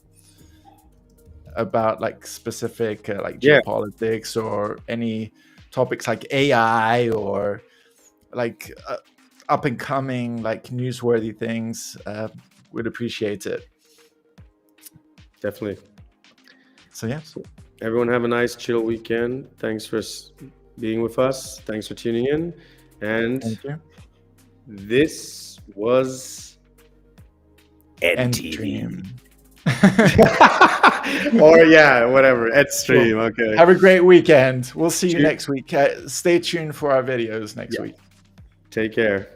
about like specific geopolitics or any topics like AI or like up and coming like newsworthy things, would appreciate it. Definitely. So everyone have a nice chill weekend. Thanks for being with us. Thanks for tuning in. And thank you. This was ENDstream. Or whatever. ENDstream. Okay. Have a great weekend. We'll see you next week. Stay tuned for our videos next week. Take care.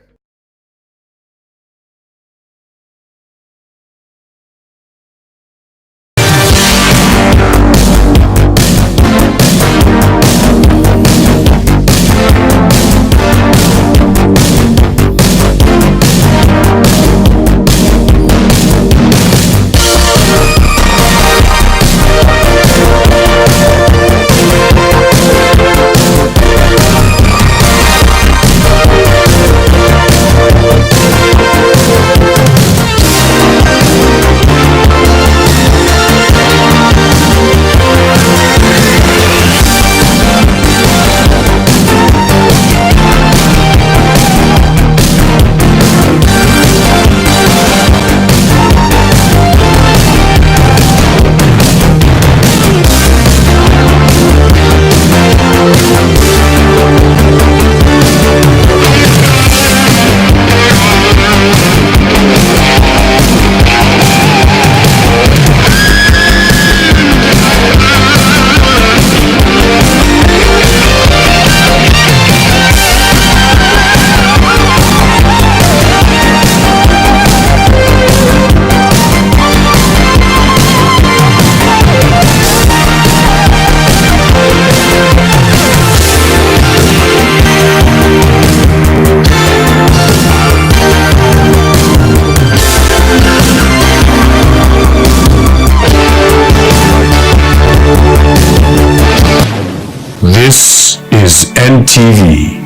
This is NTV.